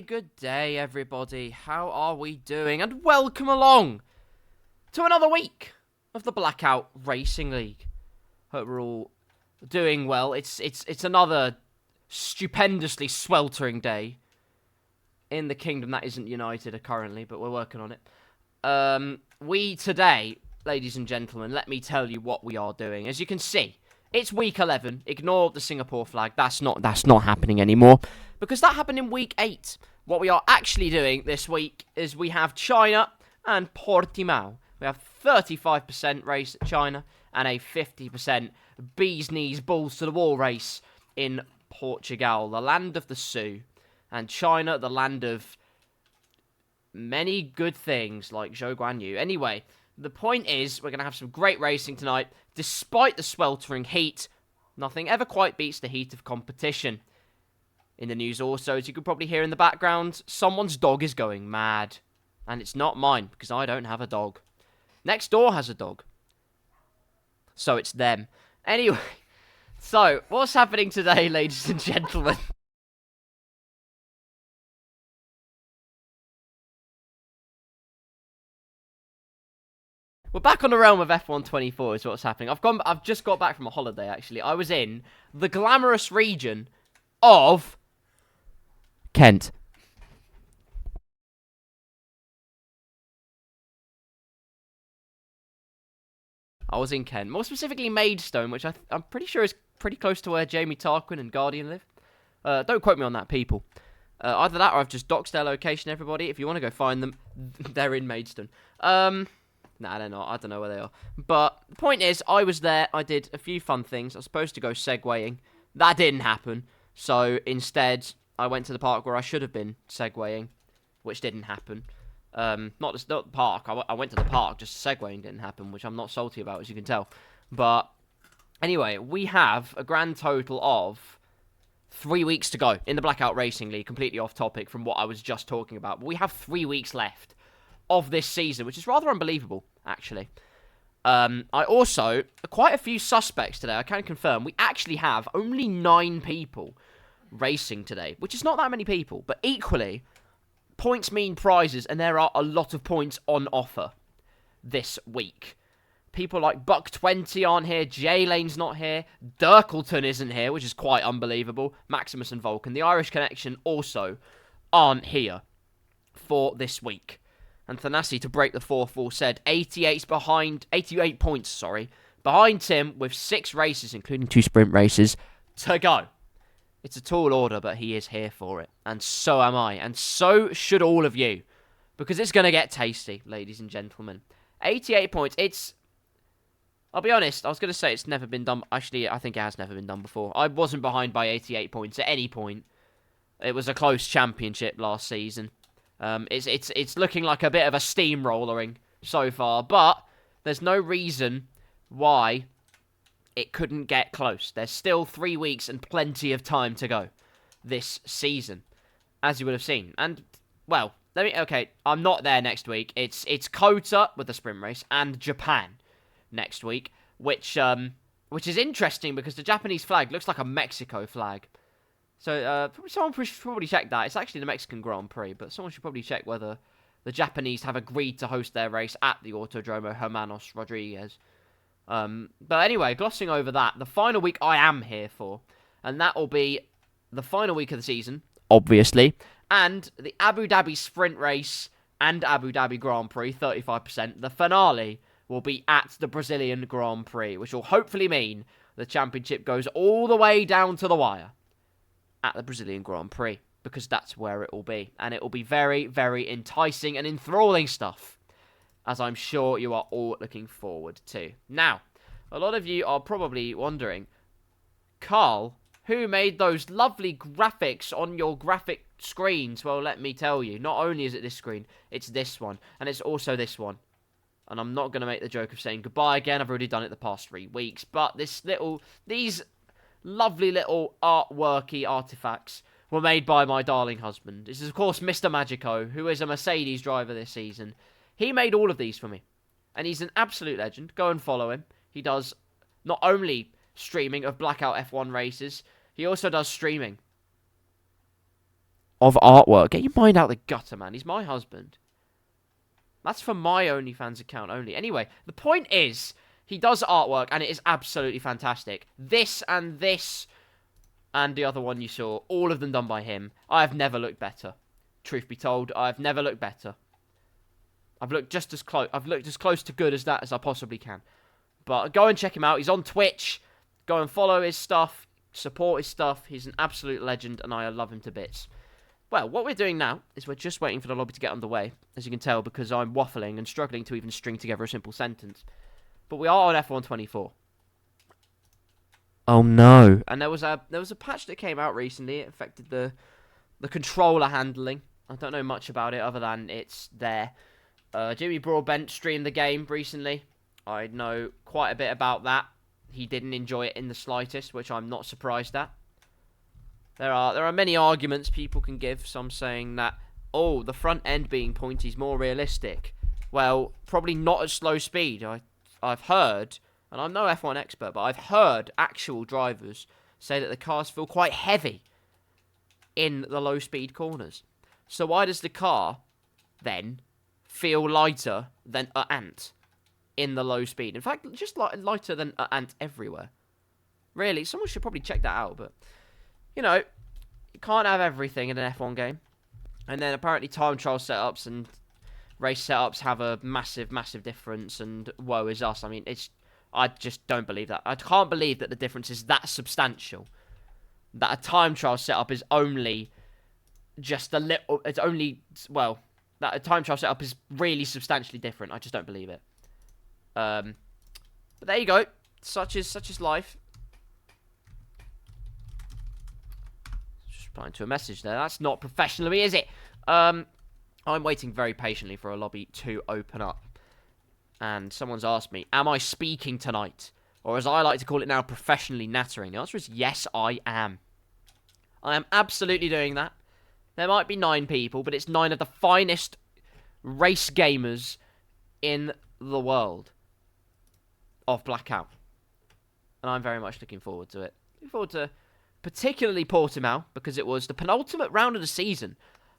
good day, everybody. How are we doing? And welcome along to another week of the Blackout Racing League. Hope we're all doing well. It's another stupendously sweltering day in the kingdom that isn't united currently, but we're working on it. We today, ladies and gentlemen, let me tell you what we are doing. As you can see, it's week 11. Ignore the Singapore flag. That's not happening anymore, because that happened in week 8. What we are actually doing this week is we have China and Portimao. We have 35% race at China and a 50% bee's knees, balls to the wall race in Portugal, the land of the Sioux, and China, the land of many good things like Zhou Guanyu. Anyway, the point is we're going to have some great racing tonight. Despite the sweltering heat, nothing ever quite beats the heat of competition. In the news also, as you could probably hear in the background, someone's dog is going mad. And it's not mine, because I don't have a dog. Next door has a dog. So it's them. Anyway, so what's happening today, ladies and gentlemen? We're back on the realm of F124 is what's happening. I've just got back from a holiday, actually. I was in the glamorous region of Kent. I was in Kent. More specifically, Maidstone, which I'm pretty sure is pretty close to where Jamie Tarquin and Guardian live. Don't quote me on that, people. Either that or I've just doxed their location, everybody. If you want to go find them, they're in Maidstone. Nah, they're not. I don't know where they are. But the point is, I was there. I did a few fun things. I was supposed to go segwaying. That didn't happen. So instead, I went to the park where I should have been segwaying, which didn't happen. Not the park. I went to the park. Just segwaying didn't happen, which I'm not salty about, as you can tell. But anyway, we have a grand total of 3 weeks to go in the Blackout Racing League. Completely off topic from what I was just talking about. But we have 3 weeks left of this season, which is rather unbelievable, actually. I also, quite a few suspects today, I can confirm. We actually have only 9 people racing today, which is not that many people, but equally, points mean prizes, and there are a lot of points on offer this week. People like Buck20 aren't here, J-Lane's not here, Dirkleton isn't here, which is quite unbelievable, Maximus and Vulcan, the Irish Connection also aren't here for this week. And Thanasi, to break the fourth wall, said 88 points, behind Tim with 6 races, including 2 sprint races, to go. It's a tall order, but he is here for it. And so am I. And so should all of you. Because it's going to get tasty, ladies and gentlemen. 88 points. I'll be honest, I was going to say it's never been done. Actually, I think it has never been done before. I wasn't behind by 88 points at any point. It was a close championship last season. It's looking like a bit of a steamrollering so far. But there's no reason why it couldn't get close. There's still 3 weeks and plenty of time to go this season, as you would have seen. And, well, I'm not there next week. It's Kota with the sprint race and Japan next week, which is interesting because the Japanese flag looks like a Mexico flag. So, someone should probably check that. It's actually the Mexican Grand Prix, but someone should probably check whether the Japanese have agreed to host their race at the Autodromo Hermanos Rodriguez. But anyway, glossing over that, the final week I am here for, and that will be the final week of the season, obviously, and the Abu Dhabi sprint race and Abu Dhabi Grand Prix, 35%. The finale will be at the Brazilian Grand Prix, which will hopefully mean the championship goes all the way down to the wire at the Brazilian Grand Prix, because that's where it will be. And it will be very, very enticing and enthralling stuff, as I'm sure you are all looking forward to. Now, a lot of you are probably wondering, Karl, who made those lovely graphics on your graphic screens? Well, let me tell you, not only is it this screen, it's this one, and it's also this one. And I'm not going to make the joke of saying goodbye again, I've already done it the past 3 weeks, but these lovely little artworky artifacts were made by my darling husband. This is, of course, Mr. Magico, who is a Mercedes driver this season. He made all of these for me, and he's an absolute legend. Go and follow him. He does not only streaming of Blackout F1 races, he also does streaming of artwork. Get your mind out the gutter, man. He's my husband. That's for my OnlyFans account only. Anyway, the point is, he does artwork, and it is absolutely fantastic. This and the other one you saw, all of them done by him. I have never looked better. Truth be told, I've never looked better. I've looked just as close. I've looked as close to good as that as I possibly can. But go and check him out. He's on Twitch. Go and follow his stuff. Support his stuff. He's an absolute legend, and I love him to bits. Well, what we're doing now is we're just waiting for the lobby to get underway, as you can tell, because I'm waffling and struggling to even string together a simple sentence. But we are on F124. Oh no! And there was a patch that came out recently. It affected the controller handling. I don't know much about it other than it's there. Jimmy Broadbent streamed the game recently. I know quite a bit about that. He didn't enjoy it in the slightest, which I'm not surprised at. There are many arguments people can give. Some saying that, oh, the front end being pointy is more realistic. Well, probably not at slow speed. I've heard, and I'm no F1 expert, but I've heard actual drivers say that the cars feel quite heavy in the low speed corners. So why does the car then feel lighter than an ant in the low speed? In fact, just lighter than an ant everywhere. Really, someone should probably check that out, but... You know, you can't have everything in an F1 game. And then apparently time trial setups and race setups have a massive, massive difference. And woe is us. I mean, I just don't believe that. I can't believe that the difference is that substantial. That a time trial setup is only just a little... It's only... Well, that a time trial setup is really substantially different. I just don't believe it. But there you go. Such is life. Replying to a message there. That's not professional of me, is it? I'm waiting very patiently for a lobby to open up. And someone's asked me, am I speaking tonight? Or as I like to call it now, professionally nattering. The answer is yes, I am. I am absolutely doing that. There might be 9 people, but it's 9 of the finest race gamers in the world of Blackout. And I'm very much looking forward to it. Looking forward to... particularly Portimao, because it was the penultimate round of the season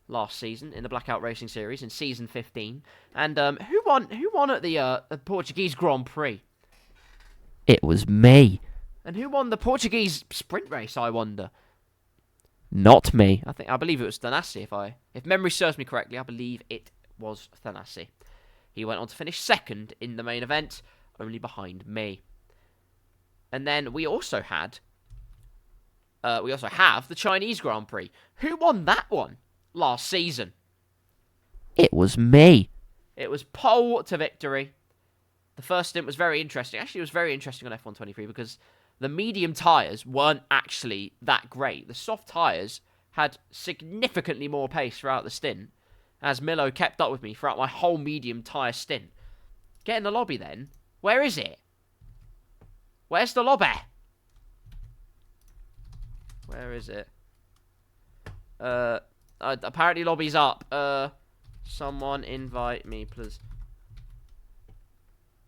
last season in the Blackout Racing Series in Season 15. And who won at the Portuguese Grand Prix? It was me. And who won the Portuguese sprint race, I wonder? Not me. I believe it was Thanassi, if memory serves me correctly. I believe it was Thanassi. He went on to finish second in the main event, only behind me. And then we also have the Chinese Grand Prix. Who won that one last season? It was me. It was pole to victory. The first stint was very interesting. Actually, it was very interesting on F123 because the medium tyres weren't actually that great. The soft tyres had significantly more pace throughout the stint, as Milo kept up with me throughout my whole medium tyre stint. Get in the lobby then. Where is it? Where's the lobby? Where is it? Apparently lobby's up. Someone invite me, please.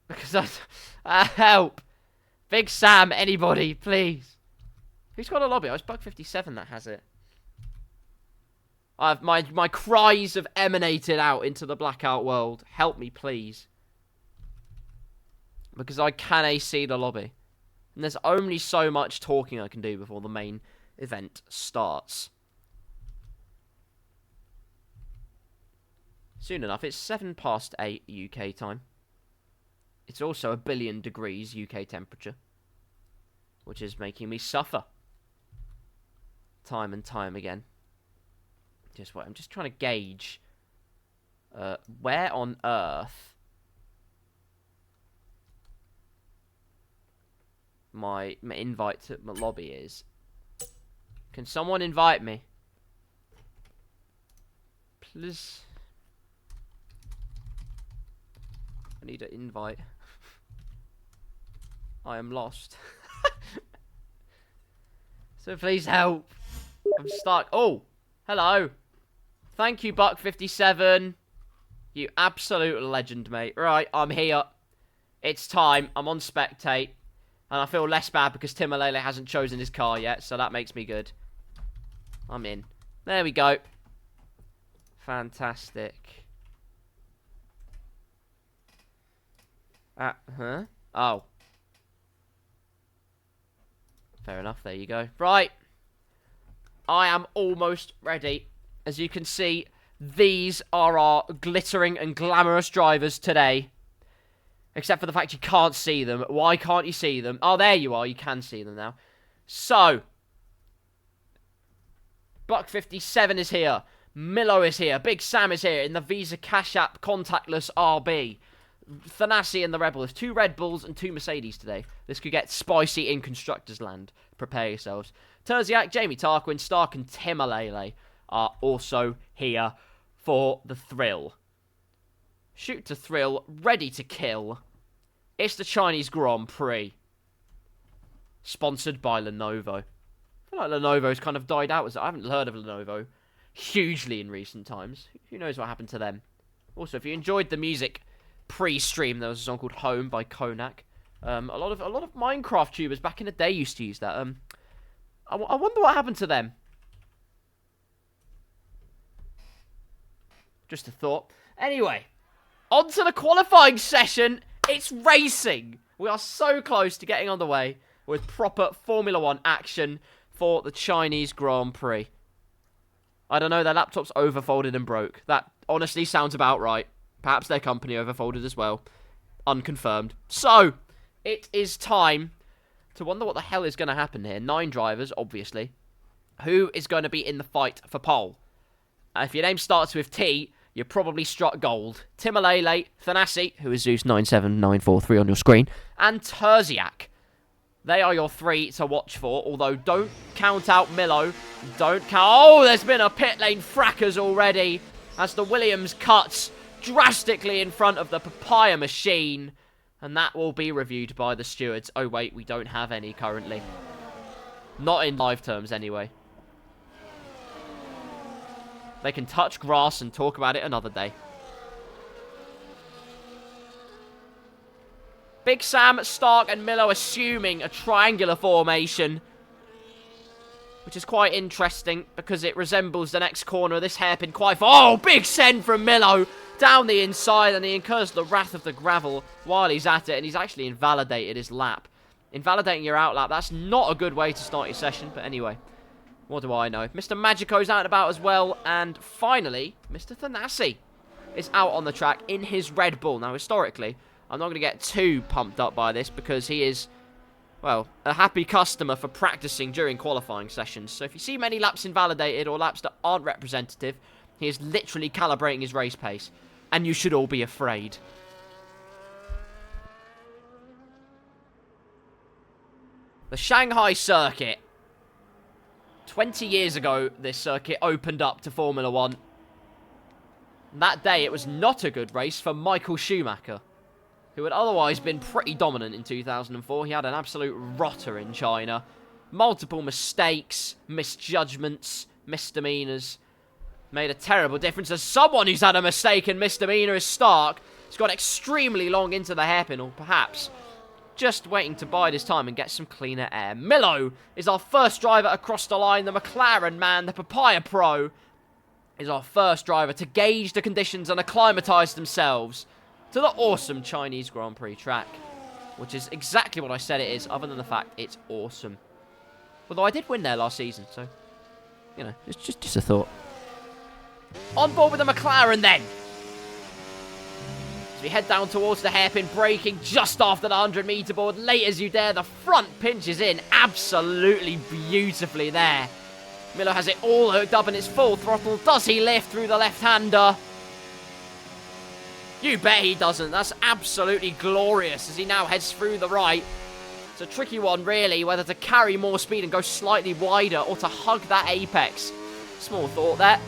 Because help! Big Sam, anybody, please. Who's got a lobby? Oh, it's Bug57 that has it. My cries have emanated out into the Blackout world. Help me, please. Because I can see the lobby. And there's only so much talking I can do before the main event starts. Soon enough, it's 8:07 UK time. It's also 1 billion degrees UK temperature, which is making me suffer time and time again. I'm just trying to gauge where on earth my invite to my lobby is. Can someone invite me? Please. I need an invite. I am lost. So please help. I'm stuck. Oh, hello. Thank you, Buck57. You absolute legend, mate. Right, I'm here. It's time. I'm on spectate. And I feel less bad because Timalele hasn't chosen his car yet, so that makes me good. I'm in. There we go. Fantastic. Oh. Fair enough, there you go. Right. I am almost ready. As you can see, these are our glittering and glamorous drivers today. Except for the fact you can't see them. Why can't you see them? Oh, there you are. You can see them now. So, Buck 57 is here. Milo is here. Big Sam is here in the Visa Cash App contactless RB. Thanasi and the Rebel. There's 2 Red Bulls and 2 Mercedes today. This could get spicy in Constructors Land. Prepare yourselves. Terziak, Jamie Tarquin, Stark and Timalele are also here for the thrill. Shoot to thrill, ready to kill. It's the Chinese Grand Prix. Sponsored by Lenovo. I feel like Lenovo's kind of died out. I haven't heard of Lenovo hugely in recent times. Who knows what happened to them? Also, if you enjoyed the music pre-stream, there was a song called Home by Konak. A lot of Minecraft tubers back in the day used to use that. I wonder what happened to them. Just a thought. Anyway, on to the qualifying session. It's racing. We are so close to getting on the way with proper Formula 1 action for the Chinese Grand Prix. I don't know, their laptop's overfolded and broke. That honestly sounds about right. Perhaps their company overfolded as well. Unconfirmed. So, it is time to wonder what the hell is going to happen here. 9 drivers, obviously. Who is going to be in the fight for pole? If your name starts with T, you probably struck gold. Timalele, Thanasi, who is Zeus97943 on your screen, and Terziak. They are your 3 to watch for, although don't count out Milo. Don't count... Oh, there's been a pit lane frackers already as the Williams cuts drastically in front of the Papaya machine. And that will be reviewed by the stewards. Oh, wait, we don't have any currently. Not in live terms, anyway. They can touch grass and talk about it another day. Big Sam, Stark, and Milo assuming a triangular formation. Which is quite interesting because it resembles the next corner of this hairpin quite far. Oh, big send from Milo down the inside, and he incurs the wrath of the gravel while he's at it, and he's actually invalidated his lap. Invalidating your out lap, that's not a good way to start your session, but anyway. What do I know? Mr. Magico's out and about as well, and finally, Mr. Thanasi is out on the track in his Red Bull. Now, historically, I'm not going to get too pumped up by this because he is, well, a happy customer for practicing during qualifying sessions. So if you see many laps invalidated or laps that aren't representative, he is literally calibrating his race pace. And you should all be afraid. The Shanghai circuit. 20 years ago, this circuit opened up to Formula 1. That day, it was not a good race for Michael Schumacher, who had otherwise been pretty dominant in 2004. He had an absolute rotter in China. Multiple mistakes, misjudgments, misdemeanors. Made a terrible difference. As someone who's had a mistake and misdemeanor is Stark. He's got extremely long into the hairpin, or perhaps just waiting to bide his time and get some cleaner air. Milo is our first driver across the line. The McLaren man, the Papaya Pro, is our first driver to gauge the conditions and acclimatise themselves to the awesome Chinese Grand Prix track, which is exactly what I said it is, other than the fact it's awesome. Although I did win there last season, so, you know, it's just a thought. On board with the McLaren then. As we head down towards the hairpin, braking just after the 100-metre board. Late as you dare, the front pinches in absolutely beautifully there. Milo has it all hooked up and it's full throttle. Does he lift through the left-hander? You bet he doesn't. That's absolutely glorious as he now heads through the right. It's a tricky one, really, whether to carry more speed and go slightly wider or to hug that apex. Small thought there.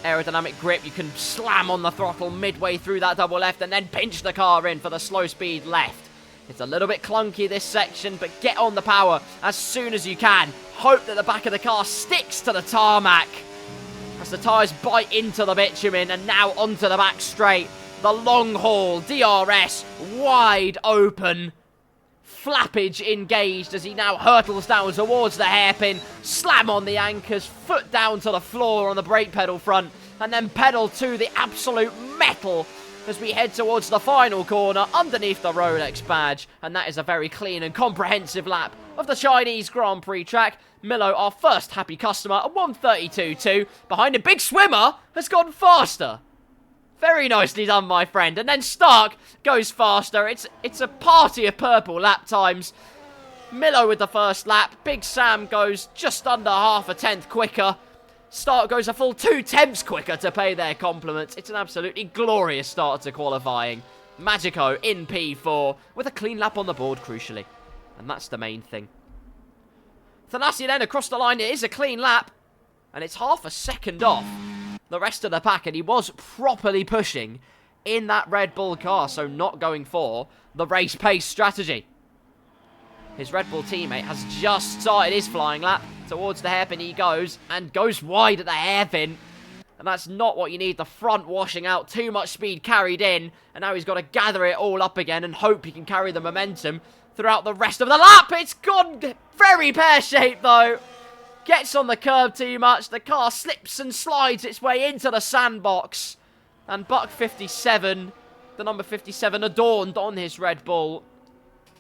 Aerodynamic grip, you can slam on the throttle midway through that double left and then pinch the car in for the slow speed left. It's a little bit clunky, this section, but get on the power as soon as you can. Hope that the back of the car sticks to the tarmac as the tyres bite into the bitumen, and now onto the back straight. The long haul DRS wide open. flappage engaged as he now hurtles down towards the hairpin. Slam on the anchors, foot down to the floor on the brake pedal front, and then pedal to the absolute metal as we head towards the final corner underneath the Rolex badge. And that is a very clean and comprehensive lap of the Chinese Grand Prix track. Milo, our first happy customer, at 1:32.2. Behind him, Big Swimmer has gone faster. Very nicely done, my friend. And then Stark goes faster. It's a party of purple lap times. Milo with the first lap. Big Sam goes just under half a tenth quicker. Stark goes a full 2 tenths quicker to pay their compliments. It's an absolutely glorious start to qualifying. Magico in P4 with a clean lap on the board, crucially. And that's the main thing. Thanasi then across the line. It is a clean lap. And it's half a second off the rest of the pack. And he was properly pushing in that Red Bull car. So not going for the race pace strategy. His Red Bull teammate has just started his flying lap. Towards the hairpin he goes, and goes wide at the hairpin. And that's not what you need. The front washing out, too much speed carried in. And now he's got to gather it all up again and hope he can carry the momentum throughout the rest of the lap. It's gone very pear-shaped though. Gets on the curb too much. The car slips and slides its way into the sandbox. And Buck 57, the number 57, adorned on his Red Bull.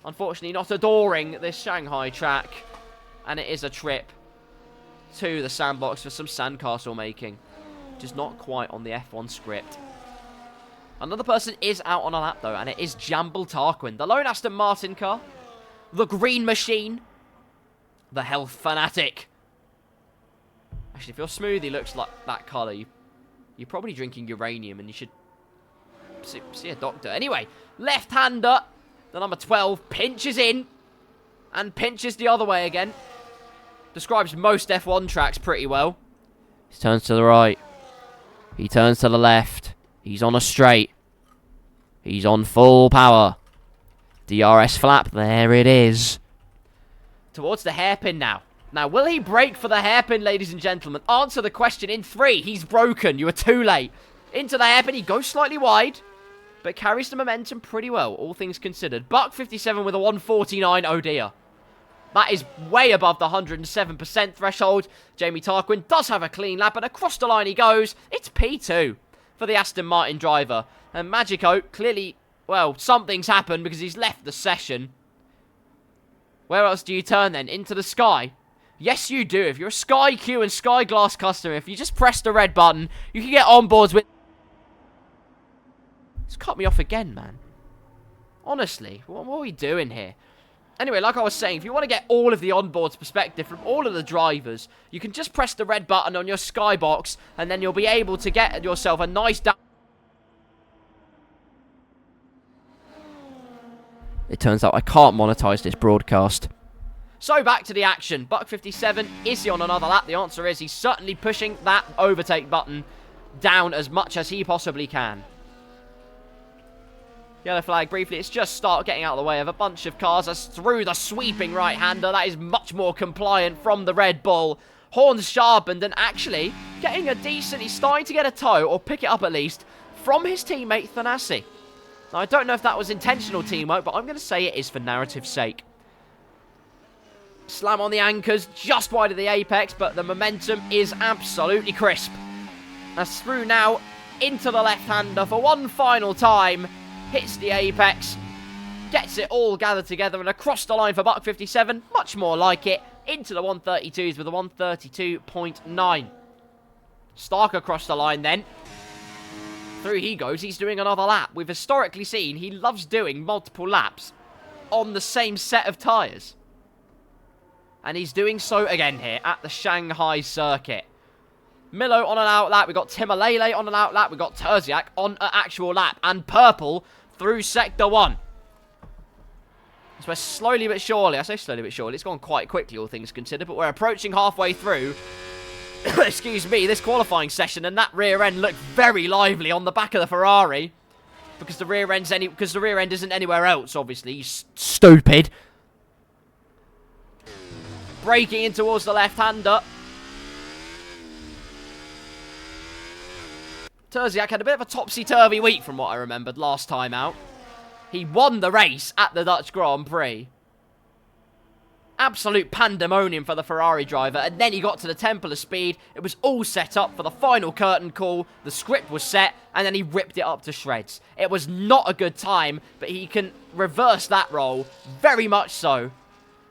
Unfortunately not adoring this Shanghai track. And it is a trip to the sandbox for some sandcastle making. Just not quite on the F1 script. Another person is out on a lap though, and it is Jamble Tarquin. The lone Aston Martin car. The Green Machine. The Health Fanatic. Actually, if your smoothie looks like that colour, you're probably drinking uranium and you should see a doctor. Anyway, left-hander, the number 12, pinches in and pinches the other way again. Describes most F1 tracks pretty well. He turns to the right. He turns to the left. He's on a straight. He's on full power. DRS flap. There it is. Towards the hairpin now. Now, will he brake for the hairpin, ladies and gentlemen? Answer the question in 3. He's broken. You were too late. Into the hairpin. He goes slightly wide, but carries the momentum pretty well, all things considered. Buck 57 with a 149. Oh dear. That is way above the 107% threshold. Jamie Tarquin does have a clean lap, and across the line he goes. It's P2 for the Aston Martin driver. And Magico, clearly, well, something's happened because he's left the session. Where else do you turn then? Into the Sky? Yes, you do. If you're a Sky Q and Sky Glass customer, if you just press the red button, you can get on boards with... It's cut me off again, man. Honestly, what are we doing here? Anyway, like I was saying, if you want to get all of the onboards perspective from all of the drivers, you can just press the red button on your skybox, and then you'll be able to get yourself a nice down... It turns out I can't monetize this broadcast. So back to the action. Buck 57, is he on another lap? The answer is he's certainly pushing that overtake button down as much as he possibly can. Yellow flag briefly. It's just Stark getting out of the way of a bunch of cars as through the sweeping right-hander. That is much more compliant from the Red Bull. Horns sharpened and actually getting a decent... He's starting to get a tow, or pick it up at least, from his teammate Thanasi. Now, I don't know if that was intentional teamwork, but I'm going to say it is for narrative's sake. Slam on the anchors, just wide of the apex, but the momentum is absolutely crisp. As through now into the left-hander for one final time. Hits the apex, gets it all gathered together, and across the line for Buck 57, much more like it, into the 132s with a 132.9. Stark across the line then. Through he goes, he's doing another lap. We've historically seen he loves doing multiple laps on the same set of tyres. And he's doing so again here at the Shanghai circuit. Milo on an out lap. We've got Timalele on an out lap. We've got Terziak on an actual lap. And Purple through Sector 1. So we're slowly but surely, I say slowly but surely, it's gone quite quickly, all things considered, but we're approaching halfway through, excuse me, this qualifying session, and that rear end looked very lively on the back of the Ferrari. Because the rear end isn't anywhere else, obviously. You stupid. Braking in towards the left-hander. Terziak had a bit of a topsy-turvy week from what I remembered last time out. He won the race at the Dutch Grand Prix. Absolute pandemonium for the Ferrari driver, and then he got to the Temple of Speed. It was all set up for the final curtain call. The script was set, and then he ripped it up to shreds. It was not a good time, but he can reverse that role. Very much so.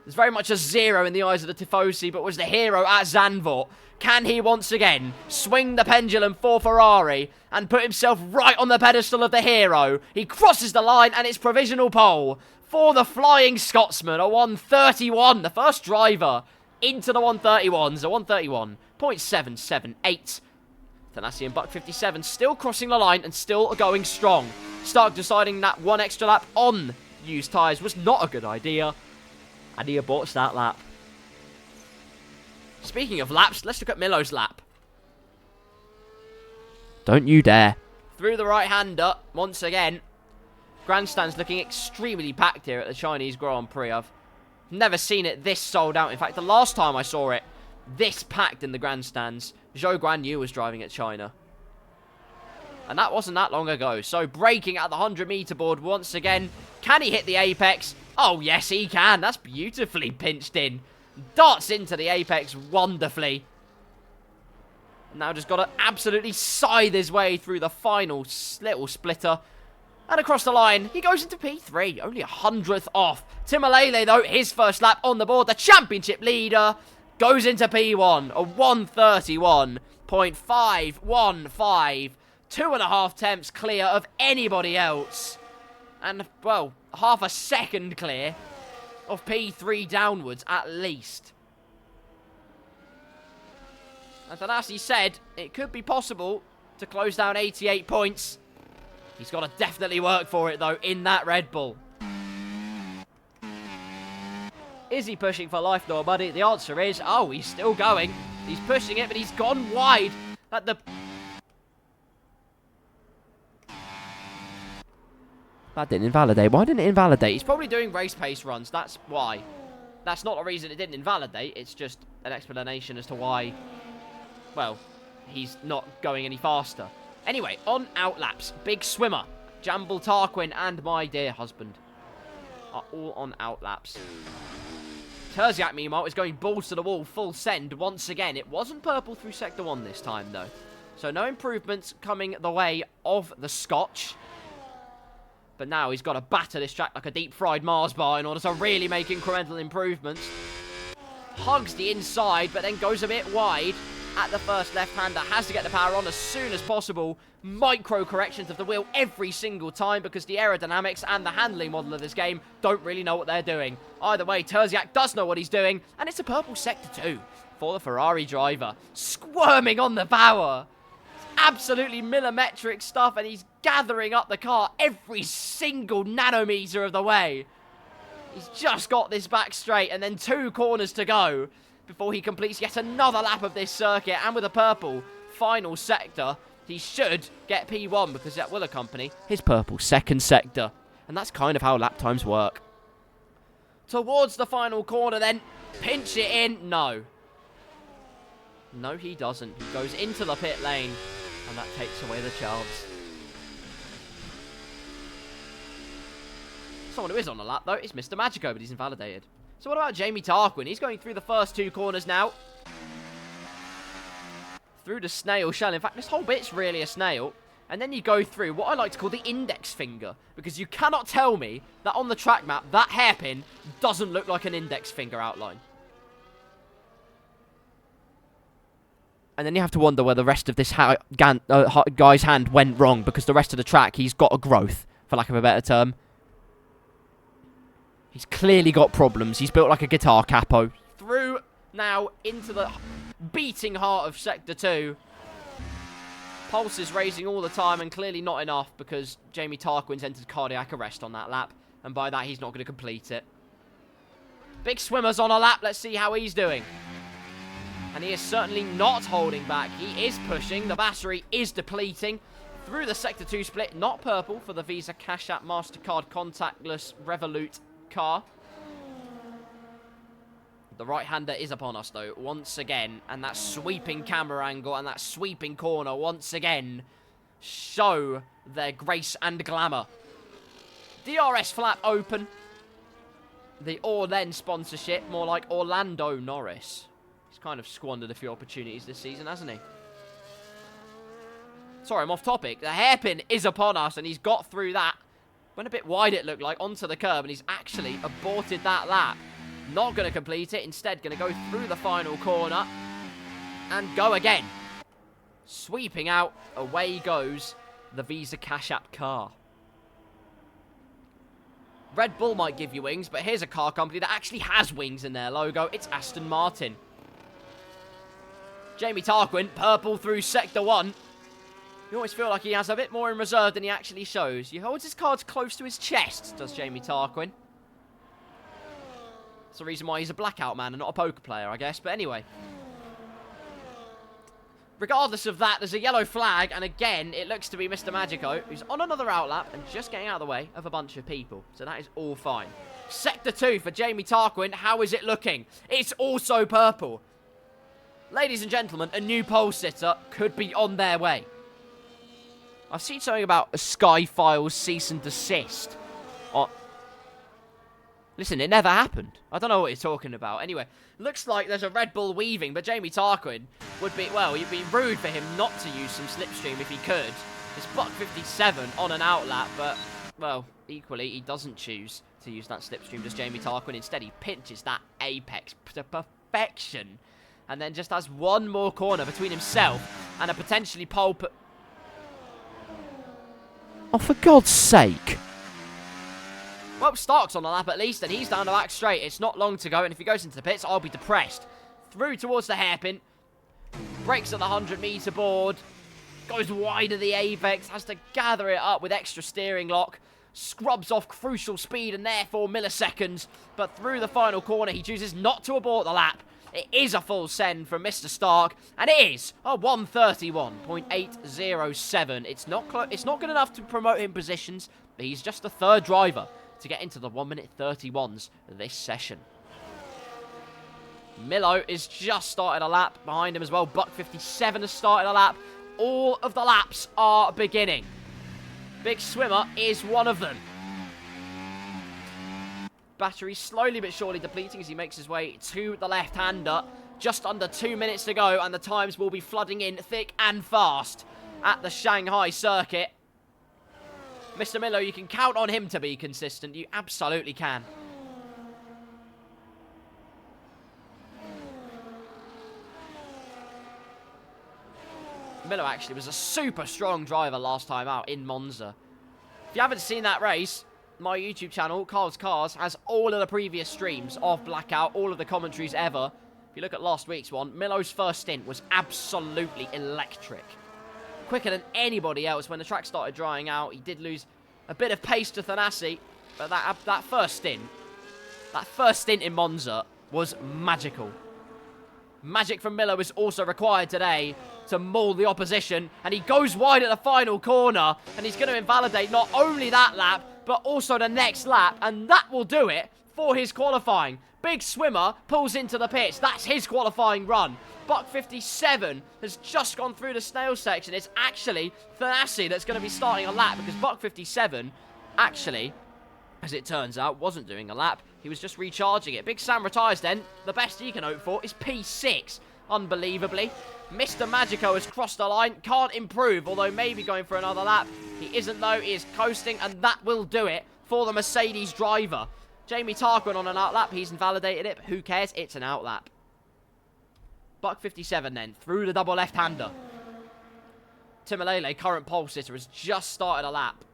There's very much a 0 in the eyes of the Tifosi, but was the hero at Zandvoort. Can he once again swing the pendulum for Ferrari and put himself right on the pedestal of the hero? He crosses the line, and it's provisional pole for the Flying Scotsman, a 131, the first driver into the 131s, a 131.778. Thanasi and Buck 57 still crossing the line and still going strong. Stark deciding that one extra lap on used tyres was not a good idea, and he aborts that lap. Speaking of laps, let's look at Milo's lap. Don't you dare. Through the right-hander, once again. Grandstand's looking extremely packed here at the Chinese Grand Prix. I've never seen it this sold out. In fact, the last time I saw it this packed in the grandstands, Zhou Guanyu was driving at China. And that wasn't that long ago. So braking at the 100-meter board once again. Can he hit the apex? Oh, yes, he can. That's beautifully pinched in. Darts into the apex wonderfully. Now just got to absolutely scythe his way through the final little splitter. And across the line, he goes into P3, only 100th off. Timalele, though, his first lap on the board, the championship leader, goes into P1, a 131.515. 2.5 temps clear of anybody else. And, well, half a second clear of P3 downwards, at least. And Thanasi said it could be possible to close down 88 points. He's got to definitely work for it, though, in that Red Bull. Is he pushing for life, though, buddy? The answer is, oh, he's still going. He's pushing it, but he's gone wide at the... That didn't invalidate. Why didn't it invalidate? He's probably doing race pace runs. That's why. That's not a reason it didn't invalidate. It's just an explanation as to why, well, he's not going any faster. Anyway, on out laps, Big Swimmer, Jambal Tarquin, and my dear husband are all on out laps. Terziak, meanwhile, is going balls to the wall, full send once again. It wasn't purple through Sector 1 this time, though. So no improvements coming the way of the Scotch. But now he's got to batter this track like a deep-fried Mars bar in order to really make incremental improvements. Hugs the inside, but then goes a bit wide at the first left-hander. Has to get the power on as soon as possible. Micro corrections of the wheel every single time because the aerodynamics and the handling model of this game don't really know what they're doing. Either way, Terziak does know what he's doing, and it's a purple Sector 2 for the Ferrari driver. Squirming on the power. It's absolutely millimetric stuff, and he's gathering up the car every single nanometer of the way. He's just got this back straight, and then 2 corners to go before he completes yet another lap of this circuit. And with a purple final sector, he should get P1 because that will accompany his purple second sector. And that's kind of how lap times work. Towards the final corner then, pinch it in. No. No, he doesn't. He goes into the pit lane, and that takes away the chance. Someone who is on the lap, though, is Mr. Magico, but he's invalidated. So what about Jamie Tarquin? He's going through the first 2 corners now. Through the snail shell. In fact, this whole bit's really a snail. And then you go through what I like to call the index finger. Because you cannot tell me that on the track map, that hairpin doesn't look like an index finger outline. And then you have to wonder where the rest of this guy's hand went wrong. Because the rest of the track, he's got a growth, for lack of a better term. He's clearly got problems. He's built like a guitar capo. Through now into the beating heart of Sector 2. Pulse is raising all the time and clearly not enough because Jamie Tarquin's entered cardiac arrest on that lap. And by that, he's not going to complete it. Big Swimmer's on a lap. Let's see how he's doing. And he is certainly not holding back. He is pushing. The battery is depleting. Through the Sector 2 split. Not purple for the Visa Cash App MasterCard contactless Revolut car. The right-hander is upon us, though, once again. And that sweeping camera angle and that sweeping corner, once again, show their grace and glamour. DRS flap open. the Orlen sponsorship, more like Orlando Norris. He's kind of squandered a few opportunities this season, hasn't he? Sorry, I'm off topic. The hairpin is upon us, and he's got through that. Went a bit wide, it looked like, onto the curb, and he's actually aborted that lap. Not going to complete it. Instead, going to go through the final corner and go again. Sweeping out. Away goes the Visa Cash App car. Red Bull might give you wings, but here's a car company that actually has wings in their logo. It's Aston Martin. Jamie Tarquin, purple through Sector 1. You always feel like he has a bit more in reserve than he actually shows. He holds his cards close to his chest, does Jamie Tarquin. That's the reason why he's a Blackout man and not a poker player, I guess. But anyway. Regardless of that, there's a yellow flag, and again, it looks to be Mr. Magico, who's on another outlap and just getting out of the way of a bunch of people. So that is all fine. Sector 2 for Jamie Tarquin. How is it looking? It's also purple. Ladies and gentlemen, a new pole sitter could be on their way. I've seen something about a Sky Files cease and desist. Listen, it never happened. I don't know what you're talking about. Anyway, looks like there's a Red Bull weaving, but Jamie Tarquin would be, well, it'd be rude for him not to use some slipstream if he could. It's buck 57 on an outlap, but, well, equally, he doesn't choose to use that slipstream, does Jamie Tarquin. Instead, he pinches that apex to perfection, and then just has one more corner between himself and a potentially pole. Oh, for God's sake. Well, Stark's on the lap at least, and he's down the back straight. It's not long to go, and if he goes into the pits, I'll be depressed. Through towards the hairpin. Breaks at the 100-meter board. Goes wide of the apex. Has to gather it up with extra steering lock. Scrubs off crucial speed and therefore milliseconds. But through the final corner, he chooses not to abort the lap. It is a full send from Mr. Stark, and it is a 1:31.807. It's not good enough to promote him positions, but he's just the third driver to get into the 1:31s this session. Milo is just started a lap behind him as well. Buck 57 has started a lap. All of the laps are beginning. Big Swimmer is one of them. Battery slowly but surely depleting as he makes his way to the left-hander. Just under 2 minutes to go, and the times will be flooding in thick and fast at the Shanghai circuit. Mr. Milo, you can count on him to be consistent. You absolutely can. Milo actually was a super strong driver last time out in Monza. If you haven't seen that race, my YouTube channel, KarlsCars, has all of the previous streams of Blackout, all of the commentaries ever. If you look at last week's one, Milo's first stint was absolutely electric. Quicker than anybody else. When the track started drying out, he did lose a bit of pace to Thanasi, but that first stint in Monza was magical. Magic from Milo is also required today to maul the opposition, and he goes wide at the final corner, and he's going to invalidate not only that lap, but also the next lap, and that will do it for his qualifying. Big Swimmer pulls into the pits. That's his qualifying run. Buck 57 has just gone through the snail section. It's actually Thanasi that's going to be starting a lap, because Buck 57 actually, as it turns out, wasn't doing a lap. He was just recharging it. Big Sam retires then. The best he can hope for is P6, unbelievably. Mr. Magico has crossed the line. Can't improve, although maybe going for another lap. He isn't, though. He is coasting, and that will do it for the Mercedes driver. Jamie Tarquin on an outlap. He's invalidated it, but who cares? It's an outlap. Buck 57 then, through the double left-hander. Timalele, current pole sitter, has just started a lap.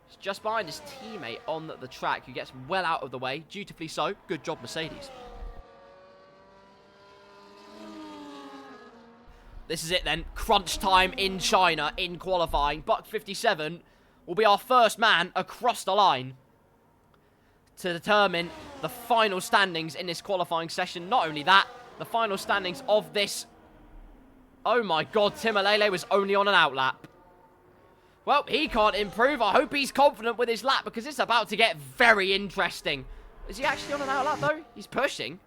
He's just behind his teammate on the track, who gets well out of the way. Dutifully so. Good job, Mercedes. This is it then. Crunch time in China in qualifying. Buck 57 will be our first man across the line to determine the final standings in this qualifying session. Not only that, the final standings of this... Oh my God, Timalele was only on an outlap. Well, he can't improve. I hope he's confident with his lap, because it's about to get very interesting. Is he actually on an outlap, though? He's pushing.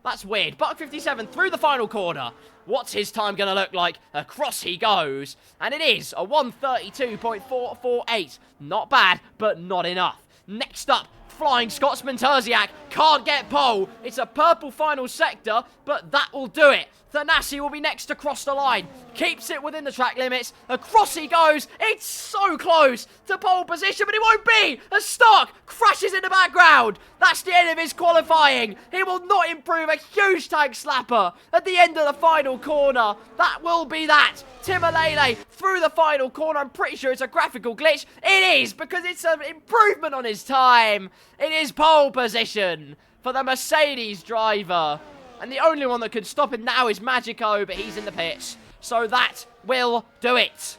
That's weird. Buck 57 through the final corner. What's his time going to look like? Across he goes. And it is a 1:32.448. Not bad, but not enough. Next up, Flying Scotsman Terziak can't get pole. It's a purple final sector, but that will do it. Thanasi will be next to cross the line. Keeps it within the track limits. Across he goes. It's so close to pole position, but it won't be. As Stark crashes in the background. That's the end of his qualifying. He will not improve. A huge tank slapper at the end of the final corner. That will be that. Timalele through the final corner. I'm pretty sure it's a graphical glitch. It is, because it's an improvement on his time. It is pole position for the Mercedes driver. And the only one that could stop him now is Magico, but he's in the pits. So that will do it.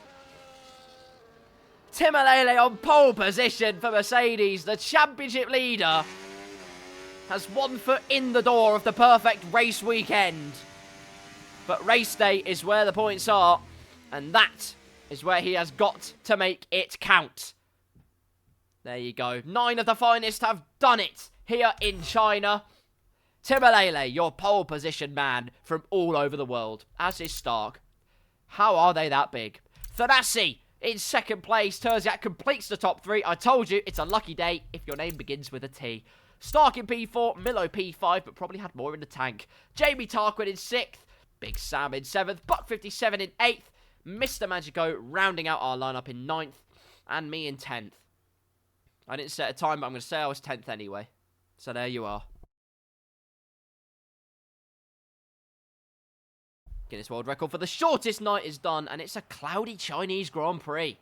Timalele on pole position for Mercedes. The championship leader has 1 foot in the door of the perfect race weekend. But race day is where the points are. And that is where he has got to make it count. There you go. 9 of the finest have done it here in China. Timalele, your pole position man from all over the world, as is Stark. How are they that big? Thanasi in second place. Terziak completes the top 3. I told you, it's a lucky day if your name begins with a T. Stark in P4, Milo P5, but probably had more in the tank. Jamie Tarquin in 6th. Big Sam in 7th. Buck57 in 8th. Mr. Magico rounding out our lineup in 9th. And me in 10th. I didn't set a time, but I'm going to say I was 10th anyway. So there you are. Guinness World Record for the shortest night is done, and it's a cloudy Chinese Grand Prix.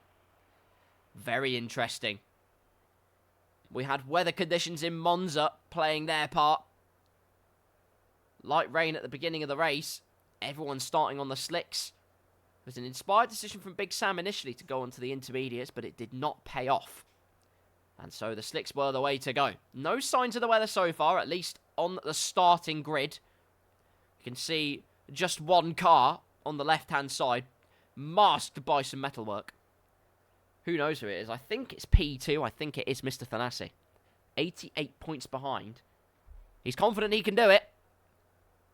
Very interesting. We had weather conditions in Monza playing their part. Light rain at the beginning of the race. Everyone starting on the slicks. It was an inspired decision from Big Sam initially to go onto the intermediates, but it did not pay off. And so the slicks were the way to go. No signs of the weather so far, at least on the starting grid. You can see just one car on the left-hand side, masked by some metalwork. Who knows who it is? I think it's P2. I think it is Mr. Thanasi. 88 points behind. He's confident he can do it.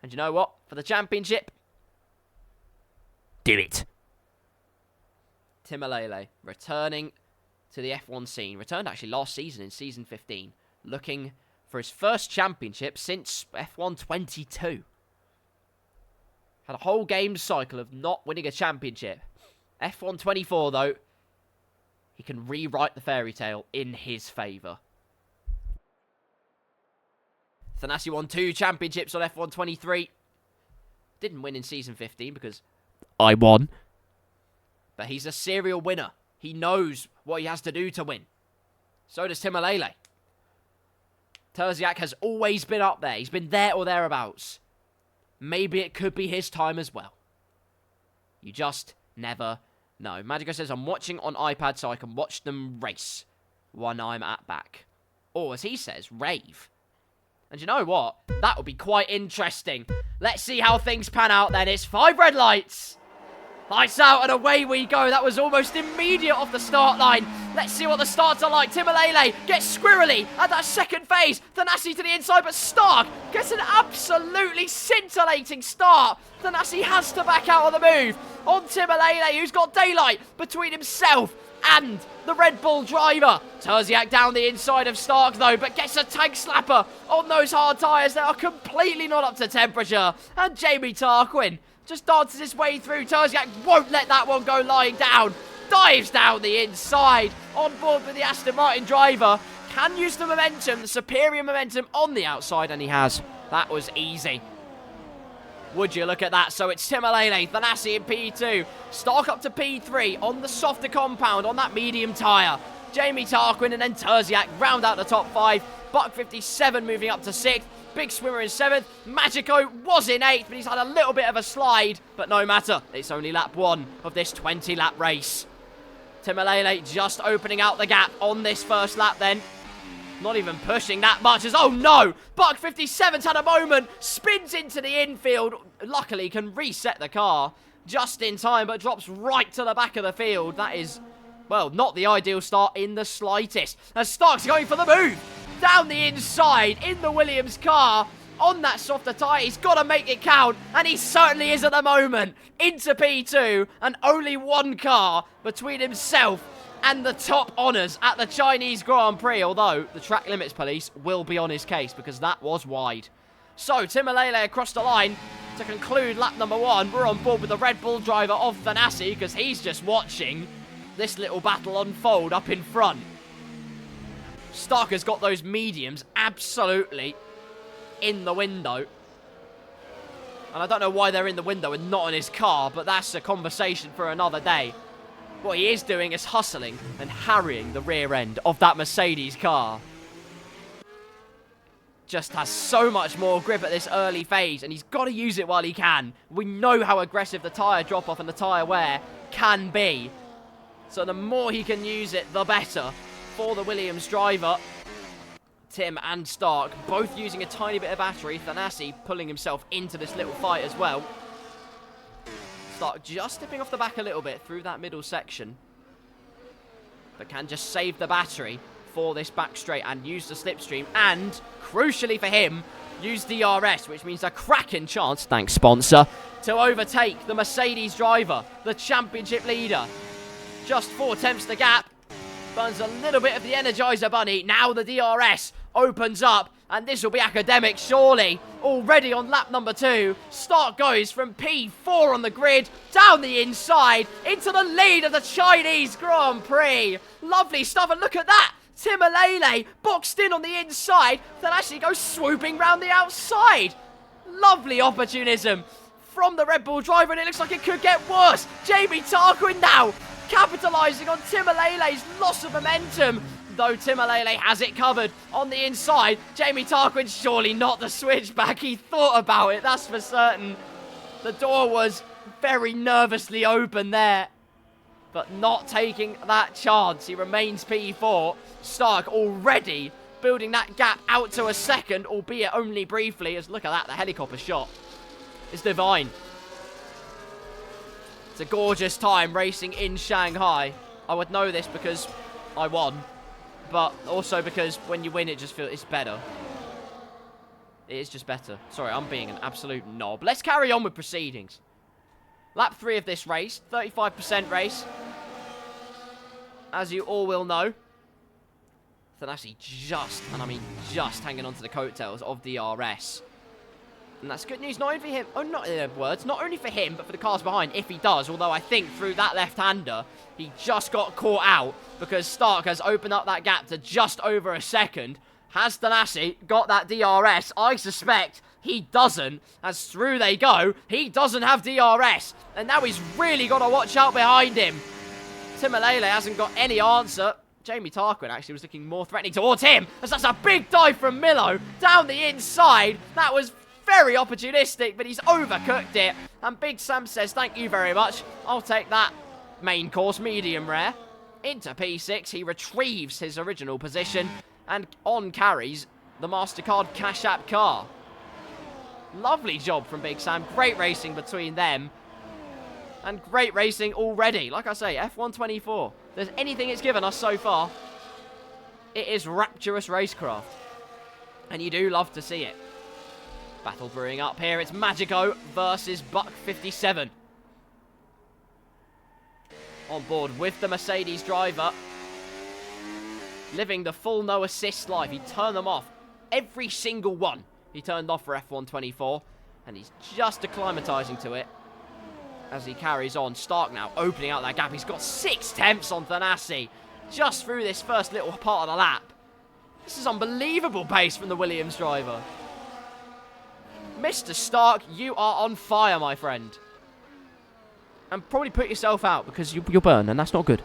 And you know what? For the championship, do it. Timalele returning to the F1 scene. Returned actually last season in season 15. Looking for his first championship since F1 22. Had a whole game cycle of not winning a championship. F1 24, though, he can rewrite the fairy tale in his favour. Thanasi won 2 championships on F1 23. Didn't win in Season 15 because I won. But he's a serial winner. He knows what he has to do to win. So does Timalele. Terziak has always been up there. He's been there or thereabouts. Maybe it could be his time as well. You just never know. Magico says, I'm watching on iPad so I can watch them race when I'm at back. Or, as he says, rave. And you know what? That would be quite interesting. Let's see how things pan out then. It's 5 red lights. Lights out and away we go. That was almost immediate off the start line. Let's see what the starts are like. Timalele gets squirrely at that second phase. Thanasi to the inside, but Stark gets an absolutely scintillating start. Thanasi has to back out on the move. On Timalele, who's got daylight between himself and the Red Bull driver. Terziak down the inside of Stark, though, but gets a tank slapper on those hard tyres that are completely not up to temperature. And Jamie Tarquin just dances his way through. Terziak won't let that one go lying down. Dives down the inside. On board with the Aston Martin driver. Can use the momentum, the superior momentum on the outside, and he has. That was easy. Would you look at that? So it's Timalele, Thanasi in P2. Stark up to P3 on the softer compound on that medium tyre. Jamie Tarquin and then Terziak round out the top 5. Buck57 moving up to 6th. Big Swimmer in 7th. Magico was in 8th, but he's had a little bit of a slide. But no matter, it's only lap 1 of this 20-lap race. Timalele just opening out the gap on this first lap then. Not even pushing that much as, oh no! Buck57's had a moment, spins into the infield. Luckily can reset the car just in time, but drops right to the back of the field. That is, well, not the ideal start in the slightest. As Stark's going for the move. Down the inside in the Williams car on that softer tyre. He's got to make it count, and he certainly is at the moment. Into P2, and only one car between himself and the top honours at the Chinese Grand Prix, although the track limits police will be on his case because that was wide. So, Timalele across the line to conclude lap number 1. We're on board with the Red Bull driver of Thanasi because he's just watching this little battle unfold up in front. Stark has got those mediums absolutely in the window. And I don't know why they're in the window and not in his car, but that's a conversation for another day. What he is doing is hustling and harrying the rear end of that Mercedes car. Just has so much more grip at this early phase, and he's got to use it while he can. We know how aggressive the tyre drop-off and the tyre wear can be. So the more he can use it, the better for the Williams driver. Tim and Stark both using a tiny bit of battery. Thanasi pulling himself into this little fight as well. Stark just stepping off the back a little bit through that middle section, but can just save the battery for this back straight and use the slipstream, and crucially for him, use DRS, which means a cracking chance, thanks sponsor, to overtake the Mercedes driver, the championship leader. Just 4 tenths the gap, burns a little bit of the Energizer Bunny. Now the DRS opens up, and this will be academic, surely. Already on lap number 2, Stark goes from P4 on the grid, down the inside, into the lead of the Chinese Grand Prix. Lovely stuff, and look at that! Timalele boxed in on the inside, then actually goes swooping round the outside. Lovely opportunism from the Red Bull driver, and it looks like it could get worse. Jamie Tarquin now capitalising on Timalele's loss of momentum, though Timalele has it covered on the inside. Jamie Tarquin, surely not the switchback. He thought about it, that's for certain. The door was very nervously open there, but not taking that chance. He remains P4. Stark already building that gap out to a second, albeit only briefly, as look at that, the helicopter shot is divine. It's a gorgeous time racing in Shanghai. I would know this because I won, but also because when you win, it just feels it's better. It is just better. Sorry, I'm being an absolute knob. Let's carry on with proceedings. Lap 3 of this race, 35% race. As you all will know, Thanasi just, and I mean just, hanging on to the coattails of DRS. And that's good news, not only for him, not only for him, but for the cars behind, if he does. Although I think through that left-hander, he just got caught out because Stark has opened up that gap to just over a second. Has Thanasi got that DRS? I suspect he doesn't, as through they go. He doesn't have DRS, and now he's really got to watch out behind him. Timalele hasn't got any answer. Jamie Tarquin actually was looking more threatening towards him, as that's a big dive from Milo down the inside. That was very opportunistic, but he's overcooked it. And Big Sam says, thank you very much. I'll take that main course, medium rare. Into P6, he retrieves his original position and on carries the MasterCard Cash App car. Lovely job from Big Sam. Great racing between them. And great racing already. Like I say, F124. If there's anything it's given us so far, it is rapturous racecraft. And you do love to see it. Battle brewing up here. It's Magico versus Buck57. On board with the Mercedes driver. Living the full no assist life. He turned them off. Every single one he turned off for F124. And he's just acclimatising to it as he carries on. Stark now opening out that gap. He's got 6 tenths on Thanasi just through this first little part of the lap. This is unbelievable pace from the Williams driver. Mr. Stark, you are on fire, my friend. And probably put yourself out because you'll burn, and that's not good.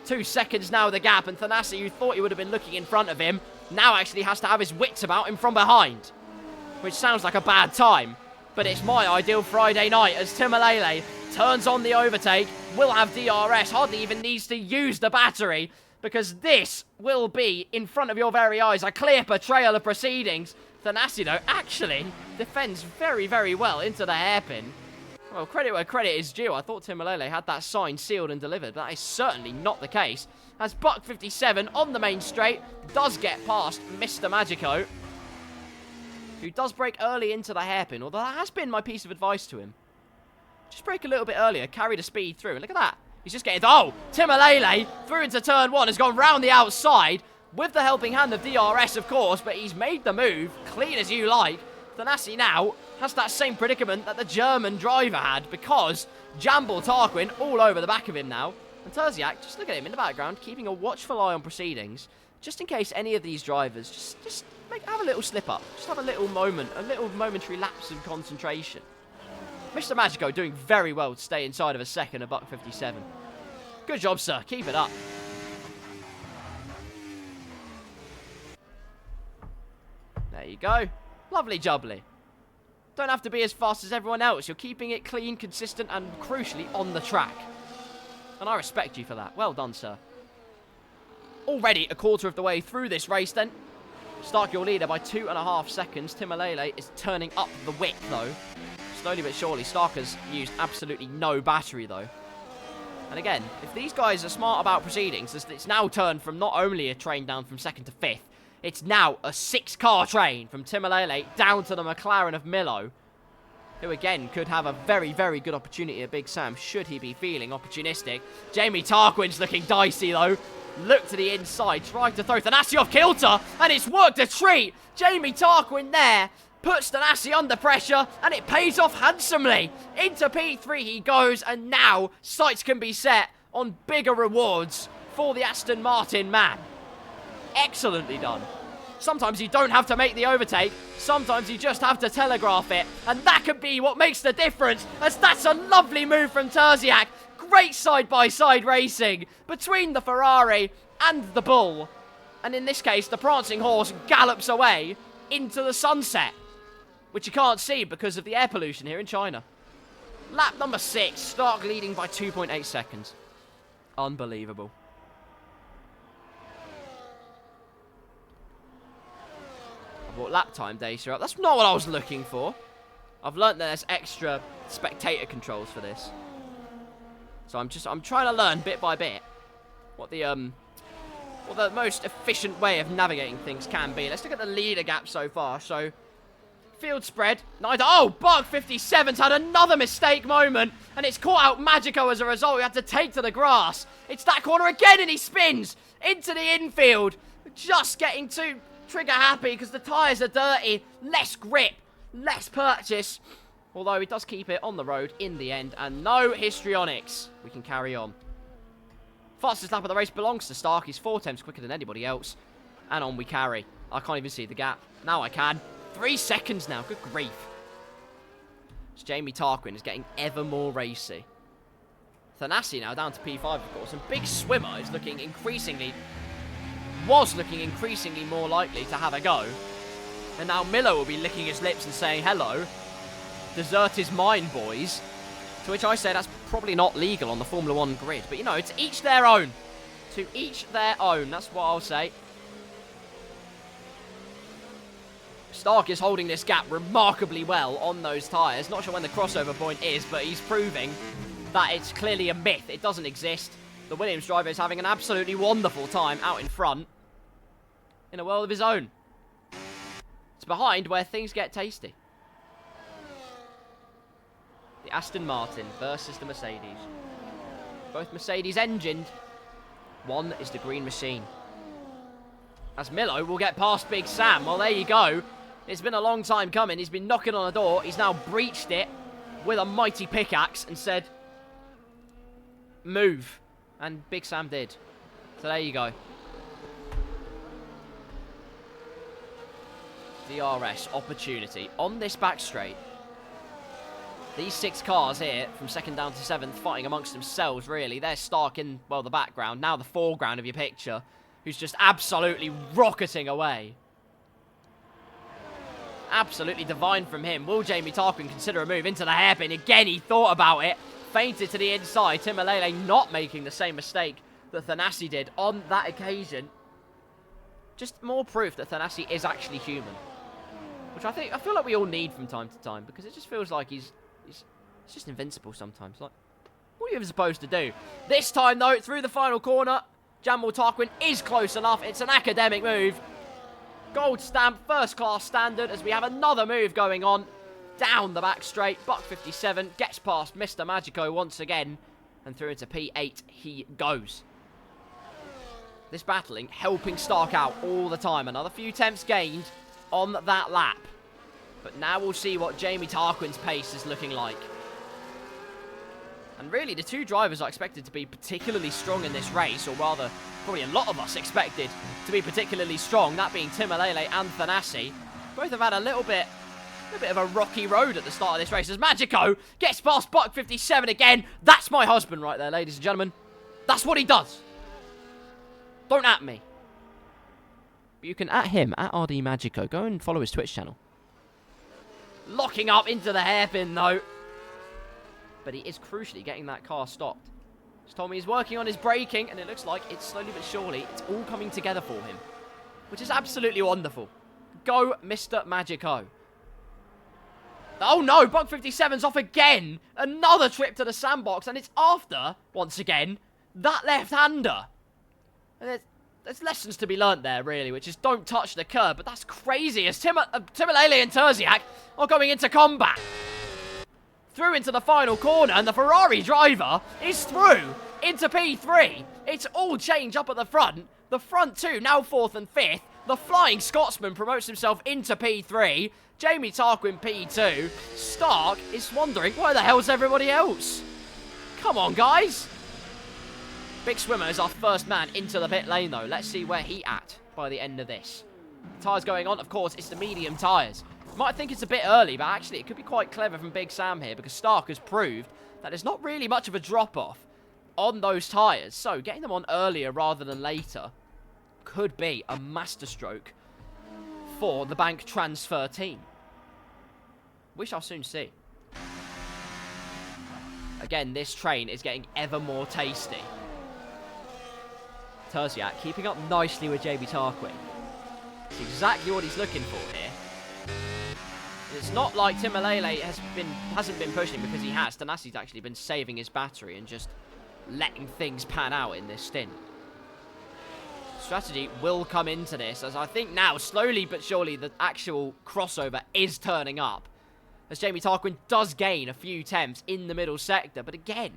2 seconds now the gap, and Thanasi, who thought he would have been looking in front of him, now actually has to have his wits about him from behind. Which sounds like a bad time, but it's my ideal Friday night as Timalele turns on the overtake, will have DRS, hardly even needs to use the battery, because this will be, in front of your very eyes, a clear portrayal of proceedings. Thanasi, though, actually defends very, very well into the hairpin. Well, credit where credit is due. I thought Timalele had that sign sealed and delivered, but that is certainly not the case. As Buck57 on the main straight does get past Mr. Magico, who does break early into the hairpin, although that has been my piece of advice to him. Just break a little bit earlier, carry the speed through, and look at that. He's just getting... Oh! Timalele through into turn 1. Has gone round the outside with the helping hand of DRS, of course. But he's made the move. Clean as you like. Thanasi now has that same predicament that the German driver had, because Jamble Tarquin all over the back of him now. And Terziak, just look at him in the background, keeping a watchful eye on proceedings, just in case any of these drivers just have a little slip up. Just have a little moment, a little momentary lapse of concentration. Mr. Magico doing very well to stay inside of a second at $1.57. Good job, sir. Keep it up. There you go. Lovely jubbly. Don't have to be as fast as everyone else. You're keeping it clean, consistent, and crucially on the track. And I respect you for that. Well done, sir. Already a quarter of the way through this race, then. Stark your leader by 2.5 seconds. Timalele is turning up the wick, though. Slowly but surely. Stark has used absolutely no battery, though. And again, if these guys are smart about proceedings, it's now turned from not only a train down from 2nd to 5th, it's now a 6-car train from Timalele down to the McLaren of Milo, who again could have a very, very good opportunity at Big Sam, should he be feeling opportunistic. Jamie Tarquin's looking dicey, though. Look to the inside, trying to throw Thanasi off kilter, and it's worked a treat. Jamie Tarquin there puts Thanasi under pressure, and it pays off handsomely. Into P3 he goes, and now sights can be set on bigger rewards for the Aston Martin man. Excellently done. Sometimes you don't have to make the overtake. Sometimes you just have to telegraph it. And that could be what makes the difference, as that's a lovely move from Terziak. Great side-by-side racing between the Ferrari and the Bull. And in this case, the prancing horse gallops away into the sunset, which you can't see because of the air pollution here in China. Lap number 6, Stark leading by 2.8 seconds. Unbelievable. I brought lap time data up. That's not what I was looking for. I've learnt that there's extra spectator controls for this. So I'm trying to learn bit by bit what the most efficient way of navigating things can be. Let's look at the leader gap so far. So field spread. Oh, Bug57's had another mistake moment, and it's caught out Magico as a result. He had to take to the grass. It's that corner again, and he spins into the infield. Just getting too trigger happy because the tyres are dirty. Less grip, less purchase. Although he does keep it on the road in the end, and no histrionics. We can carry on. Fastest lap of the race belongs to Stark. He's 4 times quicker than anybody else. And on we carry. I can't even see the gap. Now I can. 3 seconds now. Good grief. So Jamie Tarquin is getting ever more racy. Thanasi now down to P5, of course. And Big Swimmer is looking increasingly... was looking increasingly more likely to have a go. And now Miller will be licking his lips and saying, hello. Dessert is mine, boys. To which I say that's probably not legal on the Formula 1 grid. But, you know, to each their own. To each their own. That's what I'll say. Stark is holding this gap remarkably well on those tyres. Not sure when the crossover point is, but he's proving that it's clearly a myth. It doesn't exist. The Williams driver is having an absolutely wonderful time out in front. In a world of his own. It's behind where things get tasty. The Aston Martin versus the Mercedes. Both Mercedes engined. One is the green machine. As Milo will get past Big Sam. Well, there you go. It's been a long time coming. He's been knocking on the door. He's now breached it with a mighty pickaxe and said, move. And Big Sam did. So there you go. DRS opportunity on this back straight. These 6 cars here, from 2nd down to 7th, fighting amongst themselves, really. They're Stark in, well, the background, now the foreground of your picture, who's just absolutely rocketing away. Absolutely divine from him. Will Jamie Tarquin consider a move into the hairpin? Again, he thought about it. Fainted to the inside. Timalele not making the same mistake that Thanasi did on that occasion. Just more proof that Thanasi is actually human. Which I feel like we all need from time to time, because it just feels like he's just invincible sometimes. Like, what are you even supposed to do? This time, though, through the final corner, Jamble Tarquin is close enough. It's an academic move. Gold stamp, first class standard, as we have another move going on. Down the back straight, Buck57 gets past Mr. Magico once again. And through into P8 he goes. This battling helping Stark out all the time. Another few attempts gained on that lap. But now we'll see what Jamie Tarquin's pace is looking like. And really, the two drivers are expected to be particularly strong in this race, or rather, probably a lot of us expected to be particularly strong, that being Timolele and Thanasi. Both have had a little bit of a rocky road at the start of this race, as Magico gets past Buck 57 again. That's my husband right there, ladies and gentlemen. That's what he does. Don't at me. But you can at him, at RD Magico. Go and follow his Twitch channel. Locking up into the hairpin, though. But he is crucially getting that car stopped. He's told me he's working on his braking, and it looks like it's slowly but surely, it's all coming together for him. Which is absolutely wonderful. Go, Mr. Magico. Oh no, Buck 57's off again. Another trip to the sandbox, and it's after, once again, that left-hander. And there's lessons to be learnt there, really, which is don't touch the curb, but that's crazy as Timolele and Terziak are going into combat. Through into the final corner, and the Ferrari driver is through into P3. It's all change up at the front. The front two now 4th and 5th. The Flying Scotsman promotes himself into P3. Jamie Tarquin P2. Stark is wondering, where the hell's everybody else? Come on, guys. Big Swimmer is our first man into the pit lane, though. Let's see where he at by the end of this. Tyres going on, of course, it's the medium tyres. Might think it's a bit early, but actually it could be quite clever from Big Sam here, because Stark has proved that there's not really much of a drop-off on those tyres. So getting them on earlier rather than later could be a masterstroke for the bank transfer team. We shall soon see. Again, this train is getting ever more tasty. Terziak keeping up nicely with JB Tarquin. It's exactly what he's looking for here. It's not like Timolele hasn't been pushing, because he has. Thanasi's actually been saving his battery and just letting things pan out in this stint. Strategy will come into this, as I think now, slowly but surely, the actual crossover is turning up. As Jamie Tarquin does gain a few attempts in the middle sector, but again,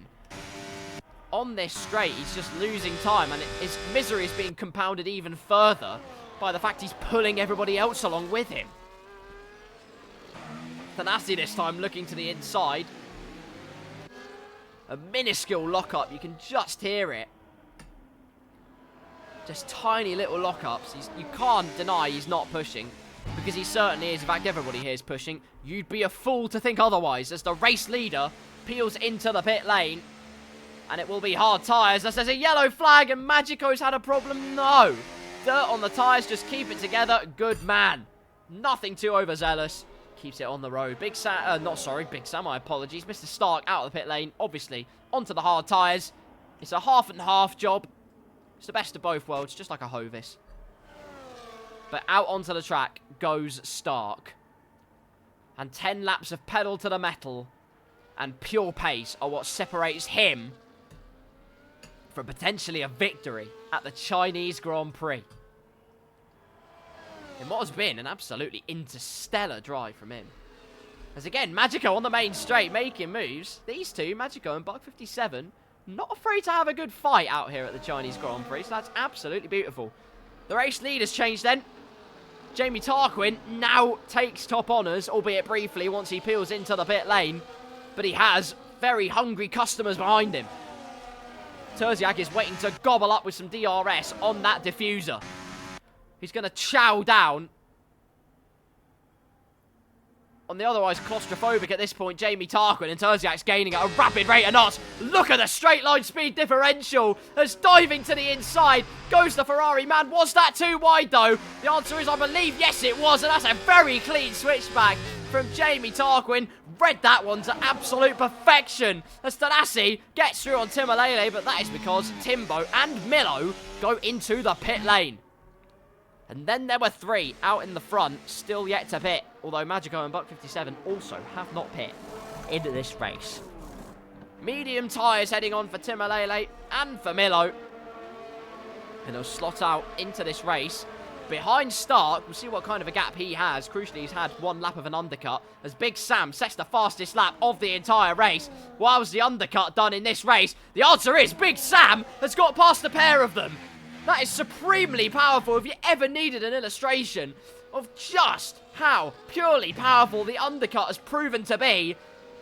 on this straight, he's just losing time, and his misery is being compounded even further by the fact he's pulling everybody else along with him. Thanasi this time looking to the inside. A minuscule lockup, you can just hear it. Just tiny little lockups. You can't deny he's not pushing, because he certainly is. In fact, everybody here is pushing. You'd be a fool to think otherwise, as the race leader peels into the pit lane. And it will be hard tyres. As there's a yellow flag, and Magico's had a problem. No. Dirt on the tyres, just keep it together. Good man. Nothing too overzealous. Keeps it on the road. Big Sam, Big Sam, my apologies. Mr. Stark out of the pit lane, obviously, onto the hard tyres. It's a half and half job. It's the best of both worlds, just like a Hovis. But out onto the track goes Stark. And 10 laps of pedal to the metal and pure pace are what separates him from potentially a victory at the Chinese Grand Prix. In what has been an absolutely interstellar drive from him. As again, Magico on the main straight, making moves. These two, Magico and Buck 57, not afraid to have a good fight out here at the Chinese Grand Prix, so that's absolutely beautiful. The race lead has changed then. Jamie Tarquin now takes top honours, albeit briefly, once he peels into the pit lane. But he has very hungry customers behind him. Terziak is waiting to gobble up with some DRS on that diffuser. He's going to chow down on the otherwise claustrophobic at this point Jamie Tarquin, and Terziak's gaining at a rapid rate of knots. Look at the straight line speed differential as diving to the inside goes the Ferrari man. Was that too wide though? The answer is I believe yes it was, and that's a very clean switchback from Jamie Tarquin. Read that one to absolute perfection as Thanasi gets through on Timolele, but that is because Timbo and Milo go into the pit lane. And then there were 3 out in the front, still yet to pit. Although Magico and Buck 57 also have not pit into this race. Medium tyres heading on for Timolele and for Milo. And they'll slot out into this race behind Stark. We'll see what kind of a gap he has. Crucially, he's had 1 lap of an undercut as Big Sam sets the fastest lap of the entire race. Why was the undercut done in this race? The answer is Big Sam has got past a pair of them. That is supremely powerful. If you ever needed an illustration of just how purely powerful the undercut has proven to be,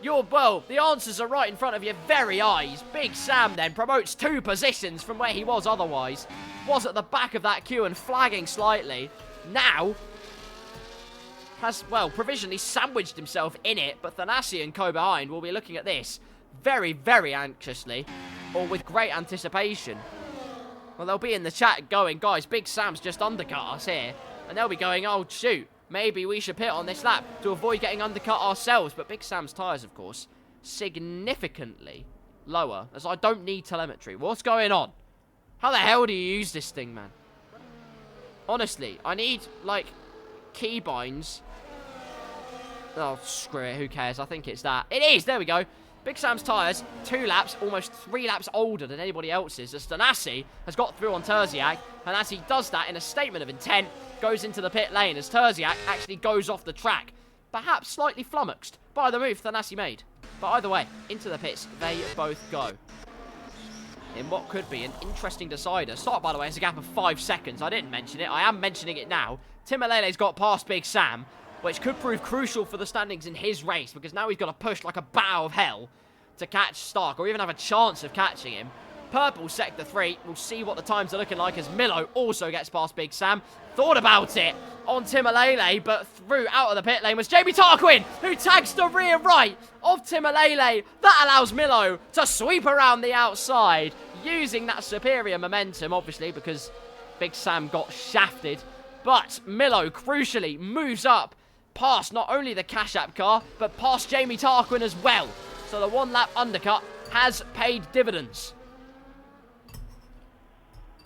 well, the answers are right in front of your very eyes. Big Sam then promotes 2 positions from where he was otherwise. Was at the back of that queue and flagging slightly. Now has, well, provisionally sandwiched himself in it, but Thanasi and co behind will be looking at this very, very anxiously, or with great anticipation. Well, they'll be in the chat going, guys, Big Sam's just undercut us here. And they'll be going, oh, shoot, maybe we should pit on this lap to avoid getting undercut ourselves. But Big Sam's tyres, of course, significantly lower, as I don't need telemetry. What's going on? How the hell do you use this thing, man? Honestly, I need, like, keybinds. Oh, screw it, who cares? I think it's that. It is, there we go. Big Sam's tyres, 2 laps, almost 3 laps older than anybody else's, as Thanasi has got through on Terziak, and as he does that in a statement of intent, goes into the pit lane as Terziak actually goes off the track, perhaps slightly flummoxed by the move Thanasi made. But either way, into the pits they both go. In what could be an interesting decider. Start, by the way, is a gap of 5 seconds. I didn't mention it. I am mentioning it now. Tim Alele's got past Big Sam, which could prove crucial for the standings in his race, because now he's got to push like a bow of hell to catch Stark, or even have a chance of catching him. Purple sector 3, we'll see what the times are looking like as Milo also gets past Big Sam. Thought about it on Tim Alele, but through out of the pit lane was Jamie Tarquin, who tags the rear right of Tim Alele. That allows Milo to sweep around the outside, using that superior momentum, obviously, because Big Sam got shafted. But Milo, crucially, moves up past not only the Cash App car, but past Jamie Tarquin as well. So the 1-lap undercut has paid dividends.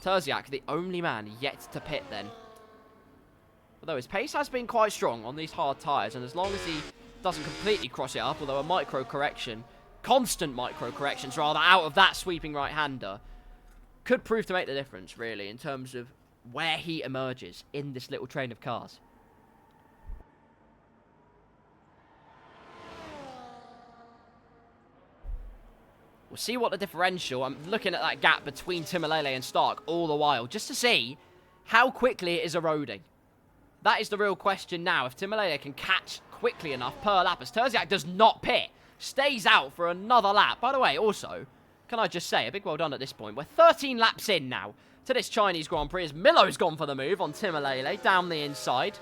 Terziak, the only man yet to pit then. Although his pace has been quite strong on these hard tyres, and as long as he doesn't completely cross it up, although a micro correction, constant micro corrections rather, out of that sweeping right-hander, could prove to make the difference, really, in terms of where he emerges in this little train of cars. We'll see what the differential... I'm looking at that gap between Tim Alele and Stark all the while, just to see how quickly it is eroding. That is the real question now. If Tim Alele can catch quickly enough per lap, as Terziak does not pit, stays out for another lap. By the way, also, can I just say, a big well done at this point. We're 13 laps in now to this Chinese Grand Prix, as Milo's gone for the move on Tim Alele down the inside.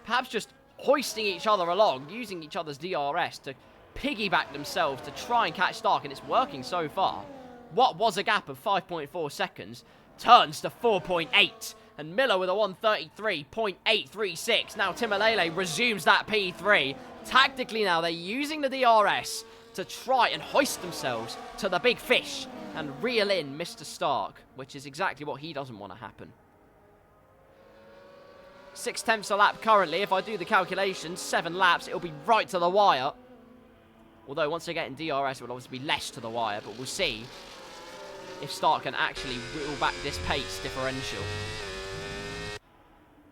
Perhaps just hoisting each other along, using each other's DRS to piggyback themselves to try and catch Stark, and it's working so far. What was a gap of 5.4 seconds turns to 4.8, and Miller with a 133.836. Now Tim Alele resumes that P3. Tactically now, they're using the DRS to try and hoist themselves to the big fish and reel in Mr. Stark, which is exactly what he doesn't want to happen. 6/10 a lap currently. If I do the calculations, 7 laps, it'll be right to the wire. Although once they get in DRS, it will obviously be less to the wire, but we'll see if Stark can actually whittle back this pace differential.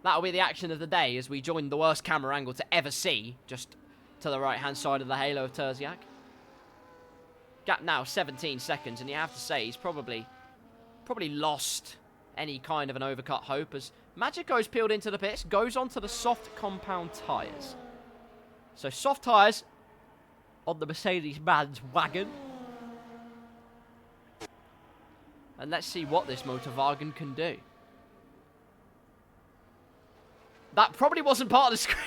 That'll be the action of the day as we join the worst camera angle to ever see, just to the right-hand side of the halo of Terziak. Gap now 17 seconds, and you have to say he's probably lost any kind of an overcut hope, as Magico's peeled into the pits, goes onto the soft compound tyres. So soft tyres on the Mercedes-Benz wagon. And let's see what this Motorwagen can do. That probably wasn't part of the script.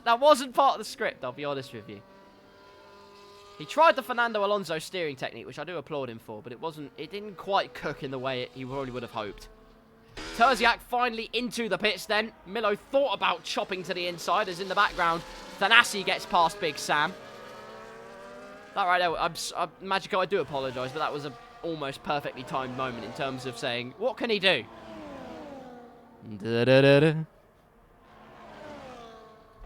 That wasn't part of the script, I'll be honest with you. He tried the Fernando Alonso steering technique, which I do applaud him for, but it didn't quite cook in the way he probably would have hoped. Terziak finally into the pits then. Milo thought about chopping to the inside, as in the background, Thanasi gets past Big Sam. That right there, Magico, I do apologise, but that was an almost perfectly timed moment in terms of saying, what can he do?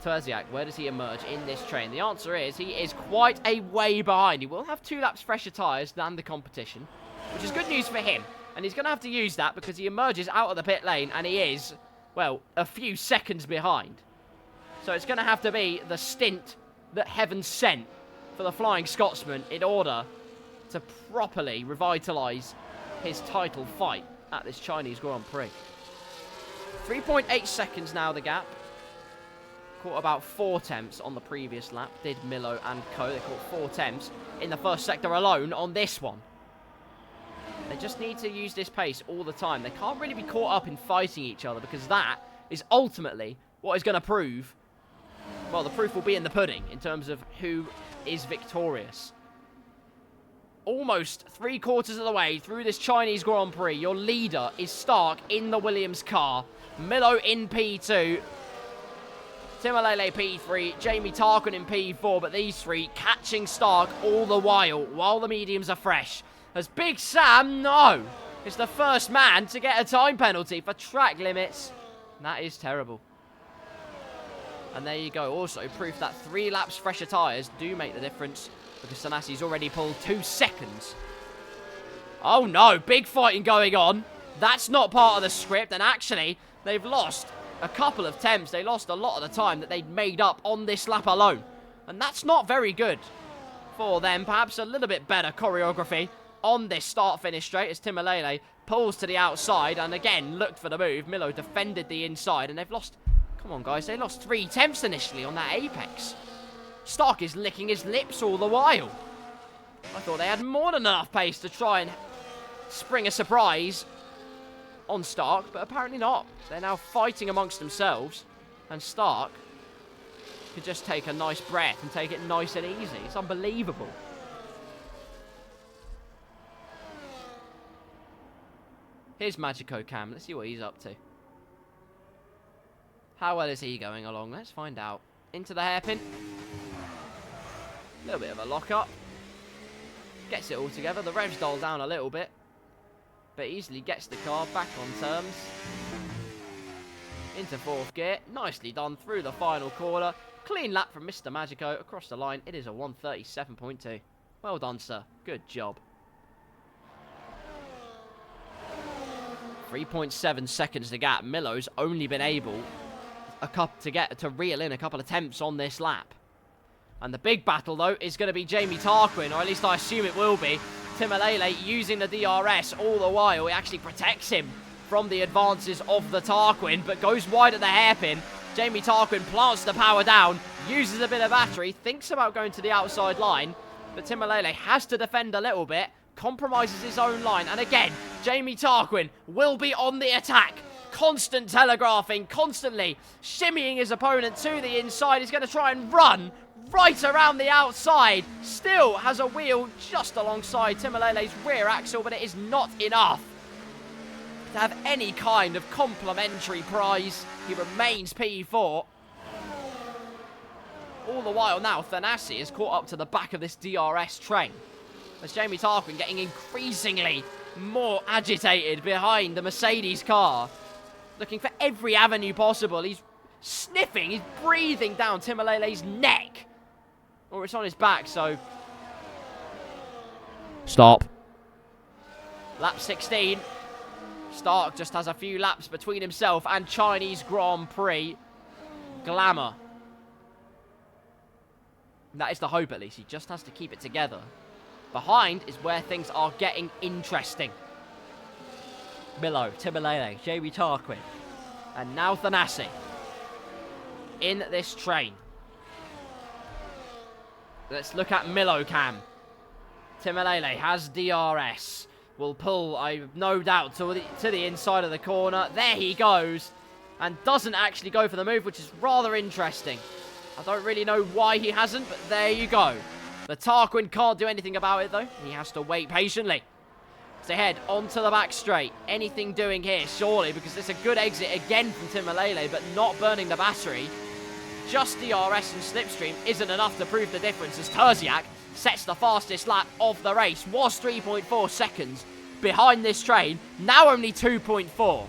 Terziak, where does he emerge in this train? The answer is he is quite a way behind. He will have 2 laps fresher tyres than the competition, which is good news for him. And he's going to have to use that because he emerges out of the pit lane and he is, well, a few seconds behind. So it's going to have to be the stint that heaven sent for the Flying Scotsman in order to properly revitalise his title fight at this Chinese Grand Prix. 3.8 seconds now, the gap. Caught about 4 temps on the previous lap, did Milo and co. They caught 4 temps in the first sector alone on this one. They just need to use this pace all the time. They can't really be caught up in fighting each other because that is ultimately what is going to prove, well, the proof will be in the pudding in terms of who is victorious. Almost 3/4 of the way through this Chinese Grand Prix, your leader is Stark in the Williams car. Milo in P2. Timalele P3, Jamie Tarquin in P4, but these three catching Stark all the while the mediums are fresh. As Big Sam, no, is the first man to get a time penalty for track limits. That is terrible. And there you go, also proof that 3 laps fresher tyres do make the difference because Tanassi's already pulled 2 seconds. Oh no, big fighting going on. That's not part of the script, and actually, they've lost a couple of temps. They lost a lot of the time that they'd made up on this lap alone. And that's not very good for them. Perhaps a little bit better choreography on this start-finish straight as Timalele pulls to the outside and again looked for the move. Milo defended the inside and they've lost... Come on, guys. They lost 3 temps initially on that apex. Stark is licking his lips all the while. I thought they had more than enough pace to try and spring a surprise on Stark, but apparently not. They're now fighting amongst themselves, and Stark could just take a nice breath and take it nice and easy. It's unbelievable. Here's Magico Cam. Let's see what he's up to. How well is he going along? Let's find out. Into the hairpin. A little bit of a lock-up. Gets it all together. The revs dull down a little bit, but easily gets the car back on terms. Into 4th gear. Nicely done through the final corner. Clean lap from Mr. Magico. Across the line, it is a 1:37.2. Well done, sir. Good job. 3.7 seconds to gap. Milo's only been able to reel in a couple of attempts on this lap. And the big battle, though, is going to be Jamie Tarquin, or at least I assume it will be. Timalele using the DRS all the while. It actually protects him from the advances of the Tarquin, but goes wide at the hairpin. Jamie Tarquin plants the power down, uses a bit of battery, thinks about going to the outside line, but Timalele has to defend a little bit, compromises his own line, and again, Jamie Tarquin will be on the attack. Constant telegraphing, constantly shimmying his opponent to the inside. He's going to try and run right around the outside. Still has a wheel just alongside Timalele's rear axle, but it is not enough to have any kind of complimentary prize. He remains P4. All the while now, Thanassi is caught up to the back of this DRS train, as Jamie Tarquin getting increasingly more agitated behind the Mercedes car, looking for every avenue possible. He's sniffing, he's breathing down Timalele's neck, or it's on his back, so... Stop. Lap 16. Stark just has a few laps between himself and Chinese Grand Prix glamour. That is the hope, at least. He just has to keep it together. Behind is where things are getting interesting. Milo, Timalele, Jamie Tarquin, and now Thanassi in this train. Let's look at Milo Cam. Timalele has DRS. Will pull, I've no doubt, to the inside of the corner. There he goes. And doesn't actually go for the move, which is rather interesting. I don't really know why he hasn't, but there you go. The Tarquin can't do anything about it, though. He has to wait patiently to head onto the back straight. Anything doing here, surely, because it's a good exit again from Timalele, but not burning the battery. Just DRS and slipstream isn't enough to prove the difference, as Terziak sets the fastest lap of the race. Was 3.4 seconds behind this train, now only 2.4.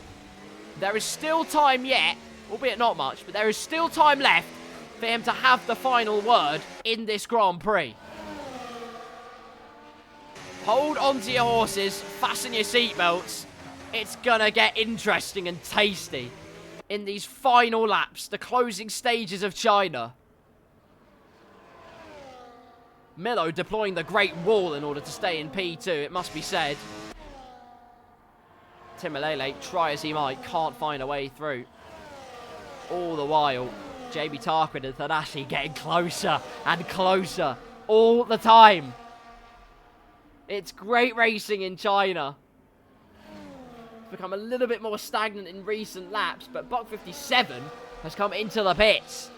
There is still time yet, albeit not much, but there is still time left for him to have the final word in this Grand Prix. Hold on to your horses, fasten your seatbelts. It's gonna get interesting and tasty in these final laps, the closing stages of China. Milo deploying the Great Wall in order to stay in P2, it must be said. Timalele, try as he might, can't find a way through. All the while, JB Tarquin and Thanasi getting closer and closer all the time. It's great racing in China. It's become a little bit more stagnant in recent laps, but Buck 57 has come into the pits.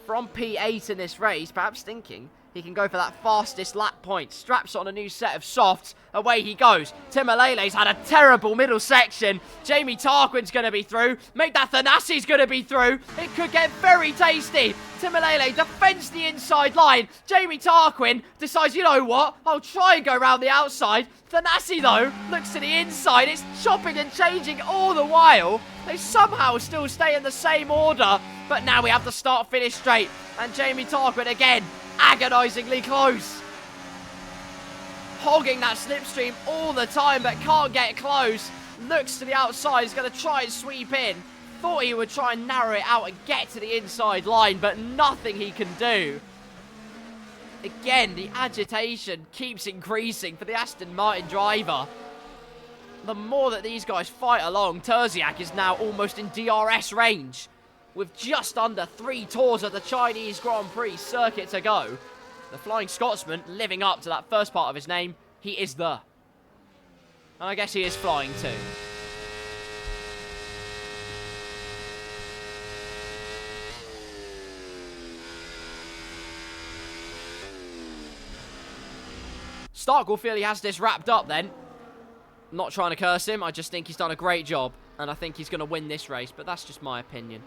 From P8 in this race, perhaps thinking he can go for that fastest lap point. Straps on a new set of softs. Away he goes. Timalele's had a terrible middle section. Jamie Tarquin's going to be through. Make that Thanasi's going to be through. It could get very tasty. Timalele defends the inside line. Jamie Tarquin decides, you know what? I'll try and go around the outside. Thanasi, though, looks to the inside. It's chopping and changing all the while. They somehow still stay in the same order. But now we have the start-finish straight. And Jamie Tarquin again, agonisingly close. Hogging that slipstream all the time, but can't get close. Looks to the outside, he's going to try and sweep in. Thought he would try and narrow it out and get to the inside line, but nothing he can do. Again, the agitation keeps increasing for the Aston Martin driver. The more that these guys fight along, Terziak is now almost in DRS range. With just under 3 tours of the Chinese Grand Prix circuit to go, the Flying Scotsman, living up to that first part of his name, he is the. And I guess he is flying too. Stark will feel he has this wrapped up then. I'm not trying to curse him, I just think he's done a great job. And I think he's going to win this race, but that's just my opinion.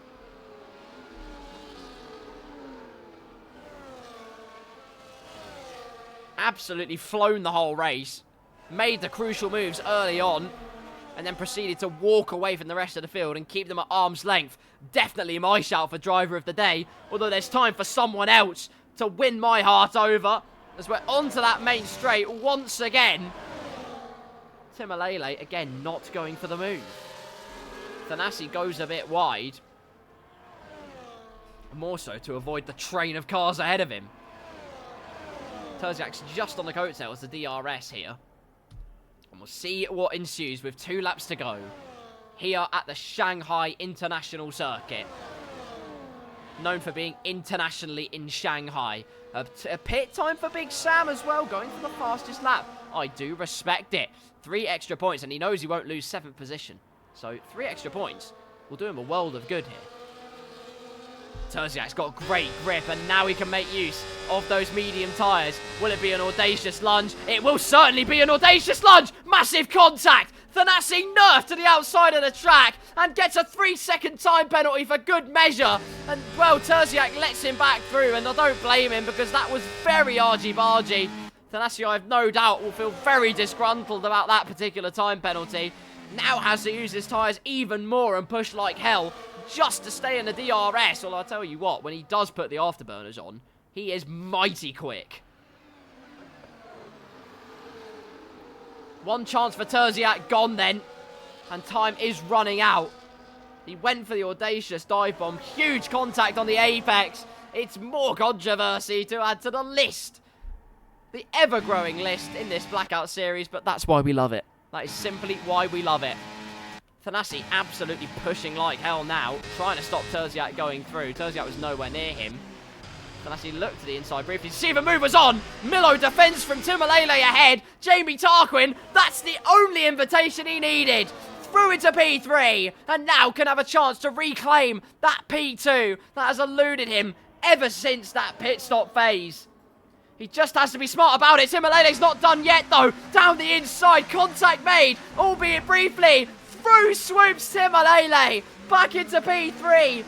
Absolutely flown the whole race. Made the crucial moves early on. And then proceeded to walk away from the rest of the field and keep them at arm's length. Definitely my shout for driver of the day. Although there's time for someone else to win my heart over. As we're onto that main straight once again. Timalele, again, not going for the move. Thanasi goes a bit wide. More so to avoid the train of cars ahead of him. Terziak's just on the coattails, the DRS here. And we'll see what ensues with 2 laps to go. Here at the Shanghai International Circuit. Known for being internationally in Shanghai. A pit time for Big Sam as well, going for the fastest lap. I do respect it. 3 extra points, and he knows he won't lose 7th position. So 3 extra points will do him a world of good here. Terziak's got great grip, and now he can make use of those medium tyres. Will it be an audacious lunge? It will certainly be an audacious lunge! Massive contact! Thanasi nerfed to the outside of the track and gets a 3-second time penalty for good measure. And, well, Terziak lets him back through, and I don't blame him because that was very argy-bargy. Thanasi, I have no doubt, will feel very disgruntled about that particular time penalty. Now has to use his tyres even more and push like hell just to stay in the DRS. Well, I'll tell you what, when he does put the afterburners on, he is mighty quick. One chance for Terziak gone then, and time is running out. He went for the audacious dive bomb. Huge contact on the apex. It's more controversy to add to the list. The ever-growing list in this Blackout series, but that's why we love it. That is simply why we love it. Thanasi absolutely pushing like hell now, trying to stop Terziak going through. Terziak was nowhere near him. Thanasi looked to the inside briefly to see if a move was on. Milo defends from Timalele ahead. Jamie Tarquin, that's the only invitation he needed. Through into P3, and now can have a chance to reclaim that P2 that has eluded him ever since that pit stop phase. He just has to be smart about it. Timalele's not done yet, though. Down the inside, contact made, albeit briefly. Through swoops Timalele, back into P3.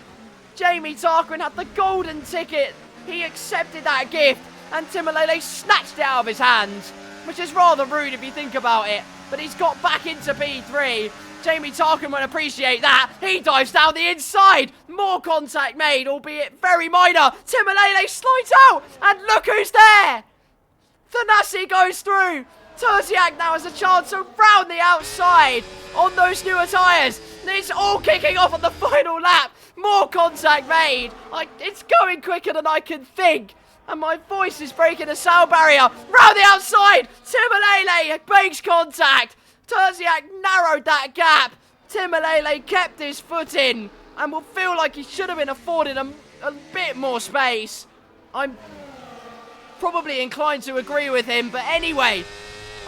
Jamie Tarquin had the golden ticket. He accepted that gift, and Timalele snatched it out of his hands, which is rather rude if you think about it. But he's got back into P3. Jamie Tarquin won't appreciate that. He dives down the inside. More contact made, albeit very minor. Timalele slides out, and look who's there. Thanasi goes through. Terziak now has a chance around the outside on those newer tyres. It's all kicking off on the final lap. More contact made. It's going quicker than I can think. And my voice is breaking the sound barrier. Round the outside. Timalele makes contact. Terziak narrowed that gap. Timalele kept his foot in and will feel like he should have been afforded a bit more space. I'm probably inclined to agree with him, but anyway,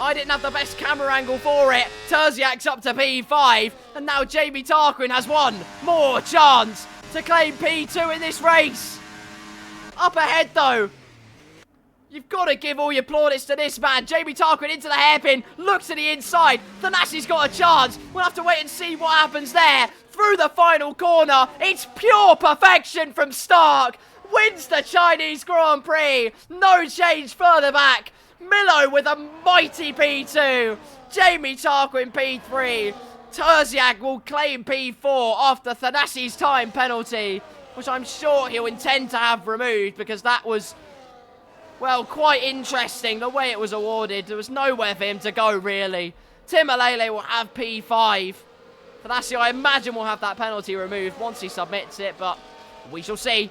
I didn't have the best camera angle for it. Terziak's up to P5, and now Jamie Tarquin has one more chance to claim P2 in this race. Up ahead, though. You've got to give all your plaudits to this man. Jamie Tarquin into the hairpin, looks to the inside. Thanasi's got a chance. We'll have to wait and see what happens there. Through the final corner, it's pure perfection from Stark. Wins the Chinese Grand Prix. No change further back. Milo with a mighty P2. Jamie Tarquin P3. Terziak will claim P4 after Thanasi's time penalty, which I'm sure he'll intend to have removed because that was, well, quite interesting the way it was awarded. There was nowhere for him to go, really. Timalele will have P5. Thanasi, I imagine, will have that penalty removed once he submits it, but we shall see.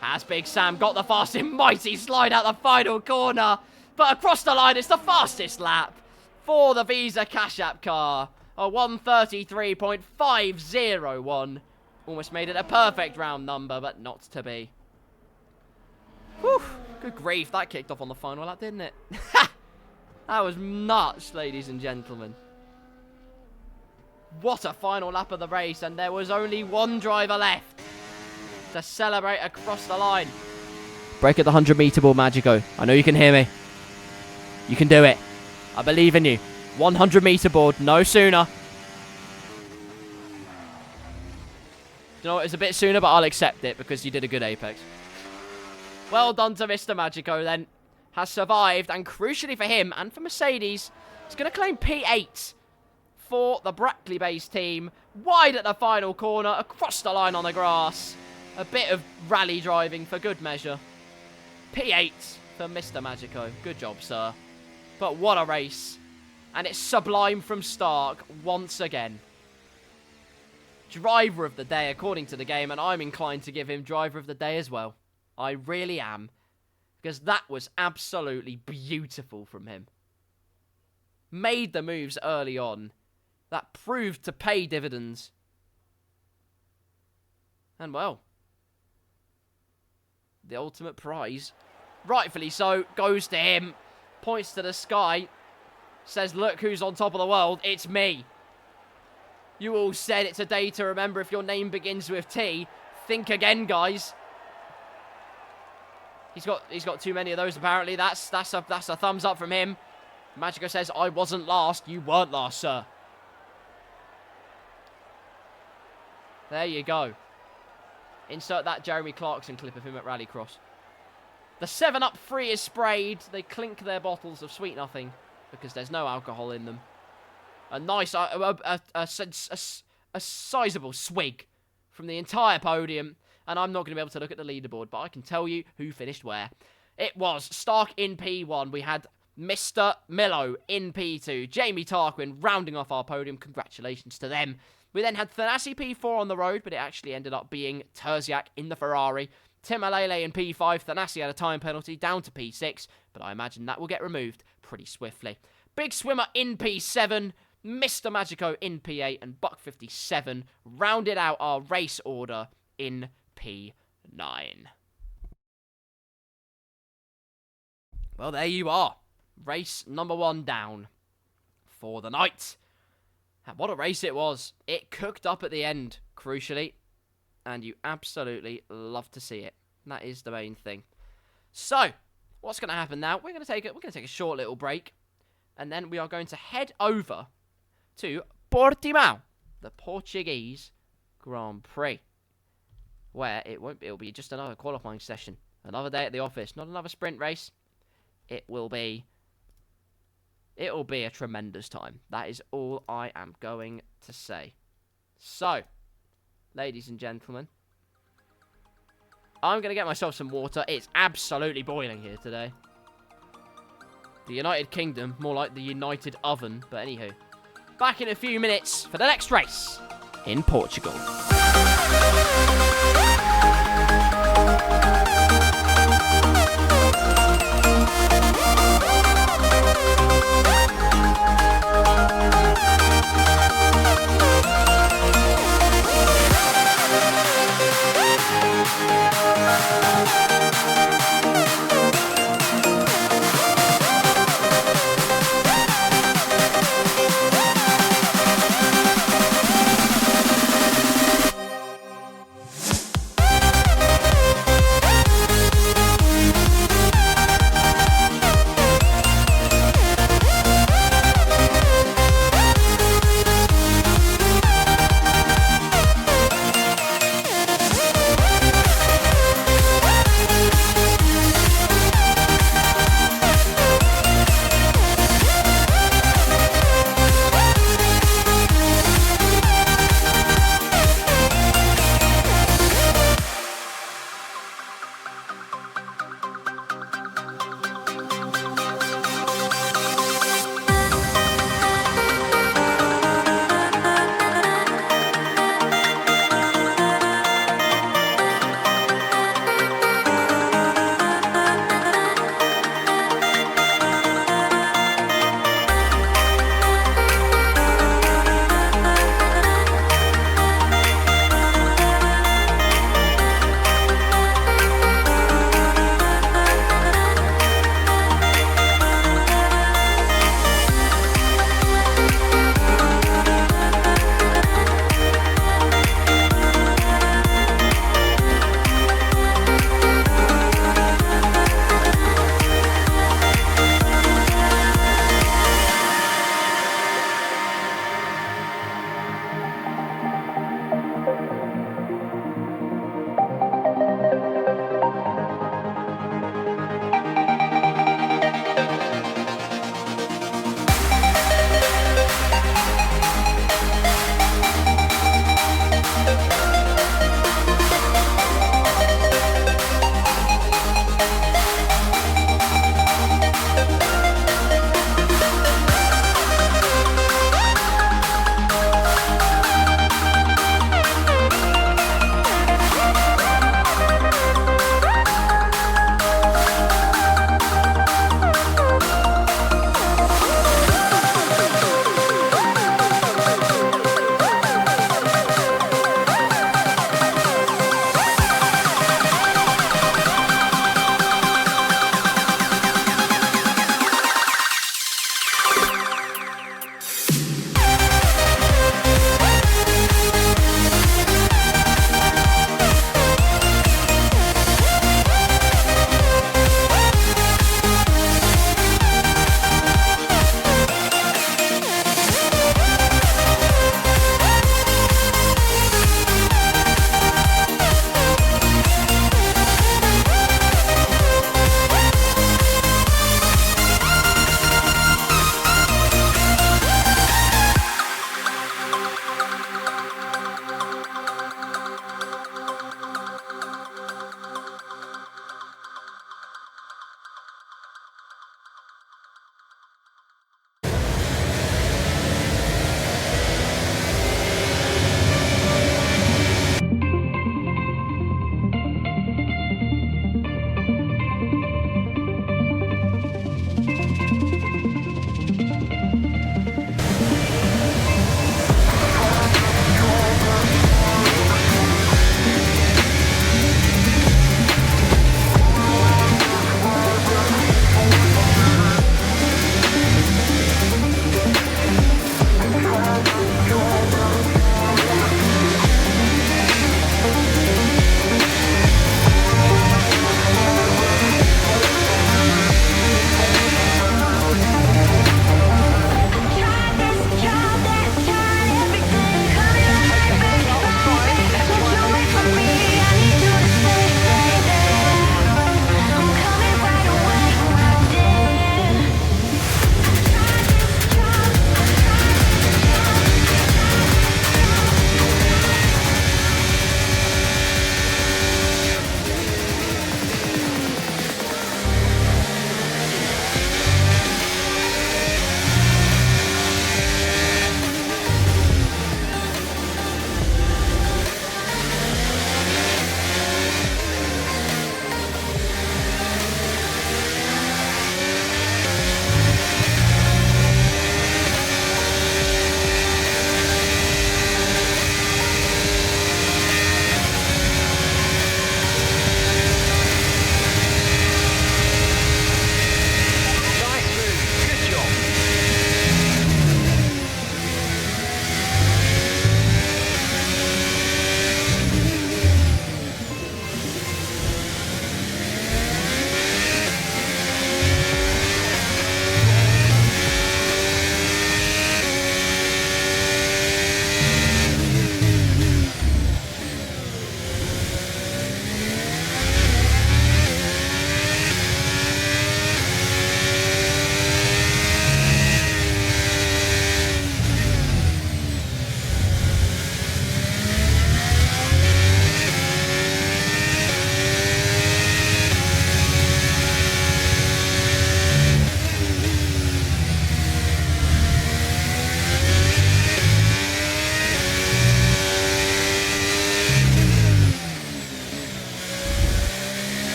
Has Big Sam got the fast and mighty slide out the final corner? But across the line, it's the fastest lap for the Visa Cash App car. A 1:33.501. Almost made it a perfect round number, but not to be. Whew. Good grief, that kicked off on the final lap, didn't it? That was nuts, ladies and gentlemen. What a final lap of the race, and there was only one driver left to celebrate across the line. Break at the 100-meter board, Magico. I know you can hear me. You can do it. I believe in you. 100-meter board, no sooner. You know what, it's a bit sooner, but I'll accept it because you did a good apex. Well done to Mr. Magico, then. Has survived, and crucially for him and for Mercedes, he's going to claim P8 for the Brackley-based team. Wide at the final corner, across the line on the grass. A bit of rally driving for good measure. P8 for Mr. Magico. Good job, sir. But what a race. And it's sublime from Stark once again. Driver of the day, according to the game, and I'm inclined to give him driver of the day as well. I really am. Because that was absolutely beautiful from him. Made the moves early on. That proved to pay dividends. And well, the ultimate prize, rightfully so, goes to him. Points to the sky. Says, look who's on top of the world. It's me. You all said it's a day to remember if your name begins with T. Think again, guys. He's got too many of those, apparently. That's a thumbs up from him. Magico says, I wasn't last. You weren't last, sir. There you go. Insert that Jeremy Clarkson clip of him at Rallycross. The 7-Up free is sprayed. They clink their bottles of sweet nothing because there's no alcohol in them. A nice, a sizable swig from the entire podium. And I'm not going to be able to look at the leaderboard, but I can tell you who finished where. It was Stark in P1. We had Mr. Milo in P2. Jamie Tarquin rounding off our podium. Congratulations to them. We then had Thanasi P4 on the road, but it actually ended up being Terziak in the Ferrari. Timalele in P5. Thanasi had a time penalty down to P6, but I imagine that will get removed pretty swiftly. Big Swimmer in P7. Mr. Magico in P8. And Buck57 rounded out our race order in P9. Well, there you are. Race number 1 down for the night. And what a race it was. It cooked up at the end, crucially. And you absolutely love to see it. That is the main thing. So, what's going to happen now? We're going to take a short little break. And then we are going to head over to Portimao, the Portuguese Grand Prix. Where it'll be just another qualifying session. Another day at the office. Not another sprint race. It'll be a tremendous time. That is all I am going to say. So, ladies and gentlemen, I'm going to get myself some water. It's absolutely boiling here today. The United Kingdom, more like the United Oven. But anywho, back in a few minutes for the next race in Portugal.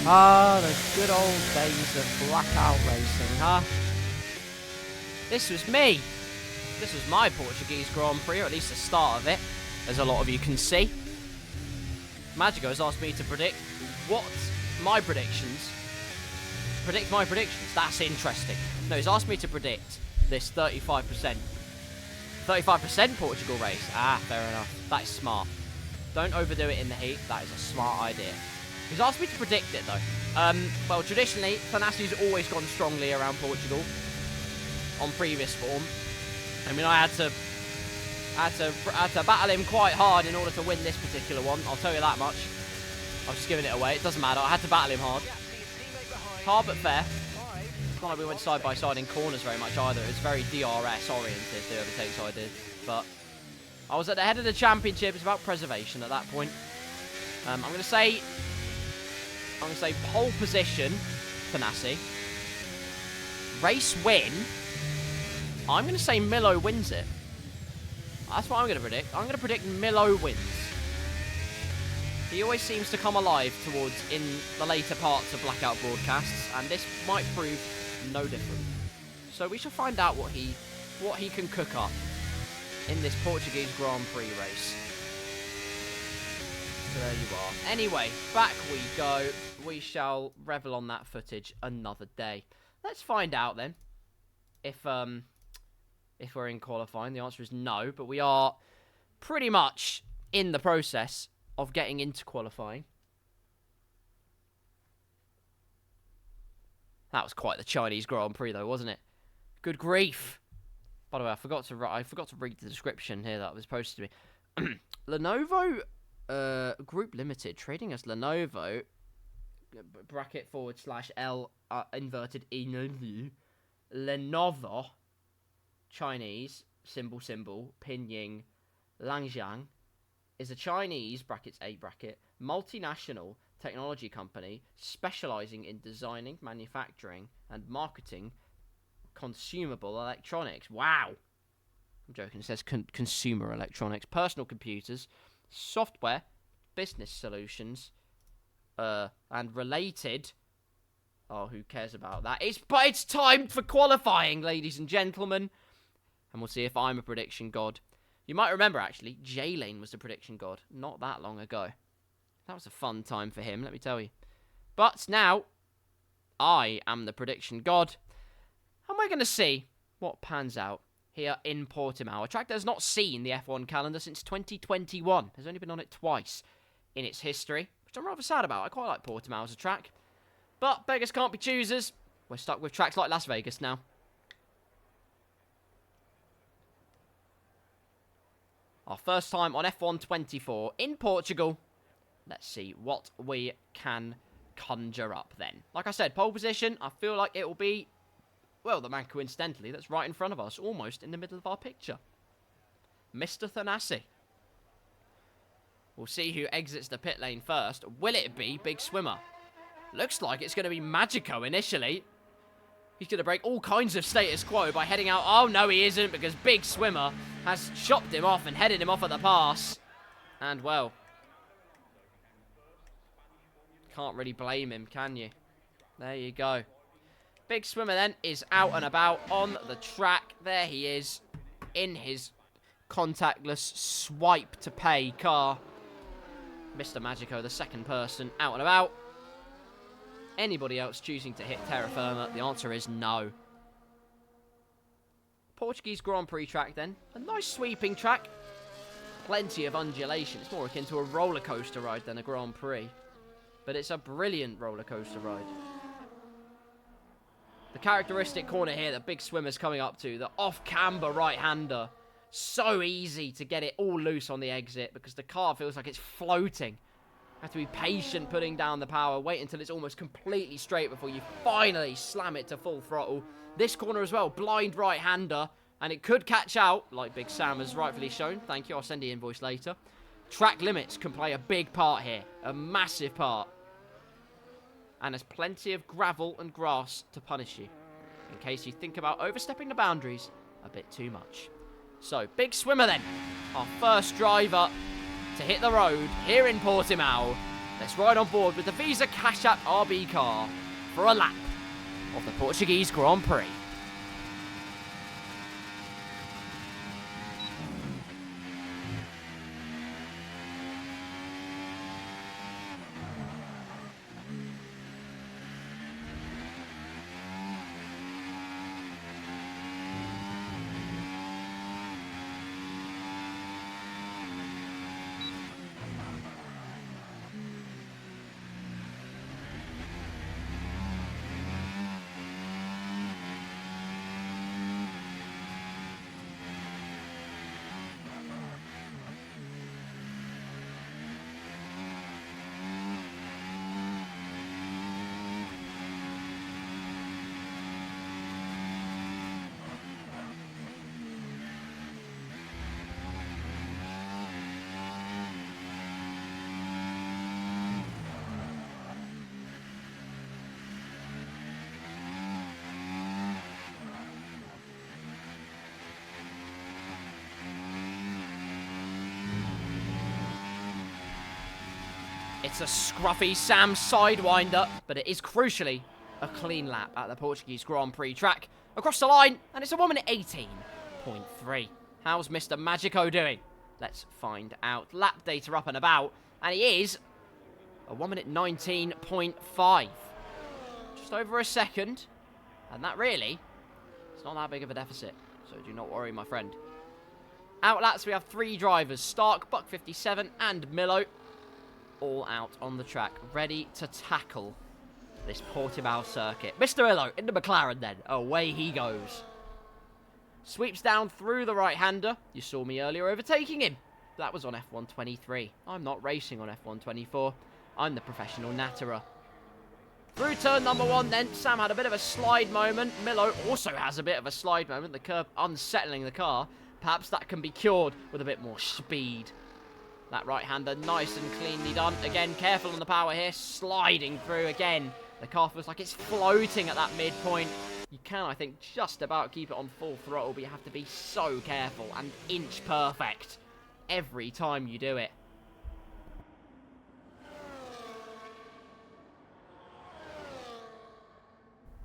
Ah, the good old days of Blackout racing, huh? This was me. This was my Portuguese Grand Prix, or at least the start of it, as a lot of you can see. Magico has asked me to predict my predictions. Predict my predictions. That's interesting. No, he's asked me to predict this 35%. 35% Portugal race. Ah, fair enough. That is smart. Don't overdo it in the heat. That is a smart idea. He's asked me to predict it, though. Well, traditionally, Thanassi's always gone strongly around Portugal on previous form. I mean, I had to battle him quite hard in order to win this particular one. I'll tell you that much. I'm just giving it away. It doesn't matter. I had to battle him hard. Hard but fair. It's not like we went side by side in corners very much either. It was very DRS oriented, the overtakes I did. But I was at the head of the championship. It's about preservation at that point. I'm going to say pole position, Thanassi. Race win. I'm going to say Milo wins it. That's what I'm going to predict. I'm going to predict Milo wins. He always seems to come alive in the later parts of Blackout broadcasts, and this might prove no different. So we shall find out what he can cook up in this Portuguese Grand Prix race. So there you are. Anyway, back we go. We shall revel on that footage another day. Let's find out then if we're in qualifying. The answer is no, but we are pretty much in the process of getting into qualifying. That was quite the Chinese Grand Prix, though, wasn't it? Good grief! By the way, I forgot to read the description here that was posted to me. Lenovo Group Limited, trading as Lenovo bracket / L inverted E Lenovo Chinese symbol Pinyin Langjiang is a Chinese (A bracket) multinational technology company specializing in designing, manufacturing, and marketing consumable electronics. Wow! I'm joking. It says consumer electronics, personal computers, software, business solutions, and related. Oh, who cares about that? But it's time for qualifying, ladies and gentlemen. And we'll see if I'm a prediction god. You might remember, actually, J-Lane was the prediction god not that long ago. That was a fun time for him, let me tell you. But now, I am the prediction god. And we're going to see what pans out here in Portimao. A track that has not seen the F1 calendar since 2021. Has only been on it twice in its history, which I'm rather sad about. I quite like Portimao as a track. But beggars can't be choosers. We're stuck with tracks like Las Vegas now. Our first time on F1 24 in Portugal. Let's see what we can conjure up then. Like I said, pole position, I feel like it will be, well, the man coincidentally that's right in front of us, almost in the middle of our picture. Mr. Thanassi. We'll see who exits the pit lane first. Will it be Big Swimmer? Looks like it's going to be Magico initially. He's going to break all kinds of status quo by heading out. Oh, no, he isn't, because Big Swimmer has chopped him off and headed him off at the pass. And, well, can't really blame him, can you? There you go. Big Swimmer, then, is out and about on the track. There he is in his contactless swipe to pay car. Mr. Magico, the second person, out and about. Anybody else choosing to hit terra firma? The answer is no. Portuguese Grand Prix track then. A nice sweeping track. Plenty of undulation. It's more akin to a roller coaster ride than a Grand Prix. But it's a brilliant roller coaster ride. The characteristic corner here that Big Swimmer's coming up to. The off-camber right-hander. So easy to get it all loose on the exit because the car feels like it's floating. Have to be patient putting down the power. Wait until it's almost completely straight before you finally slam it to full throttle. This corner as well, blind right-hander. And it could catch out, like Big Sam has rightfully shown. Thank you, I'll send the invoice later. Track limits can play a big part here. A massive part. And there's plenty of gravel and grass to punish you. In case you think about overstepping the boundaries a bit too much. So, Big Swimmer then. Our first driver to hit the road here in Portimao. Let's ride on board with the Visa Cash App RB car for a lap of the Portuguese Grand Prix. It's a scruffy Sam Sidewinder, but it is crucially a clean lap at the Portuguese Grand Prix track. Across the line, and it's a 1 minute 18.3. How's Mr. Magico doing? Let's find out. Lap data up and about, and he is a 1 minute 19.5. Just over a second, and that really, it's not that big of a deficit, so do not worry, my friend. Out laps, we have 3 drivers, Stark, Buck 57, and Milo. All out on the track, ready to tackle this Portimao circuit. Mr. Illo in the McLaren then. Away he goes. Sweeps down through the right-hander. You saw me earlier overtaking him. That was on F123. I'm not racing on F124. I'm the professional natterer. Through turn number 1 then, Sam had a bit of a slide moment. Milo also has a bit of a slide moment. The curb unsettling the car. Perhaps that can be cured with a bit more speed. That right-hander, nice and cleanly done. Again, careful on the power here. Sliding through again. The car feels like it's floating at that midpoint. You can, I think, just about keep it on full throttle, but you have to be so careful and inch perfect every time you do it.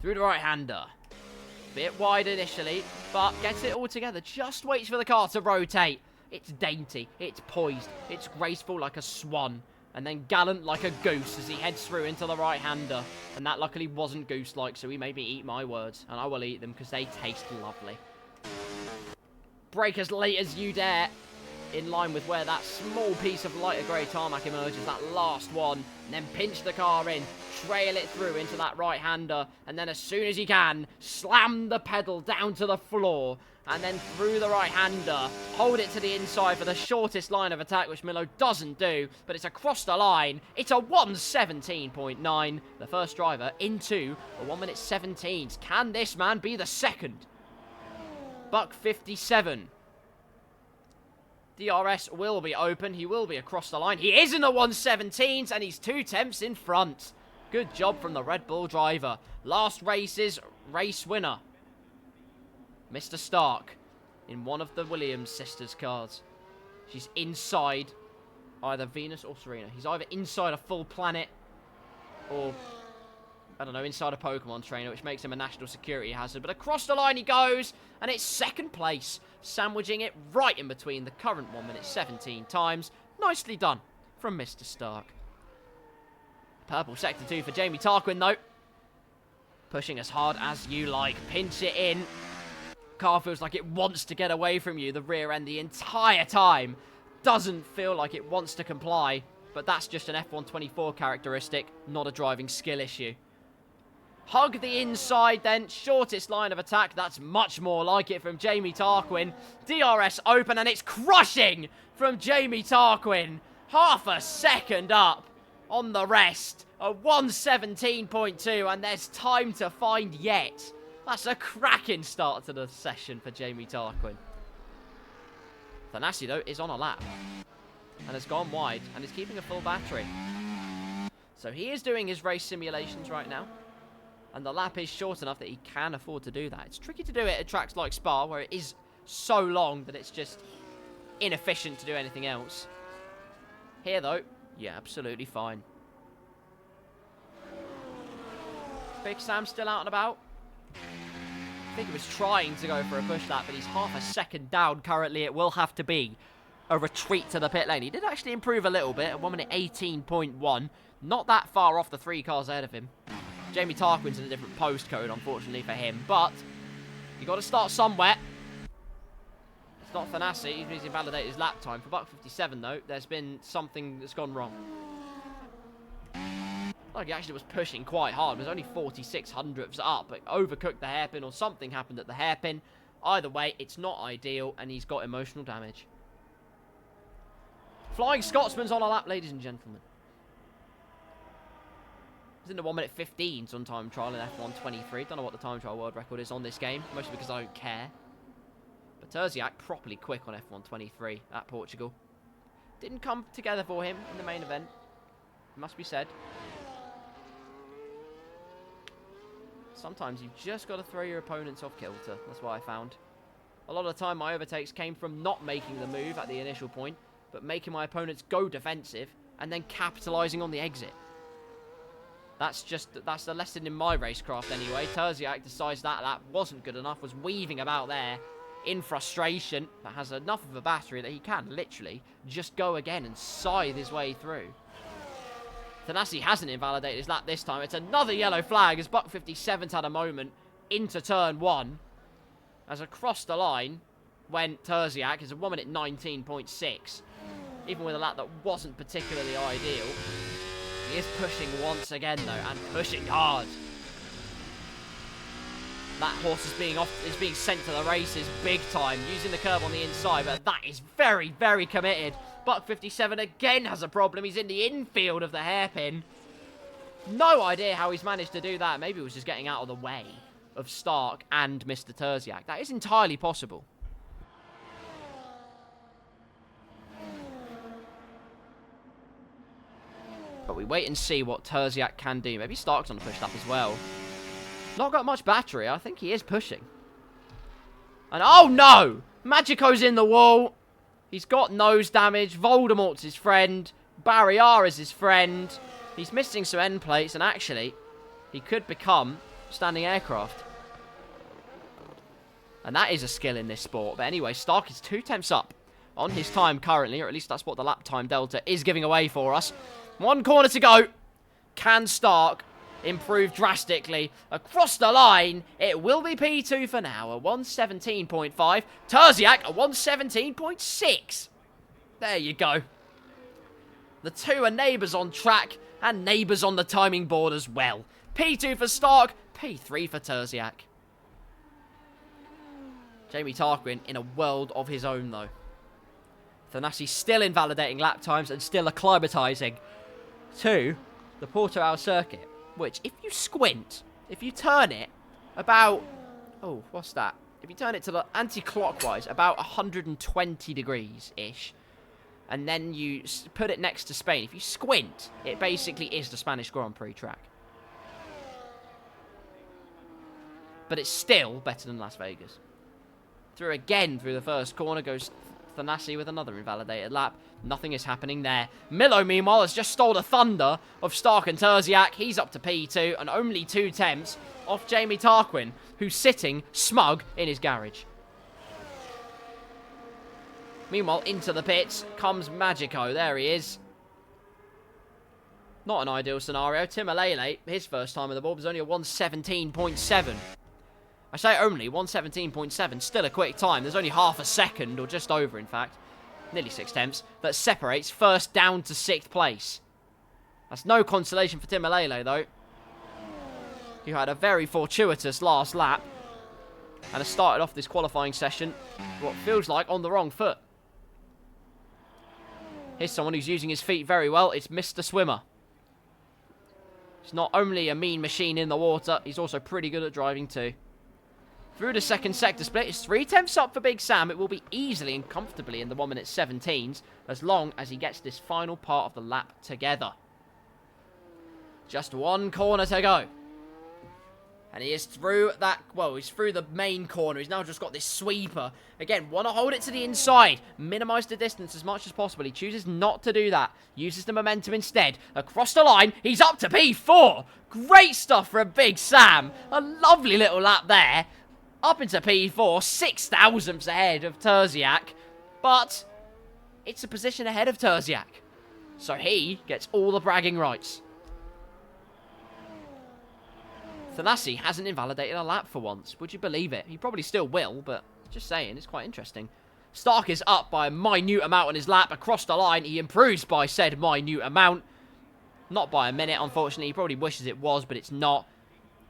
Through the right-hander. Bit wide initially, but gets it all together. Just waits for the car to rotate. It's dainty, it's poised, it's graceful like a swan, and then gallant like a goose as he heads through into the right-hander. And that luckily wasn't goose-like, so he made me eat my words, and I will eat them because they taste lovely. Brake as late as you dare, in line with where that small piece of lighter grey tarmac emerges, that last one, and then pinch the car in, trail it through into that right-hander, and then as soon as you can, slam the pedal down to the floor, and then through the right-hander, hold it to the inside for the shortest line of attack, which Milo doesn't do, but it's across the line. It's a 1:17.9. The first driver into a 1 minute 17s. Can this man be the second? Buck 57. DRS will be open. He will be across the line. He is in the 1:17s, and he's 2 tenths in front. Good job from the Red Bull driver. Last race's race winner, Mr. Stark, in one of the Williams sisters' cars. She's inside either Venus or Serena. He's either inside a full planet or, I don't know, inside a Pokemon trainer, which makes him a national security hazard. But across the line he goes, and it's second place, sandwiching it right in between the current 1 minute 17 times. Nicely done from Mr. Stark. Purple sector 2 for Jamie Tarquin, though. Pushing as hard as you like. Pinch it in. Car feels like it wants to get away from you, the rear end, the entire time. Doesn't feel like it wants to comply, but that's just an F124 characteristic, not a driving skill issue. Hug the inside then, shortest line of attack. That's much more like it from Jamie Tarquin. DRS open, and it's crushing from Jamie Tarquin. Half a second up on the rest. A 1:17.2, and there's time to find yet. That's a cracking start to the session for Jamie Tarquin. Thanasi, though, is on a lap and has gone wide and is keeping a full battery. So he is doing his race simulations right now, and the lap is short enough that he can afford to do that. It's tricky to do it at tracks like Spa, where it is so long that it's just inefficient to do anything else. Here, though, yeah, absolutely fine. Big Sam still out and about. I think he was trying to go for a push lap, but he's half a second down currently. It will have to be a retreat to the pit lane. He did actually improve a little bit, at 1 minute 18.1. Not that far off the 3 cars ahead of him. Jamie Tarquin's in a different postcode, unfortunately for him, but you got to start somewhere. It's not Thanasi, he's invalidated his lap time. For Buck 57, though, there's been something that's gone wrong. Like he actually was pushing quite hard. It was only 46 hundredths up, but overcooked the hairpin or something happened at the hairpin. Either way, it's not ideal, and he's got emotional damage. Flying Scotsman's on a lap, ladies and gentlemen. He's in the 1 minute 15s on time trial in F1 23. Don't know what the time trial world record is on this game, mostly because I don't care. But Terziak properly quick on F1 23 at Portugal. Didn't come together for him in the main event, it must be said. Sometimes you've just got to throw your opponents off kilter. That's what I found. A lot of the time my overtakes came from not making the move at the initial point, but making my opponents go defensive and then capitalising on the exit. That's the lesson in my racecraft anyway. Terziak decides that lap wasn't good enough, was weaving about there in frustration, but has enough of a battery that he can literally just go again and scythe his way through. Thanasi hasn't invalidated his lap this time. It's another yellow flag as Buck 57's had a moment into turn 1. As across the line went Terziak. It's a 1 minute 19.6. Even with a lap that wasn't particularly ideal. He is pushing once again though, and pushing hard. That horse is being sent to the races big time, using the curb on the inside, but that is very, very committed. Buck 57 again has a problem. He's in the infield of the hairpin. No idea how he's managed to do that. Maybe he was just getting out of the way of Stark and Mr. Terziak. That is entirely possible. But we wait and see what Terziak can do. Maybe Stark's on the push lap as well. Not got much battery. I think he is pushing. And oh no! Magico's in the wall. He's got nose damage. Voldemort's his friend. Barrier is his friend. He's missing some end plates. And actually, he could become standing aircraft. And that is a skill in this sport. But anyway, Stark is 2 tenths up on his time currently. Or at least that's what the lap time delta is giving away for us. 1 corner to go. Can Stark improve drastically across the line? It will be P2 for now, a 117.5. Terziak, a 117.6. There you go. The two are neighbours on track and neighbours on the timing board as well. P2 for Stark, P3 for Terziak. Jamie Tarquin in a world of his own though. Thanasi still invalidating lap times and still acclimatising to the Portugal circuit. Which, if you squint, if you turn it about, oh, what's that? If you turn it to the anti-clockwise, about 120 degrees-ish, and then you put it next to Spain, if you squint, it basically is the Spanish Grand Prix track. But it's still better than Las Vegas. Through the first corner goes Thanasi with another invalidated lap. Nothing is happening there. Milo, meanwhile, has just stole the thunder of Stark and Terziak. He's up to P2 and only 2 tenths off Jamie Tarquin, who's sitting smug in his garage. Meanwhile, into the pits comes Magico. There he is. Not an ideal scenario. Tim Alele, his first time on the board, was only a 117.7. I say only, 117.7, still a quick time. There's only half a second, or just over in fact, nearly 6 tenths, that separates first down to 6th place. That's no consolation for Tim Alele though. He had a very fortuitous last lap, and has started off this qualifying session, what feels like on the wrong foot. Here's someone who's using his feet very well. It's Mr. Swimmer. He's not only a mean machine in the water, he's also pretty good at driving too. Through the second sector split, it's 3 tenths up for Big Sam. It will be easily and comfortably in the 1 minute 17s, as long as he gets this final part of the lap together. Just 1 corner to go. And he is through that, well, he's through the main corner. He's now just got this sweeper. Again, want to hold it to the inside. Minimise the distance as much as possible. He chooses not to do that. Uses the momentum instead. Across the line, he's up to P4. Great stuff from Big Sam. A lovely little lap there. Up into P4, 6 thousandths ahead of Terziak. But it's a position ahead of Terziak. So he gets all the bragging rights. Thanasi hasn't invalidated a lap for once. Would you believe it? He probably still will, but just saying, it's quite interesting. Stark is up by a minute amount on his lap. Across the line, he improves by said minute amount. Not by a minute, unfortunately. He probably wishes it was, but it's not.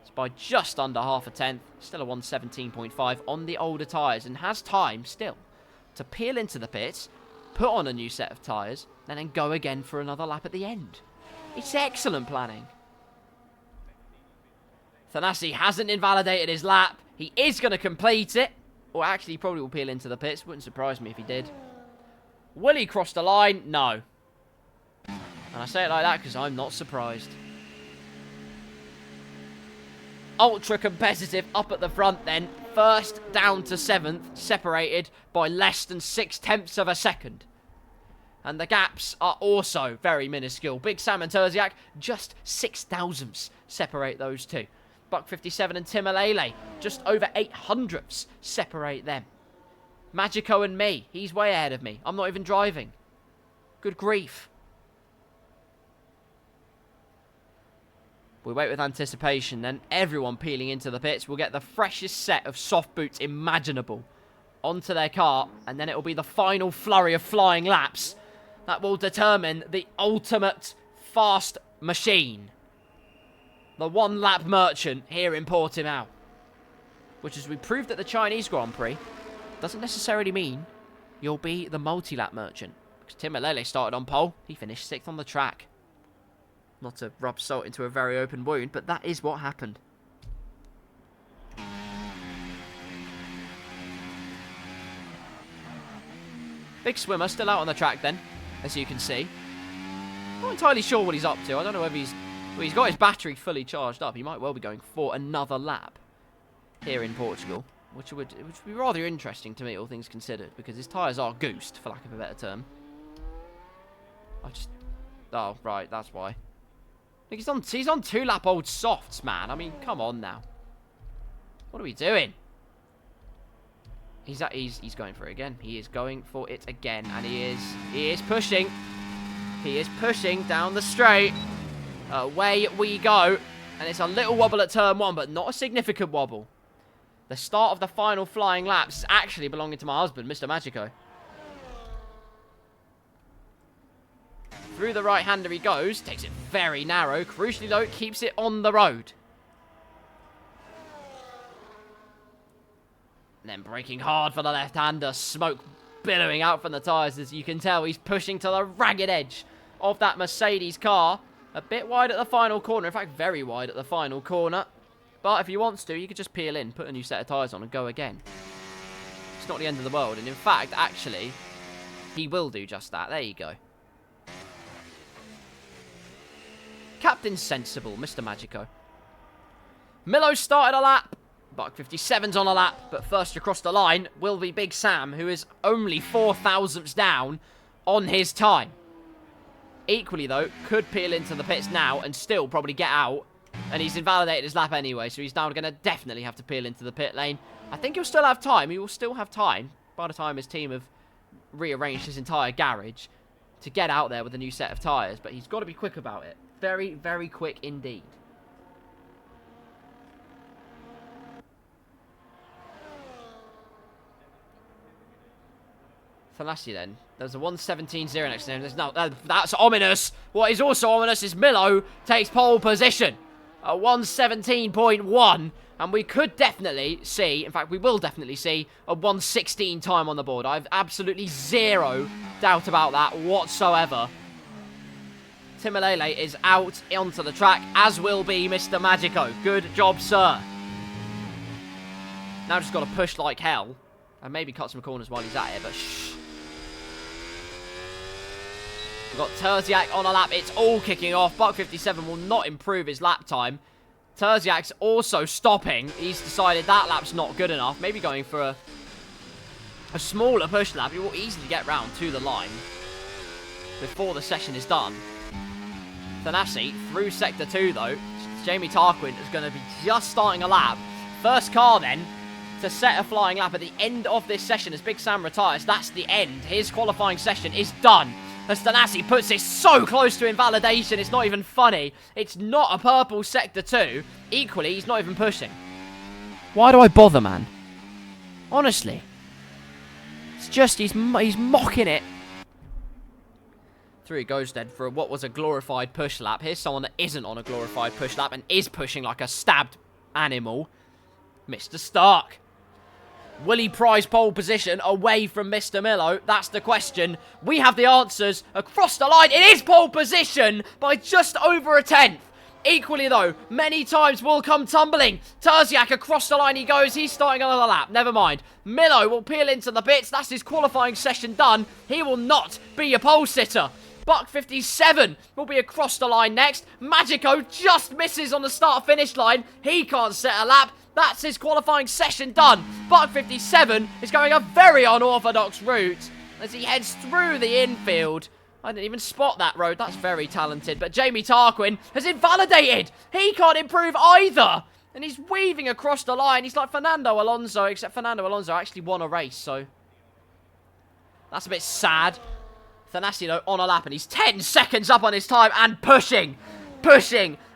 It's by just under half a tenth. Still a 117.5 on the older tyres, and has time still to peel into the pits, put on a new set of tyres, and then go again for another lap at the end. It's excellent planning. Thanasi hasn't invalidated his lap. He is going to complete it. Or actually, he probably will peel into the pits. Wouldn't surprise me if he did. Will he cross the line? No. And I say it like that because I'm not surprised. Ultra competitive up at the front then. First down to 7th, separated by less than 6/10 of a second. And the gaps are also very minuscule. Big Sam and Terziak, just 6 thousandths separate those two. Buck 57 and Timalele, just over 800ths separate them. Magico and me, he's way ahead of me. I'm not even driving. Good grief. We wait with anticipation then. Everyone peeling into the pits will get the freshest set of soft boots imaginable onto their car, and then it will be the final flurry of flying laps that will determine the ultimate fast machine. The one-lap merchant here in Portimao. Which, as we proved at the Chinese Grand Prix, doesn't necessarily mean you'll be the multi-lap merchant. Because Timalele started on pole, he finished 6th on the track. Not to rub salt into a very open wound, but that is what happened. Big swimmer still out on the track then, as you can see. Not entirely sure what he's up to. I don't know whether he's... Well, he's got his battery fully charged up. He might well be going for another lap here in Portugal, which would be rather interesting to me, all things considered, because his tyres are goosed, for lack of a better term. Oh, right, that's why. Look, he's on 2-lap-old softs, man. I mean, come on now. What are we doing? He's going for it again. He is going for it again, and he is pushing. He is pushing down the straight. Away we go. And it's a little wobble at turn 1, but not a significant wobble. The start of the final flying laps actually belonging to my husband, Mr. Magico. Through the right-hander he goes. Takes it very narrow. Crucially, though, keeps it on the road. And then braking hard for the left-hander. Smoke billowing out from the tyres. As you can tell, he's pushing to the ragged edge of that Mercedes car. A bit wide at the final corner. In fact, very wide at the final corner. But if he wants to, you could just peel in, put a new set of tyres on and go again. It's not the end of the world. And in fact, actually, he will do just that. There you go. Captain Sensible, Mr. Magico. Milo started a lap. Buck 57's on a lap. But first across the line will be Big Sam, who is only 4 thousandths down on his time. Equally, though, could peel into the pits now and still probably get out. And he's invalidated his lap anyway, so he's now going to definitely have to peel into the pit lane. I think he'll still have time. He will still have time by the time his team have rearranged his entire garage to get out there with a new set of tyres. But he's got to be quick about it. Very, very quick indeed. Thanasi then. There's a 117.0 next to him. There's no, that's ominous. What is also ominous is Milo takes pole position. A 117.1. And we could definitely see, in fact, we will definitely see a 116 time on the board. I have absolutely zero doubt about that whatsoever. Timalele is out onto the track, as will be Mr. Magico. Good job, sir. Now just got to push like hell. And maybe cut some corners while he's at it, but shh. We've got Terziak on a lap. It's all kicking off. Buck 57 will not improve his lap time. Terziak's also stopping. He's decided that lap's not good enough. Maybe going for a smaller push lap. He will easily get round to the line before the session is done. Thanasi through Sector 2, though. Jamie Tarquin is going to be just starting a lap. First car then to set a flying lap at the end of this session as Big Sam retires. That's the end. His qualifying session is done. As Thanasi puts it so close to invalidation, it's not even funny. It's not a purple Sector 2. Equally, he's not even pushing. Why do I bother, man? Honestly. It's just, he's mocking it. Through he goes then for what was a glorified push lap. Here's someone that isn't on a glorified push lap and is pushing like a stabbed animal. Mr. Stark. Will he prize pole position away from Mr. Millo? That's the question. We have the answers. Across the line, it is pole position by just over a tenth. Equally, though, many times will come tumbling. Terziak across the line he goes. He's starting another lap. Never mind. Millo will peel into the bits. That's his qualifying session done. He will not be a pole sitter. Buck 57 will be across the line next. Magico just misses on the start-finish line. He can't set a lap. That's his qualifying session done. Buck 57 is going a very unorthodox route as he heads through the infield. I didn't even spot that road. That's very talented. But Jamie Tarquin has invalidated. He can't improve either. And he's weaving across the line. He's like Fernando Alonso, except Fernando Alonso actually won a race, so that's a bit sad. Thanasi, though, on a lap, and he's 10 seconds up on his time and pushing,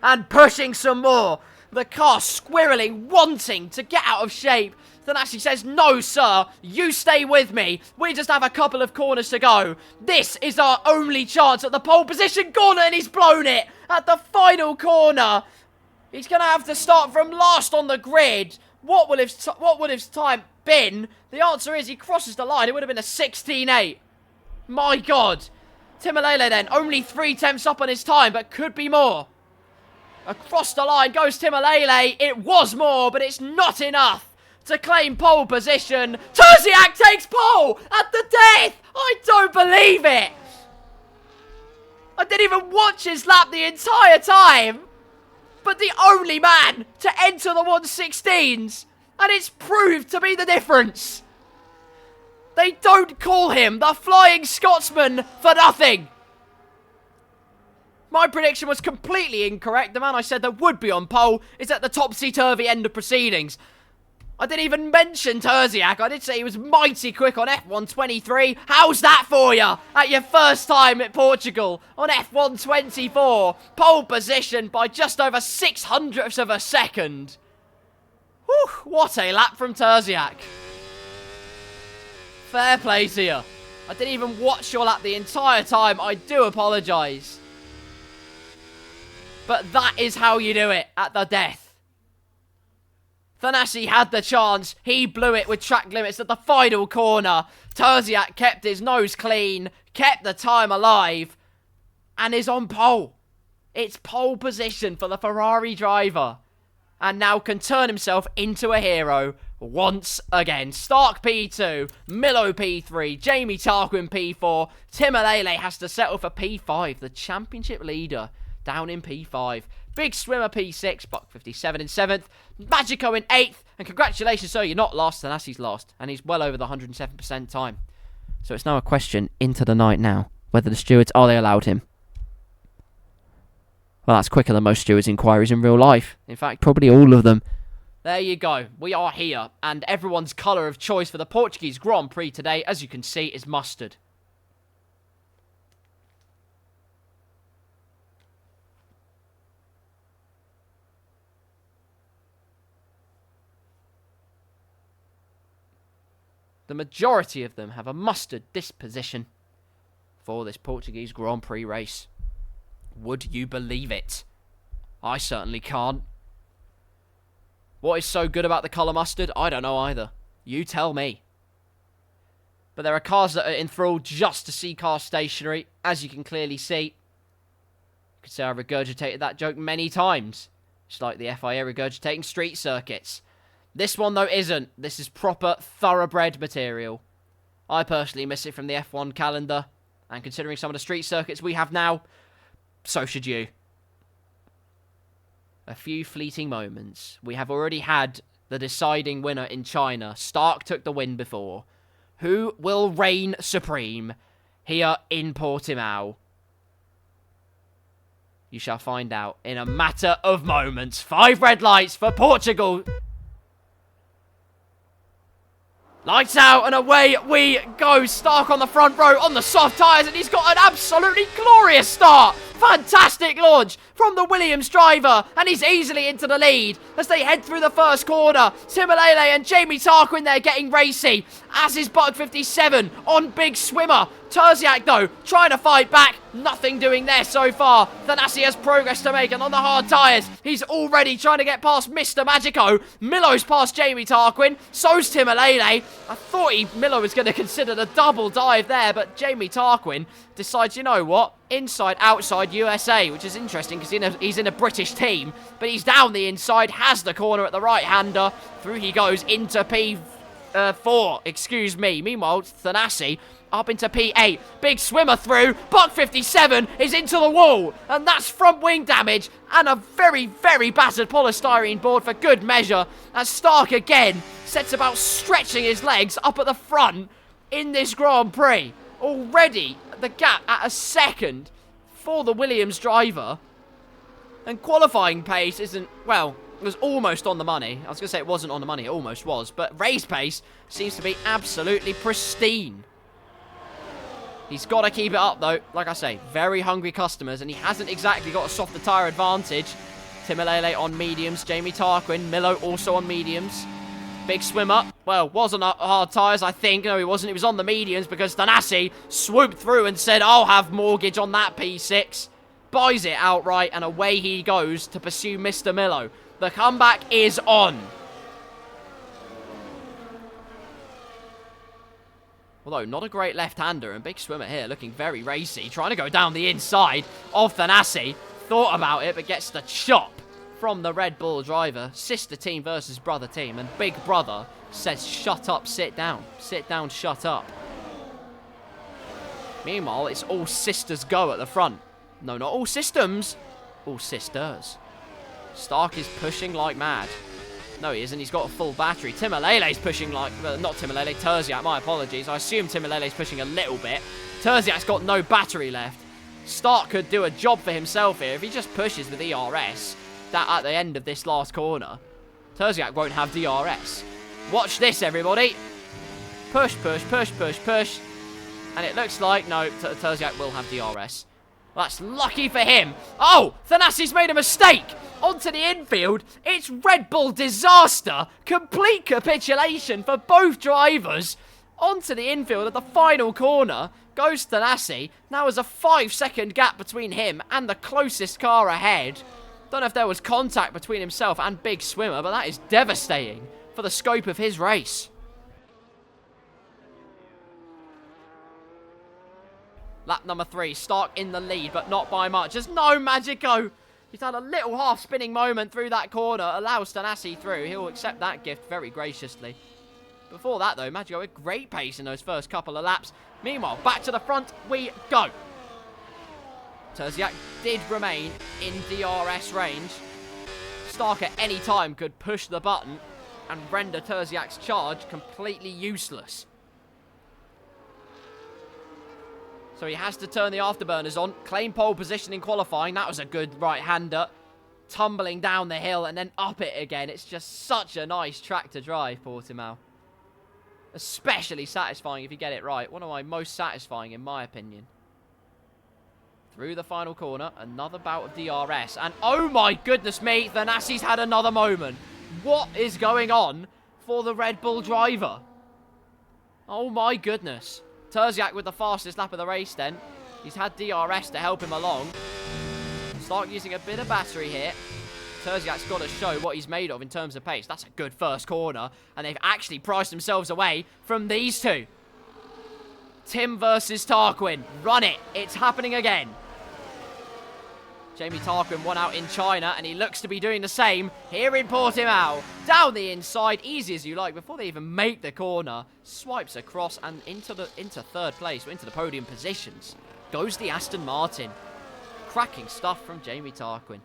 and pushing some more. The car squirreling, wanting to get out of shape. Thanasi says, no, sir, you stay with me. We just have a couple of corners to go. This is our only chance at the pole position corner, and he's blown it at the final corner. He's going to have to start from last on the grid. What would his time been? The answer is he crosses the line. It would have been a 16.8. My God. Timalele then, only 3 tenths up on his time, but could be more. Across the line goes Timalele. It was more, but it's not enough to claim pole position. Terziak takes pole at the death. I don't believe it. I didn't even watch his lap the entire time. But the only man to enter the 116s. And it's proved to be the difference. They don't call him the Flying Scotsman for nothing. My prediction was completely incorrect. The man I said that would be on pole is at the topsy-turvy end of proceedings. I didn't even mention Terziak. I did say he was mighty quick on F123. How's that for you? At your first time at Portugal on F124. Pole position by just over 600ths of a second. Whew, what a lap from Terziak. Fair play to you. I didn't even watch your lap the entire time. I do apologise. But that is how you do it at the death. Thanasi had the chance. He blew it with track limits at the final corner. Terziak kept his nose clean, kept the time alive, and is on pole. It's pole position for the Ferrari driver. And now can turn himself into a hero once again. Stark P2, Millo P3, Jamie Tarquin P4. Timalele has to settle for P5, the championship leader down in P5. Big Swimmer P6, Buck 57 in 7th. Magico in 8th. And congratulations, sir, you're not last, Thanasi's last. And he's well over the 107% time. So it's now a question into the night now. Whether the stewards, they allowed him. Well, that's quicker than most stewards' inquiries in real life. In fact, probably all of them. There you go. We are here. And everyone's colour of choice for the Portuguese Grand Prix today, as you can see, is mustard. The majority of them have a mustard disposition for this Portuguese Grand Prix race. Would you believe it? I certainly can't. What is so good about the colour mustard? I don't know either. You tell me. But there are cars that are enthralled just to see cars stationary, as you can clearly see. You could say I regurgitated that joke many times. Just like the FIA regurgitating street circuits. This one, though, isn't. This is proper, thoroughbred material. I personally miss it from the F1 calendar. And considering some of the street circuits we have now, so should you. A few fleeting moments. We have already had the deciding winner in China. Stark took the win before. Who will reign supreme here in Portimao? You shall find out in a matter of moments. 5 red lights for Portugal. Lights out and away we go. Stark on the front row on the soft tyres, and he's got an absolutely glorious start. Fantastic launch from the Williams driver, and he's easily into the lead as they head through the first corner. Timalele and Jamie Tarquin there getting racy, as is Buck 57 on Big Swimmer. Terziak, though, trying to fight back. Nothing doing there so far. Thanasi has progress to make, and on the hard tyres, he's already trying to get past Mr. Magico. Milo's past Jamie Tarquin. So's Timalele. I thought Milo was going to consider the double dive there, but Jamie Tarquin decides, you know what? Inside, outside USA, which is interesting because he's in a British team, but he's down the inside, has the corner at the right-hander. Through he goes into P4, excuse me. Meanwhile, Thanasi up into P8. Big Swimmer through. Buck 57 is into the wall. And that's front wing damage and a very, very battered polystyrene board for good measure. As Stark again sets about stretching his legs up at the front in this Grand Prix. Already the gap at a second for the Williams driver. And qualifying pace isn't, well, it was almost on the money. I was going to say it wasn't on the money. It almost was. But race pace seems to be absolutely pristine. He's got to keep it up, though. Like I say, very hungry customers, and he hasn't exactly got a softer tyre advantage. Timalele on mediums. Jamie Tarquin. Milo also on mediums. Big Swimmer, well, was on hard tyres, I think. No, he wasn't. He was on the mediums because Thanasi swooped through and said, I'll have mortgage on that P6. Buys it outright, and away he goes to pursue Mr. Milo. The comeback is on. Although, not a great left-hander, and Big Swimmer here looking very racy. Trying to go down the inside of Thanasi. Thought about it, but gets the chop from the Red Bull driver. Sister team versus brother team, and Big Brother says, shut up, sit down. Sit down, shut up. Meanwhile, it's all sisters go at the front. No, not all systems. All sisters. Stark is pushing like mad. No, he isn't. He's got a full battery. Timalele's pushing like... not Timalele, Terziak. My apologies. I assume Timalele's pushing a little bit. Terziak's got no battery left. Stark could do a job for himself here if he just pushes with ERS. That at the end of this last corner, Terziak won't have DRS. Watch this, everybody. Push, push, push, push, push. And it looks like, no, Terziak will have DRS. Well, that's lucky for him. Oh, Thanasi's made a mistake. Onto the infield. It's Red Bull disaster. Complete capitulation for both drivers. Onto the infield at the final corner goes Thanasi. Now there's a 5-second gap between him and the closest car ahead. Don't know if there was contact between himself and Big Swimmer, but that is devastating for the scope of his race. Lap number 3, Stark in the lead, but not by much. There's no Magico. He's had a little half-spinning moment through that corner, allows Thanasi through. He'll accept that gift very graciously. Before that, though, Magico a great pace in those first couple of laps. Meanwhile, back to the front we go. Terziak did remain in DRS range. Stark at any time could push the button and render Terziak's charge completely useless. So he has to turn the afterburners on. Claim pole position in qualifying. That was a good right-hander. Tumbling down the hill and then up it again. It's just such a nice track to drive, Portimao. Especially satisfying if you get it right. One of my most satisfying, in my opinion. Through the final corner, another bout of DRS. And oh my goodness me, Thanasi's had another moment. What is going on for the Red Bull driver? Oh my goodness. Terziak with the fastest lap of the race then. He's had DRS to help him along. Start using a bit of battery here. Terziak's got to show what he's made of in terms of pace. That's a good first corner. And they've actually priced themselves away from these two. Tim versus Tarquin. Run it. It's happening again. Jamie Tarquin won out in China, and he looks to be doing the same here in Portimao. Down the inside, easy as you like, before they even make the corner. Swipes across and into third place, or into the podium positions. Goes the Aston Martin. Cracking stuff from Jamie Tarquin.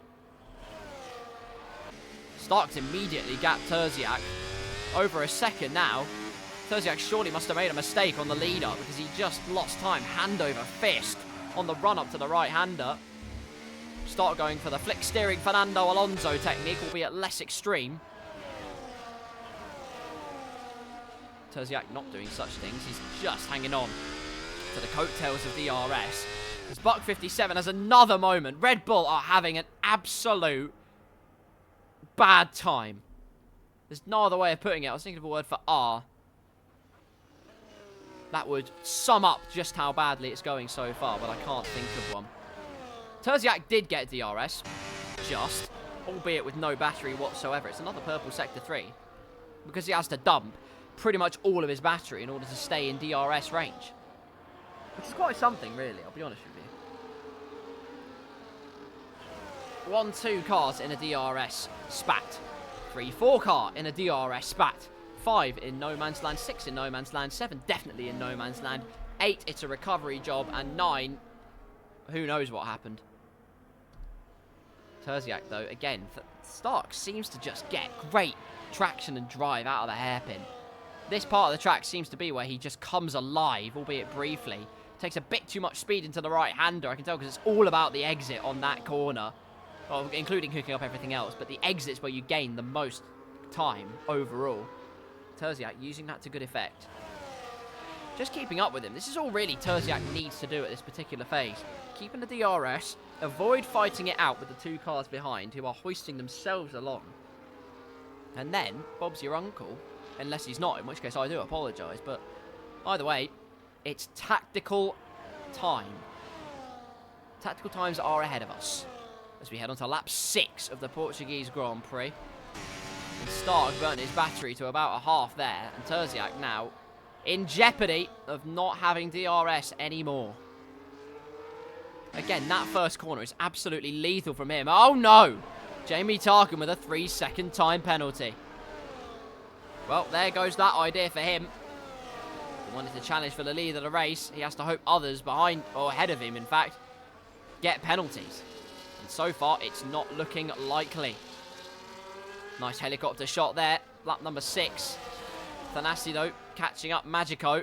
Starks immediately gapped Terziak. Over a second now. Terziak surely must have made a mistake on the lead-up because he just lost time hand over fist on the run-up to the right-hander. Start going for the flick steering Fernando Alonso technique, albeit less extreme. Terziak not doing such things. He's just hanging on to the coattails of DRS. As Buck 57 has another moment. Red Bull are having an absolute bad time. There's no other way of putting it. I was thinking of a word for R. That would sum up just how badly it's going so far, but I can't think of one. Terziak did get DRS, just, albeit with no battery whatsoever. It's another purple Sector 3, because he has to dump pretty much all of his battery in order to stay in DRS range. Which is quite something, really, I'll be honest with you. 1-2 cars in a DRS spat. 3-4 car in a DRS spat. 5 in no man's land. 6 in no man's land. 7 definitely in no man's land. 8 it's a recovery job. And 9, who knows what happened. Terziak, though, again, Stark seems to just get great traction and drive out of the hairpin. This part of the track seems to be where he just comes alive, albeit briefly. Takes a bit too much speed into the right-hander, I can tell, because it's all about the exit on that corner. Well, including hooking up everything else, but the exit's where you gain the most time overall. Terziak using that to good effect. Just keeping up with him. This is all really Terziak needs to do at this particular phase. Keeping the DRS, avoid fighting it out with the 2 cars behind who are hoisting themselves along. And then, Bob's your uncle, unless he's not, in which case I do apologise, but either way, it's tactical time. Tactical times are ahead of us as we head on to lap 6 of the Portuguese Grand Prix. And Stark burnt his battery to about a half there, and Terziak now in jeopardy of not having DRS anymore. Again, that first corner is absolutely lethal from him. Oh no! Jamie Tarkin with a 3-second time penalty. Well, there goes that idea for him. He wanted to challenge for the lead of the race. He has to hope others behind, or ahead of him, in fact, get penalties. And so far, it's not looking likely. Nice helicopter shot there. Lap number 6. Thanasi, though, catching up Magico.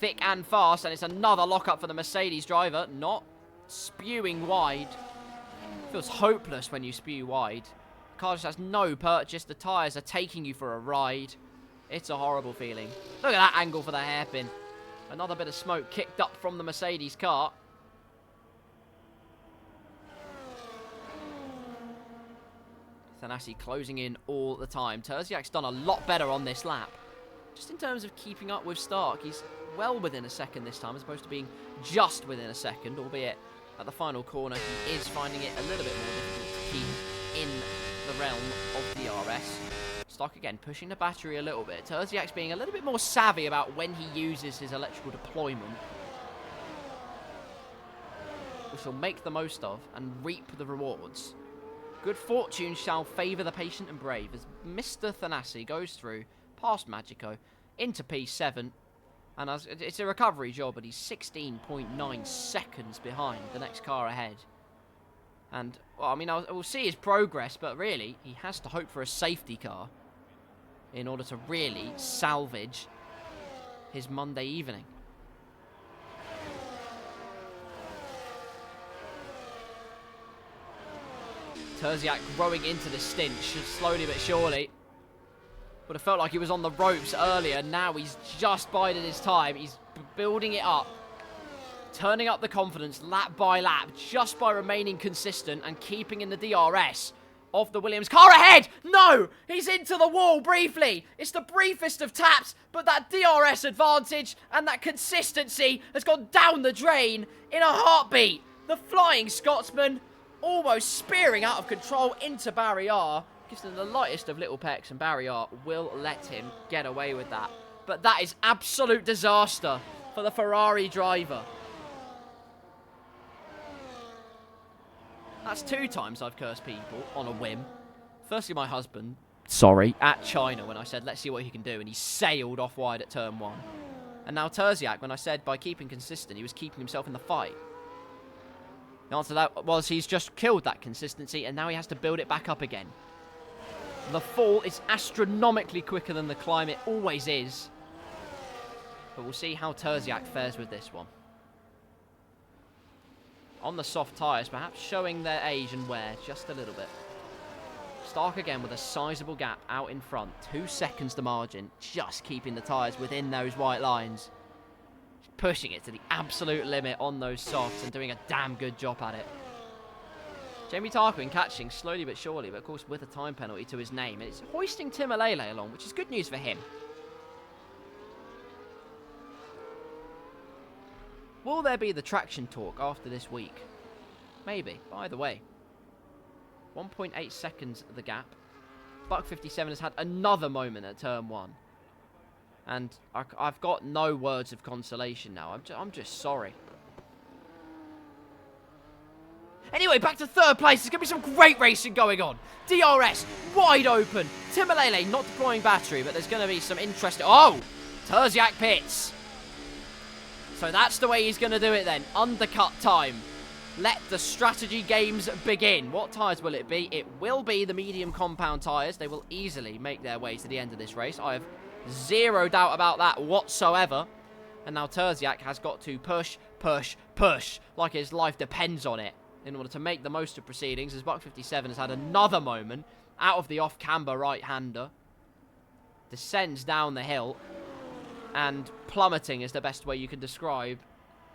Thick and fast, and it's another lock-up for the Mercedes driver. Not spewing wide. Feels hopeless when you spew wide. Car just has no purchase. The tyres are taking you for a ride. It's a horrible feeling. Look at that angle for the hairpin. Another bit of smoke kicked up from the Mercedes car. Thanasi closing in all the time. Terziak's done a lot better on this lap. Just in terms of keeping up with Stark, he's well within a second this time, as opposed to being just within a second, albeit at the final corner he is finding it a little bit more difficult to keep in the realm of DRS. Stark again pushing the battery a little bit. Terziak's being a little bit more savvy about when he uses his electrical deployment, which he'll make the most of and reap the rewards. Good fortune shall favour the patient and brave as Mr. Thanasi goes through past Magico into P7. And as it's a recovery job, but he's 16.9 seconds behind the next car ahead. And, well, I mean, we'll see his progress, but really, he has to hope for a safety car in order to really salvage his Monday evening. Terziak growing into the stint, slowly but surely. Would have felt like he was on the ropes earlier. Now he's just biding his time. He's building it up. Turning up the confidence lap by lap, just by remaining consistent and keeping in the DRS of the Williams car ahead. No! He's into the wall briefly. It's the briefest of taps, but that DRS advantage and that consistency has gone down the drain in a heartbeat. The Flying Scotsman almost spearing out of control into Barrier. Gives them the lightest of little pecks, and Barrier will let him get away with that. But that is absolute disaster for the Ferrari driver. That's 2 times I've cursed people on a whim. Firstly, my husband, at China when I said, let's see what he can do, and he sailed off wide at turn 1. And now Terziak, when I said by keeping consistent, he was keeping himself in the fight. The answer to that was he's just killed that consistency, and now he has to build it back up again. The fall is astronomically quicker than the climb. It always is. But we'll see how Terziak fares with this one. on the soft tyres, perhaps showing their age and wear just a little bit. Stark again with a sizable gap out in front. 2 seconds the margin, just keeping the tyres within those white lines. Pushing it to the absolute limit on those softs and doing a damn good job at it. Jamie Tarquin catching slowly but surely, but of course with a time penalty to his name. And it's hoisting Tim Alele along, which is good news for him. Will there be the traction talk after this week? Maybe. By the way, 1.8 seconds the gap. Buck 57 has had another moment at turn 1. And I've got no words of consolation now. I'm just sorry. Anyway, back to third place. There's going to be some great racing going on. DRS, wide open. Tim Alele not deploying battery, but there's going to be some interesting... Oh! Terziak pits. So that's the way he's going to do it then. Undercut time. Let the strategy games begin. What tyres will it be? It will be the medium compound tyres. They will easily make their way to the end of this race. I have zero doubt about that whatsoever. And now Terziak has got to push, push, push, like his life depends on it in order to make the most of proceedings, as Buck 57 has had another moment out of the off-camber right-hander. Descends down the hill, and plummeting is the best way you can describe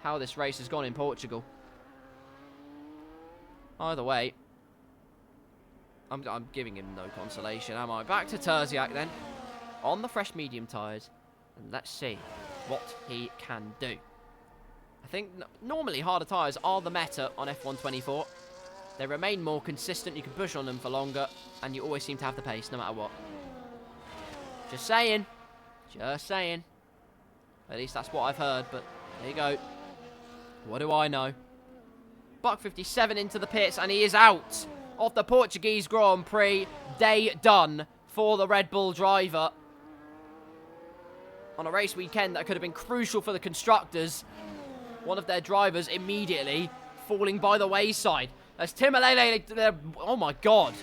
how this race has gone in Portugal. Either way, I'm giving him no consolation, am I? Back to Terziak then, on the fresh medium tyres, and let's see what he can do. I think normally harder tyres are the meta on F124. They remain more consistent, you can push on them for longer, and you always seem to have the pace no matter what. Just saying. Just saying. At least that's what I've heard, but there you go. What do I know? Buck 57 into the pits, and he is out of the Portuguese Grand Prix. Day done for the Red Bull driver. On a race weekend that could have been crucial for the constructors. One of their drivers immediately falling by the wayside. As Tim Alele, oh my god.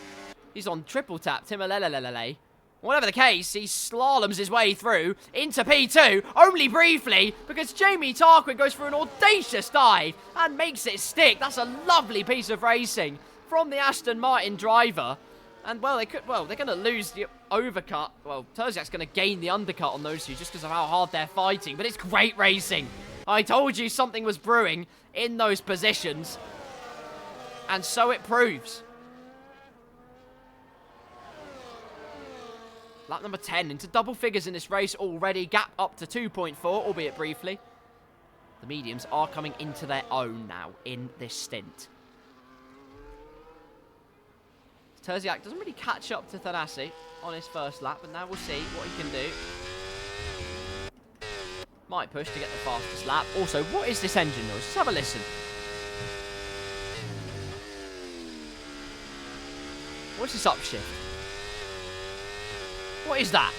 He's on triple tap, Tim Alele. Whatever the case, he slaloms his way through into P2, only briefly, because Jamie Tarquin goes for an audacious dive and makes it stick. That's a lovely piece of racing from the Aston Martin driver. And, well, they're going to lose the overcut. Well, Terziak's going to gain the undercut on those two just because of how hard they're fighting. But it's great racing. I told you something was brewing in those positions. And so it proves. Lap number 10 into double figures in this race already. Gap up to 2.4, albeit briefly. The mediums are coming into their own now in this stint. Terziak doesn't really catch up to Thanasi on his first lap, but now we'll see what he can do. Might push to get the fastest lap. Also, what is this engine noise? Let's have a listen. What's this upshift? What is that?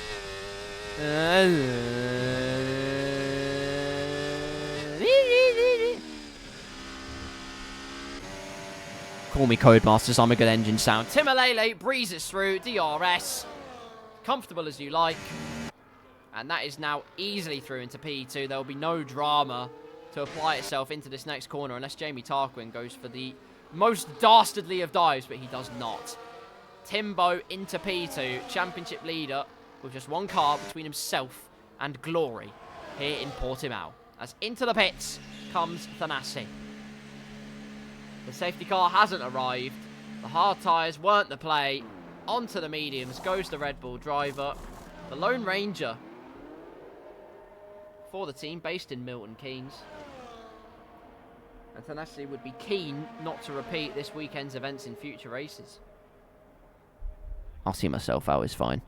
Call me Codemasters, I'm a good engine sound. Tim Alele breezes through, DRS. Comfortable as you like. And that is now easily through into P2. There will be no drama to apply itself into this next corner unless Jamie Tarquin goes for the most dastardly of dives, but he does not. Timbo into P2, championship leader with just one car between himself and glory here in Portimao. As into the pits comes Thanasi. The safety car hasn't arrived. The hard tyres weren't the play. Onto the mediums goes the Red Bull driver. The Lone Ranger for the team based in Milton Keynes. And Thanasi would be keen not to repeat this weekend's events in future races. I'll see myself out, it's fine.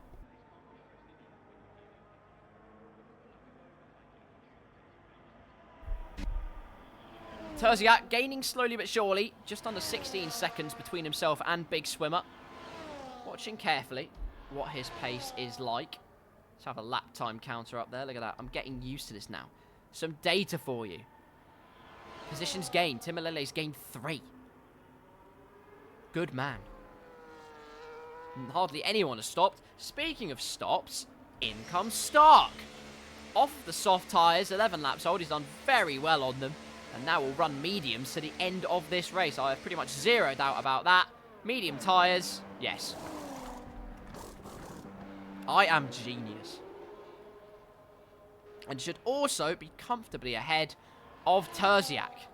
Terziak gaining slowly but surely, just under 16 seconds between himself and Big Swimmer. Watching carefully what his pace is like. Let's have a lap time counter up there, look at that. I'm getting used to this now. Some data for you. Positions gained, Tim Alele's gained 3. Good man. Hardly anyone has stopped. Speaking of stops, in comes Stark. Off the soft tyres, 11 laps old. He's done very well on them. And now we'll run mediums to the end of this race. I have pretty much zero doubt about that. Medium tyres, yes. I am genius. And should also be comfortably ahead of Terziak.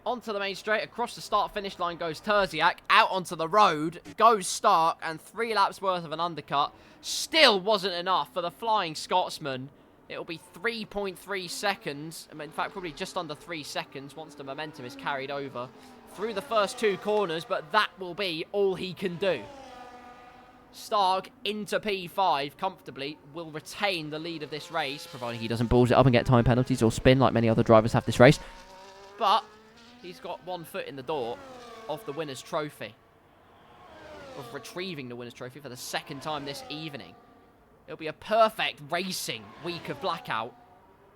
Onto the main straight, across the start-finish line goes Terziak. Out onto the road goes Stark, and 3 laps worth of an undercut. Still wasn't enough for the Flying Scotsman. It'll be 3.3 seconds. In fact, probably just under 3 seconds once the momentum is carried over through the first 2 corners, but that will be all he can do. Stark into P5 comfortably, will retain the lead of this race, providing he doesn't balls it up and get time penalties or spin like many other drivers have this race. But he's got 1 foot in the door of the winner's trophy. Of retrieving the winner's trophy for the 2nd time this evening. It'll be a perfect racing week of Blackout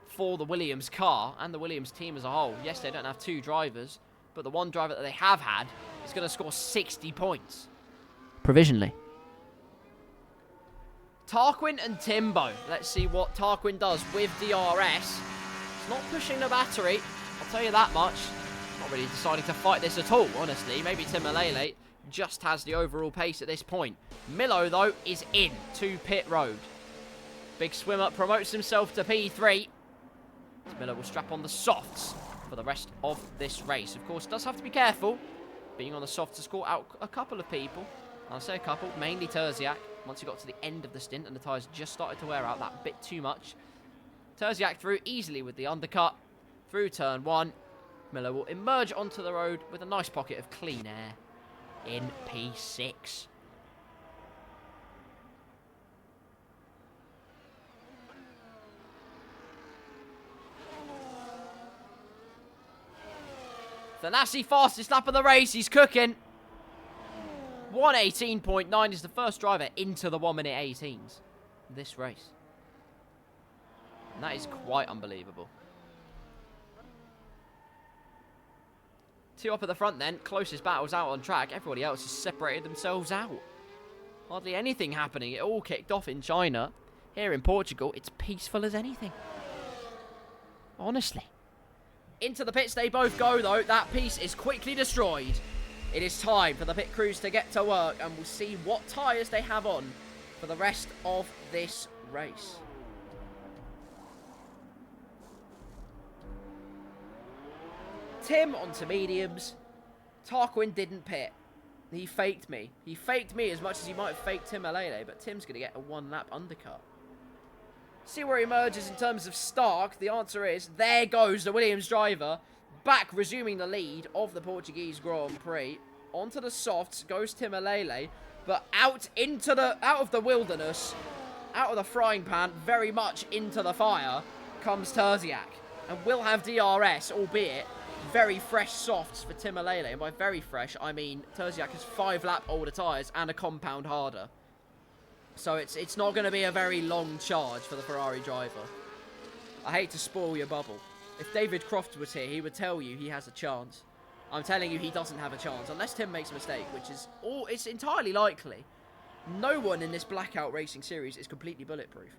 for the Williams car and the Williams team as a whole. Yes, they don't have 2 drivers, but the 1 driver that they have had is going to score 60 points. Provisionally. Tarquin and Timbo. Let's see what Tarquin does with DRS. It's not pushing the battery, I'll tell you that much. Not really deciding to fight this at all, honestly. Maybe Timalele just has the overall pace at this point. Milo, though, is in to pit road. Big Swimmer promotes himself to P3. Miller will strap on the softs for the rest of this race. Of course, does have to be careful. Being on the softs to score out a couple of people. I'll say a couple, mainly Terziak. Once he got to the end of the stint and the tyres just started to wear out that bit too much. Terziak through easily with the undercut. Through turn 1. Miller will emerge onto the road with a nice pocket of clean air in P6. Thanasi fastest lap of the race. He's cooking. 1:18.9 is the first driver into the 1-minute 18s this race. And that is quite unbelievable. 2 up at the front then. Closest battles out on track. Everybody else has separated themselves out. Hardly anything happening. It all kicked off in China. Here in Portugal, it's peaceful as anything. Honestly. Into the pits they both go, though. That piece is quickly destroyed. It is time for the pit crews to get to work, and we'll see what tyres they have on for the rest of this race. Tim onto mediums. Tarquin didn't pit. He faked me. He faked me as much as he might have faked Tim Alele, but Tim's going to get a 1-lap undercut. See where he emerges in terms of Stark. The answer is, there goes the Williams driver. Back resuming the lead of the Portuguese Grand Prix. Onto the softs goes Tim Alele, but out of the wilderness, out of the frying pan, very much into the fire, comes Terziak. And will have DRS, albeit very fresh softs for Tim Alele. And by very fresh, I mean Terziak has 5-lap older tyres and a compound harder. So it's not going to be a very long charge for the Ferrari driver. I hate to spoil your bubble. If David Croft was here, he would tell you he has a chance. I'm telling you he doesn't have a chance, unless Tim makes a mistake, which is it's entirely likely. No one in this Blackout racing series is completely bulletproof.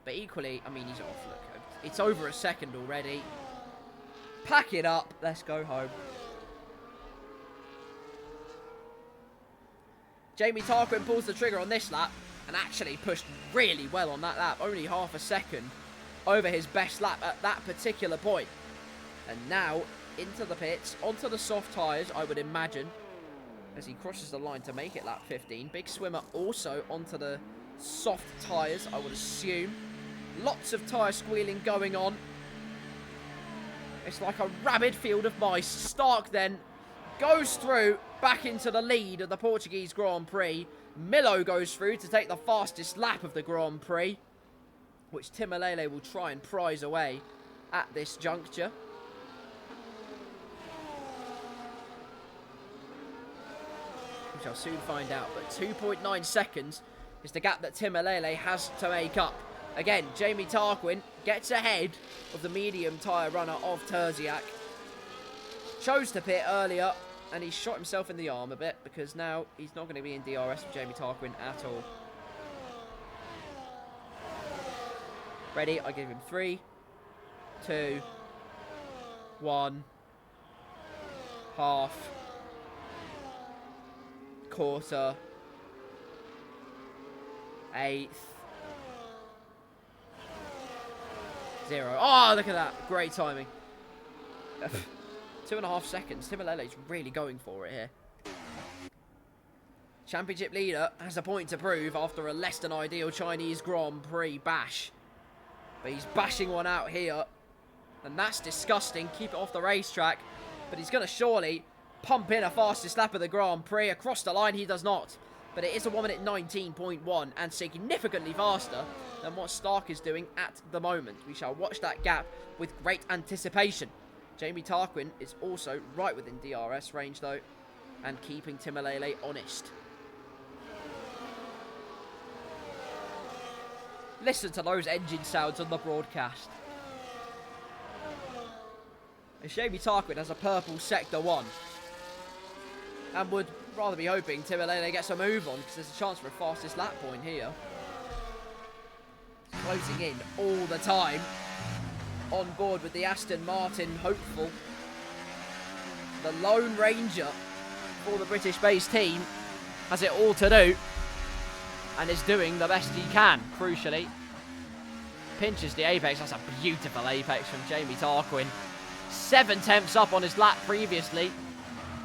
But equally, I mean, he's off. Look, it's over a second already. Pack it up. Let's go home. Jamie Tarquin pulls the trigger on this lap and actually pushed really well on that lap. Only half a second over his best lap at that particular point. And now into the pits, onto the soft tyres, I would imagine, as he crosses the line to make it lap 15. Big Swimmer also onto the soft tyres, I would assume. Lots of tyre squealing going on. It's like a rabid field of mice. Stark then goes through back into the lead of the Portuguese Grand Prix. Milo goes through to take the fastest lap of the Grand Prix, which Tim Alele will try and prize away at this juncture. We shall soon find out, but 2.9 seconds is the gap that Tim Alele has to make up. Again, Jamie Tarquin gets ahead of the medium tyre runner of Terziak. Chose to pit earlier, and he shot himself in the arm a bit, because now he's not going to be in DRS with Jamie Tarquin at all. Ready, I give him 3, 2, 1, half, quarter, eighth, 0. Oh, look at that. Great timing. 2.5 seconds. Timalele's really going for it here. Championship leader has a point to prove after a less than ideal Chinese Grand Prix bash. But he's bashing one out here. And that's disgusting. Keep it off the racetrack. But he's going to surely pump in a fastest lap of the Grand Prix. Across the line, he does not. But it is a 1 minute 19.1 and significantly faster than what Stark is doing at the moment. We shall watch that gap with great anticipation. Jamie Tarquin is also right within DRS range, though, and keeping Timalele honest. Listen to those engine sounds on the broadcast. As Jamie Tarquin has a purple Sector 1. And would rather be hoping Timalele gets a move on, because there's a chance for a fastest lap point here. Closing in all the time. On board with the Aston Martin hopeful. The Lone Ranger for the British-based team has it all to do. And is doing the best he can, crucially. Pinches the apex. That's a beautiful apex from Jamie Tarquin. 7 tenths up on his lap previously.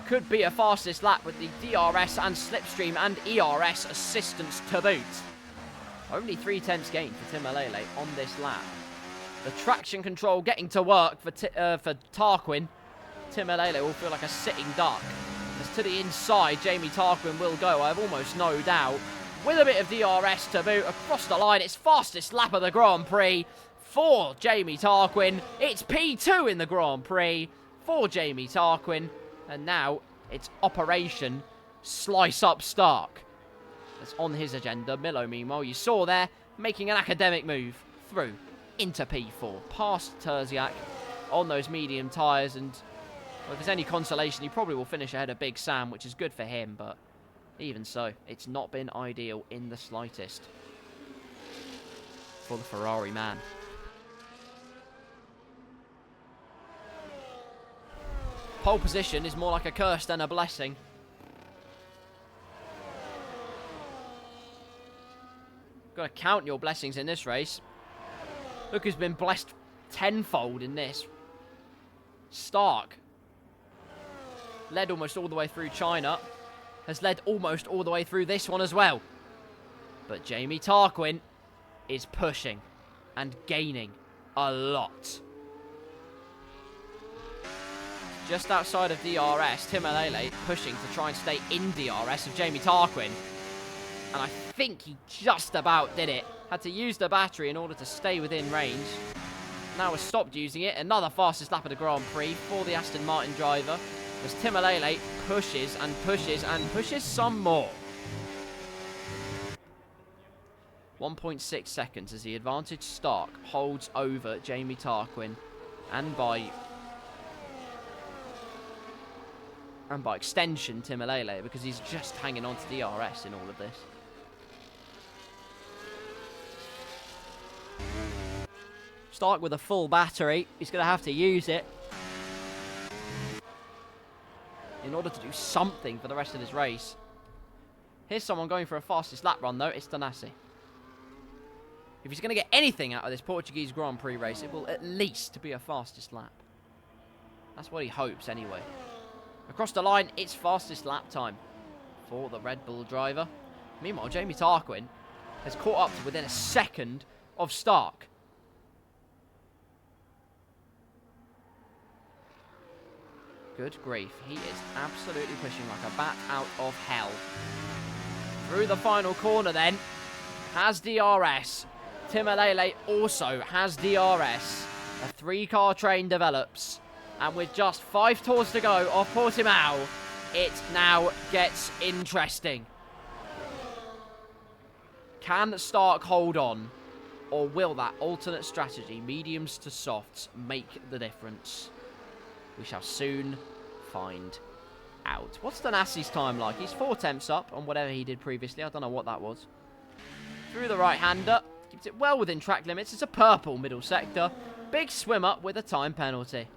Could be a fastest lap with the DRS and slipstream and ERS assistance to boot. Only 3 tenths gain for Timalele on this lap. The traction control getting to work for Tarquin. Timalele will feel like a sitting duck. As to the inside, Jamie Tarquin will go, I have almost no doubt. With a bit of DRS to boot across the line. It's fastest lap of the Grand Prix for Jamie Tarquin. It's P2 in the Grand Prix for Jamie Tarquin. And now it's Operation Slice Up Stark. That's on his agenda. Milo, meanwhile, you saw there, making an academic move through into P4. Past Terziak on those medium tyres. And well, if there's any consolation, he probably will finish ahead of Big Sam, which is good for him. But even so, it's not been ideal in the slightest for the Ferrari man. Pole position is more like a curse than a blessing. Got to count your blessings in this race. Look who's been blessed tenfold in this. Stark. Led almost all the way through China. Has led almost all the way through this one as well. But Jamie Tarquin is pushing and gaining a lot. Just outside of DRS, Timalele pushing to try and stay in DRS of Jamie Tarquin. And I think he just about did it. Had to use the battery in order to stay within range. Now has stopped using it. Another fastest lap of the Grand Prix for the Aston Martin driver. As Timalele pushes and pushes and pushes some more. 1.6 seconds as the advantage Stark holds over Jamie Tarquin. And by extension Timalele, because he's just hanging on to DRS in all of this. Stark with a full battery. He's going to have to use it in order to do something for the rest of this race. Here's someone going for a fastest lap run, though. It's Donassi. If he's going to get anything out of this Portuguese Grand Prix race, it will at least be a fastest lap. That's what he hopes, anyway. Across the line, it's fastest lap time for the Red Bull driver. Meanwhile, Jamie Tarquin has caught up to within a second of Stark. Good grief. He is absolutely pushing like a bat out of hell. Through the final corner then. Has DRS. Timalele also has DRS. A 3-car train develops. And with just 5 tours to go off Portimao, it now gets interesting. Can Stark hold on? Or will that alternate strategy, mediums to softs, make the difference? We shall soon find out. What's Donassi's time like? He's 4 tenths up on whatever he did previously. I don't know what that was. Through the right-hander. Keeps it well within track limits. It's a purple middle sector. big swim up with a time penalty.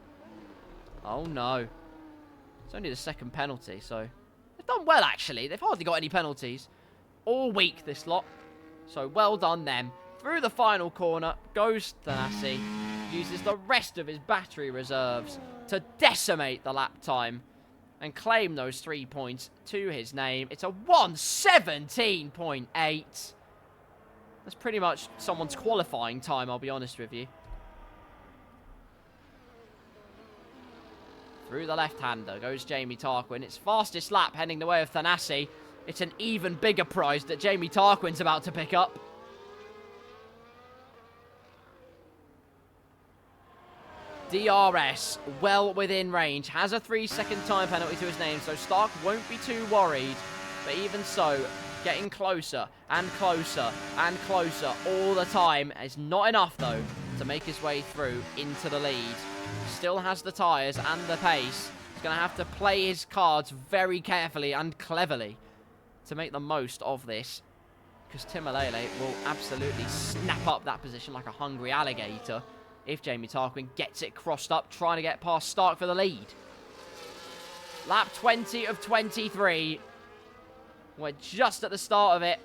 Oh, no. It's only the second penalty, so... They've done well, actually. They've hardly got any penalties all week, this lot. So, well done them. Through the final corner goes Thanasi. Uses the rest of his battery reserves to decimate the lap time and claim those 3 points to his name. It's a 1:17.8. That's pretty much someone's qualifying time, I'll be honest with you. Through the left-hander goes Jamie Tarquin. It's fastest lap heading the way of Thanasi. It's an even bigger prize that Jamie Tarquin's about to pick up. DRS, well within range, has a 3-second time penalty to his name, so Stark won't be too worried. But even so, getting closer and closer and closer all the time is not enough, though, to make his way through into the lead. Still has the tyres and the pace. He's going to have to play his cards very carefully and cleverly to make the most of this, because Timalele will absolutely snap up that position like a hungry alligator if Jamie Tarquin gets it crossed up, trying to get past Stark for the lead. Lap 20 of 23. We're just at the start of it.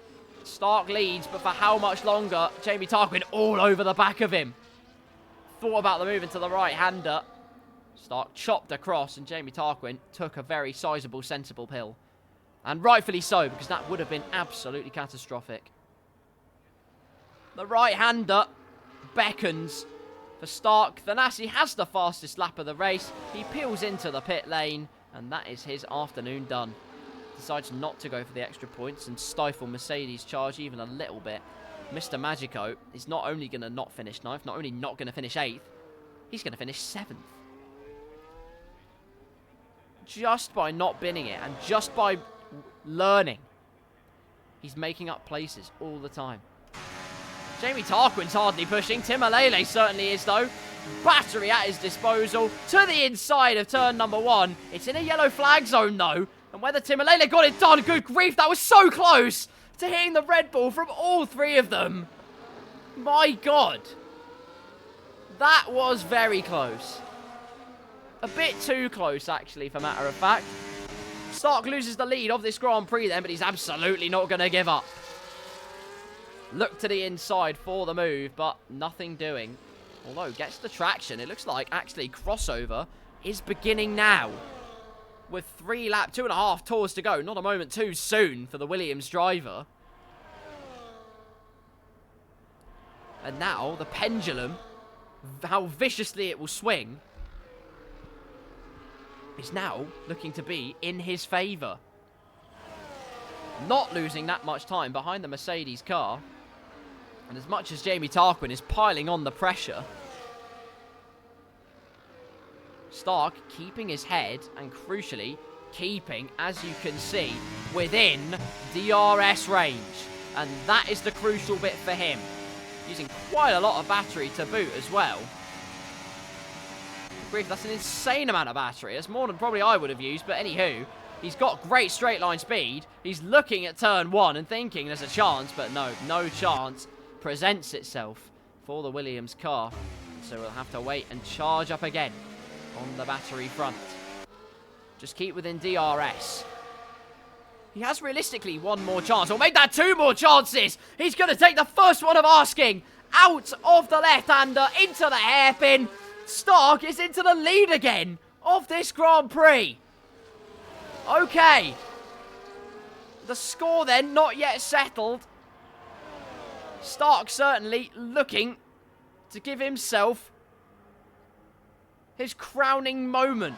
Stark leads, but for how much longer? Jamie Tarquin all over the back of him. Thought about the move into the right-hander. Stark chopped across, and Jamie Tarquin took a very sizable, sensible pill. And rightfully so, because that would have been absolutely catastrophic. The right-hander beckons for Stark. Thanasi has the fastest lap of the race. He peels into the pit lane, and that is his afternoon done. Decides not to go for the extra points and stifle Mercedes' charge even a little bit. Mr. Magico is not only going to not finish 9th, not only not going to finish 8th, he's going to finish 7th. Just by not binning it and just by learning, he's making up places all the time. Jamie Tarquin's hardly pushing. Timalele certainly is, though. Battery at his disposal to the inside of turn number 1. It's in a yellow flag zone, though. And whether Timalele got it done, good grief, that was so close to hitting the Red Bull from all 3 of them. My God. That was very close. A bit too close, actually, for matter of fact. Stark loses the lead of this Grand Prix then, but he's absolutely not going to give up. Look to the inside for the move, but nothing doing. Although, gets the traction. It looks like, actually, crossover is beginning now. With 2.5 tours to go. Not a moment too soon for the Williams driver. And now, the pendulum, how viciously it will swing, is now looking to be in his favour. Not losing that much time behind the Mercedes car. And as much as Jamie Tarquin is piling on the pressure, Stark keeping his head and, crucially, keeping, as you can see, within DRS range. And that is the crucial bit for him. Using quite a lot of battery to boot as well. Grief, that's an insane amount of battery. That's more than probably I would have used, but anywho, he's got great straight line speed. He's looking at turn 1 and thinking there's a chance, but no chance presents itself for the Williams car. So we'll have to wait and charge up again on the battery front. Just keep within DRS. He has realistically 1 more chance, or make that 2 more chances. He's going to take the first one of asking out of the left-hander into the hairpin. Stark is into the lead again of this Grand Prix. Okay. The score then not yet settled. Stark certainly looking to give himself his crowning moment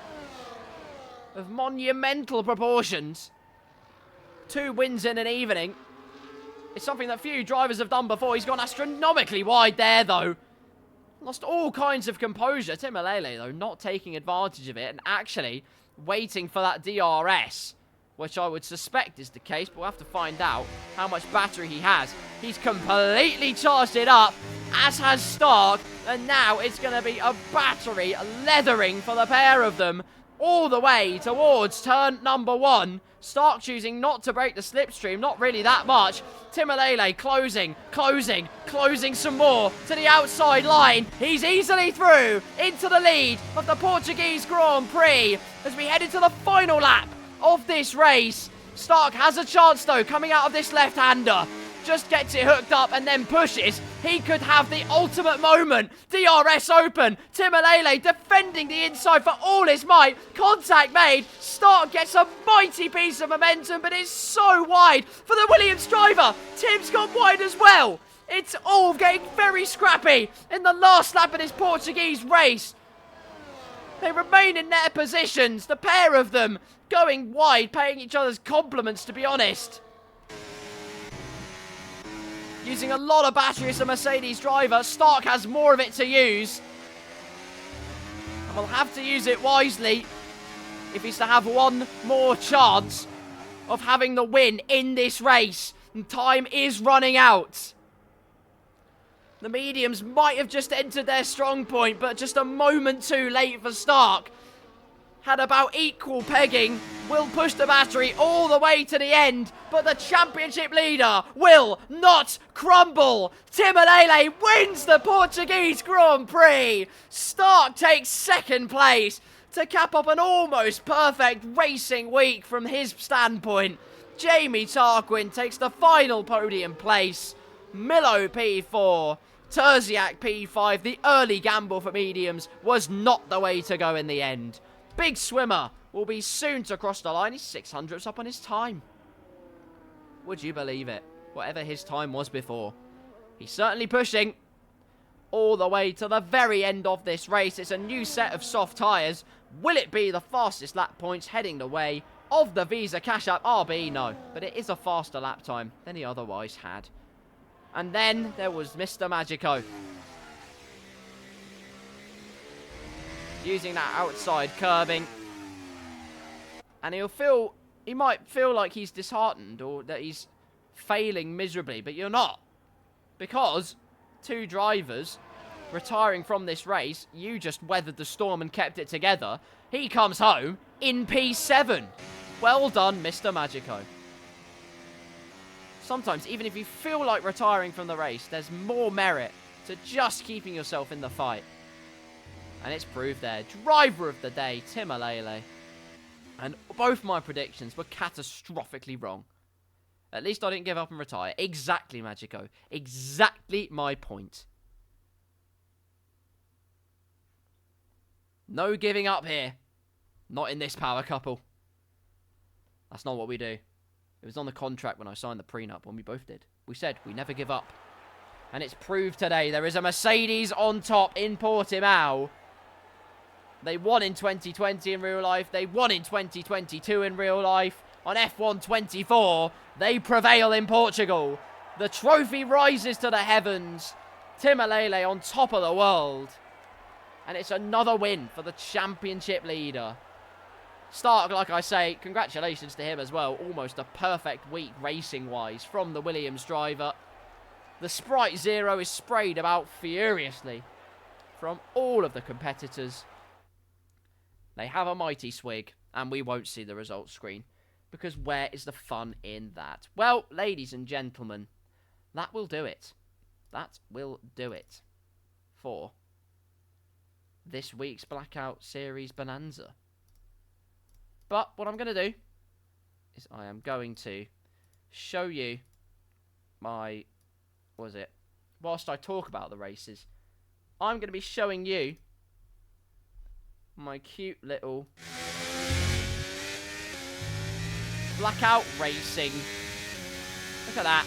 of monumental proportions. 2 wins in an evening. It's something that few drivers have done before. He's gone astronomically wide there, though. Lost all kinds of composure. Timalele, though, not taking advantage of it and actually waiting for that DRS, which I would suspect is the case, but we'll have to find out how much battery he has. He's completely charged it up, as has Stark, and now it's going to be a battery leathering for the pair of them all the way towards turn number 1. Stark choosing not to break the slipstream, not really that much. Timalele closing some more to the outside line. He's easily through into the lead of the Portuguese Grand Prix as we head into the final lap of this race. Stark has a chance though, coming out of this left-hander. Just gets it hooked up and then pushes. He could have the ultimate moment. DRS open. Timalele defending the inside for all his might. Contact made. Stark gets a mighty piece of momentum, but it's so wide for the Williams driver. Tim's gone wide as well. It's all getting very scrappy in the last lap of this Portuguese race. They remain in their positions, the pair of them going wide, paying each other's compliments, to be honest. Using a lot of battery as a Mercedes driver. Stark has more of it to use. And will have to use it wisely if he's to have one more chance of having the win in this race. And time is running out. The mediums might have just entered their strong point, but just a moment too late for Stark. Had about equal pegging, will push the battery all the way to the end, but the championship leader will not crumble. Timalele wins the Portuguese Grand Prix. Stark takes second place to cap up an almost perfect racing week from his standpoint. Jamie Tarquin takes the final podium place. Milo P4, Terziak P5. The early gamble for mediums was not the way to go in the end. Big Swimmer will be soon to cross the line. He's 600ths up on his time. Would you believe it? Whatever his time was before. He's certainly pushing all the way to the very end of this race. It's a new set of soft tyres. Will it be the fastest lap points heading the way of the Visa Cash App RB? No, but it is a faster lap time than he otherwise had. And then there was Mr. Magico. Using that outside curbing. And he might feel like he's disheartened or that he's failing miserably, but you're not. Because 2 drivers retiring from this race, you just weathered the storm and kept it together. He comes home in P7. Well done, Mr. Magico. Sometimes, even if you feel like retiring from the race, there's more merit to just keeping yourself in the fight. And it's proved there. Driver of the day, Timalele. And both my predictions were catastrophically wrong. At least I didn't give up and retire. Exactly, Magico. Exactly my point. No giving up here. Not in this power couple. That's not what we do. It was on the contract when I signed the prenup, when we both did. We said we never give up. And it's proved today. There is a Mercedes on top in Portimao. They won in 2020 in real life. They won in 2022 in real life. On F1 24, they prevail in Portugal. The trophy rises to the heavens. Timalele on top of the world. And it's another win for the championship leader. Stark, like I say, congratulations to him as well. Almost a perfect week racing-wise from the Williams driver. The Sprite Zero is sprayed about furiously from all of the competitors. They have a mighty swig, and we won't see the results screen. Because where is the fun in that? Well, ladies and gentlemen, that will do it. That will do it for this week's Blackout Series Bonanza. But what I'm going to do is I am going to show you my, whilst I talk about the races, I'm going to be showing you my cute little Blackout Racing. Look at that.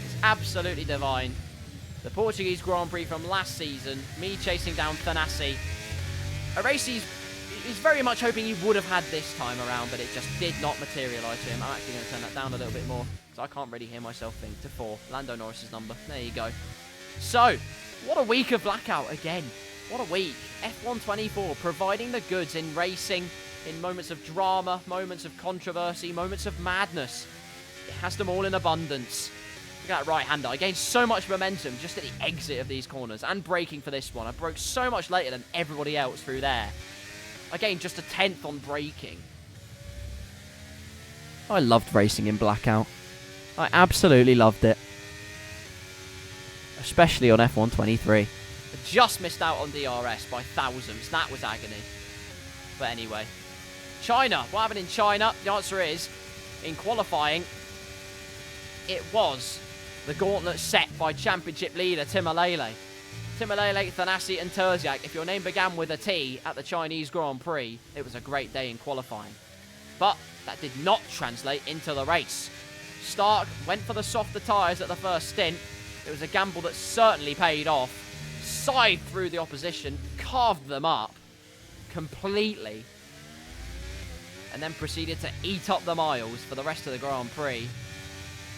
It's absolutely divine. The Portuguese Grand Prix from last season. Me chasing down Thanasi. A race he's very much hoping he would have had this time around, but it just did not materialise for him. I'm actually going to turn that down a little bit more, because I can't really hear myself think. To 4. Lando Norris's number. There you go. So, what a week of Blackout again. What a week. F1 24 providing the goods in racing, in moments of drama, moments of controversy, moments of madness. It has them all in abundance. Look at that right-hander. I gained so much momentum just at the exit of these corners and braking for this one. I broke so much later than everybody else through there. I gained just a 10th on braking. I loved racing in Blackout. I absolutely loved it. Especially on F123. I just missed out on DRS by thousands. That was agony. But anyway. China. What happened in China? The answer is, in qualifying, it was the gauntlet set by championship leader Timalele. Timalele, Thanasi and Terziak. If your name began with a T at the Chinese Grand Prix, it was a great day in qualifying. But that did not translate into the race. Stark went for the softer tyres at the first stint. It was a gamble that certainly paid off. Scythed through the opposition, carved them up completely, and then proceeded to eat up the miles for the rest of the Grand Prix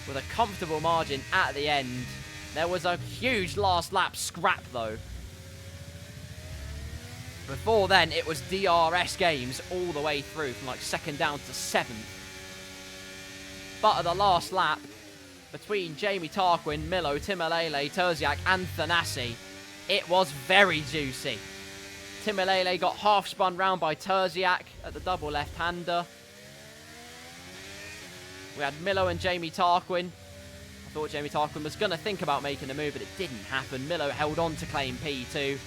with a comfortable margin at the end. There was a huge last lap scrap though. Before then, it was DRS games all the way through, from like second down to 7th. But at the last lap, between Jamie Tarquin, Milo, Timalele, Terziak and Thanasi, it was very juicy. Timalele got half spun round by Terziak at the double left-hander. We had Milo and Jamie Tarquin. I thought Jamie Tarquin was going to think about making a move, but it didn't happen. Milo held on to claim P2.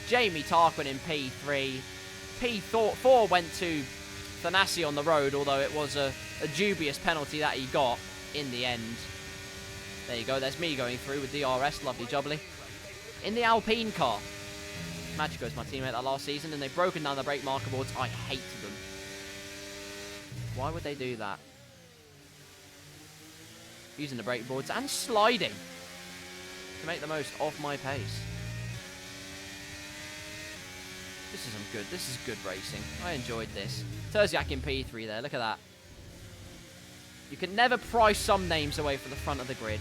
Jamie Tarquin in P3. P4 went to Thanasi on the road, although it was a dubious penalty that he got in the end. There you go, there's me going through with DRS, lovely jubbly. In the Alpine car, Magico's my teammate that last season, and they've broken down the brake marker boards. I hate them. Why would they do that? Using the brake boards and sliding to make the most of my pace. This is good. This is good racing. I enjoyed this. Terziak in P3 there. Look at that. You can never pry some names away from the front of the grid.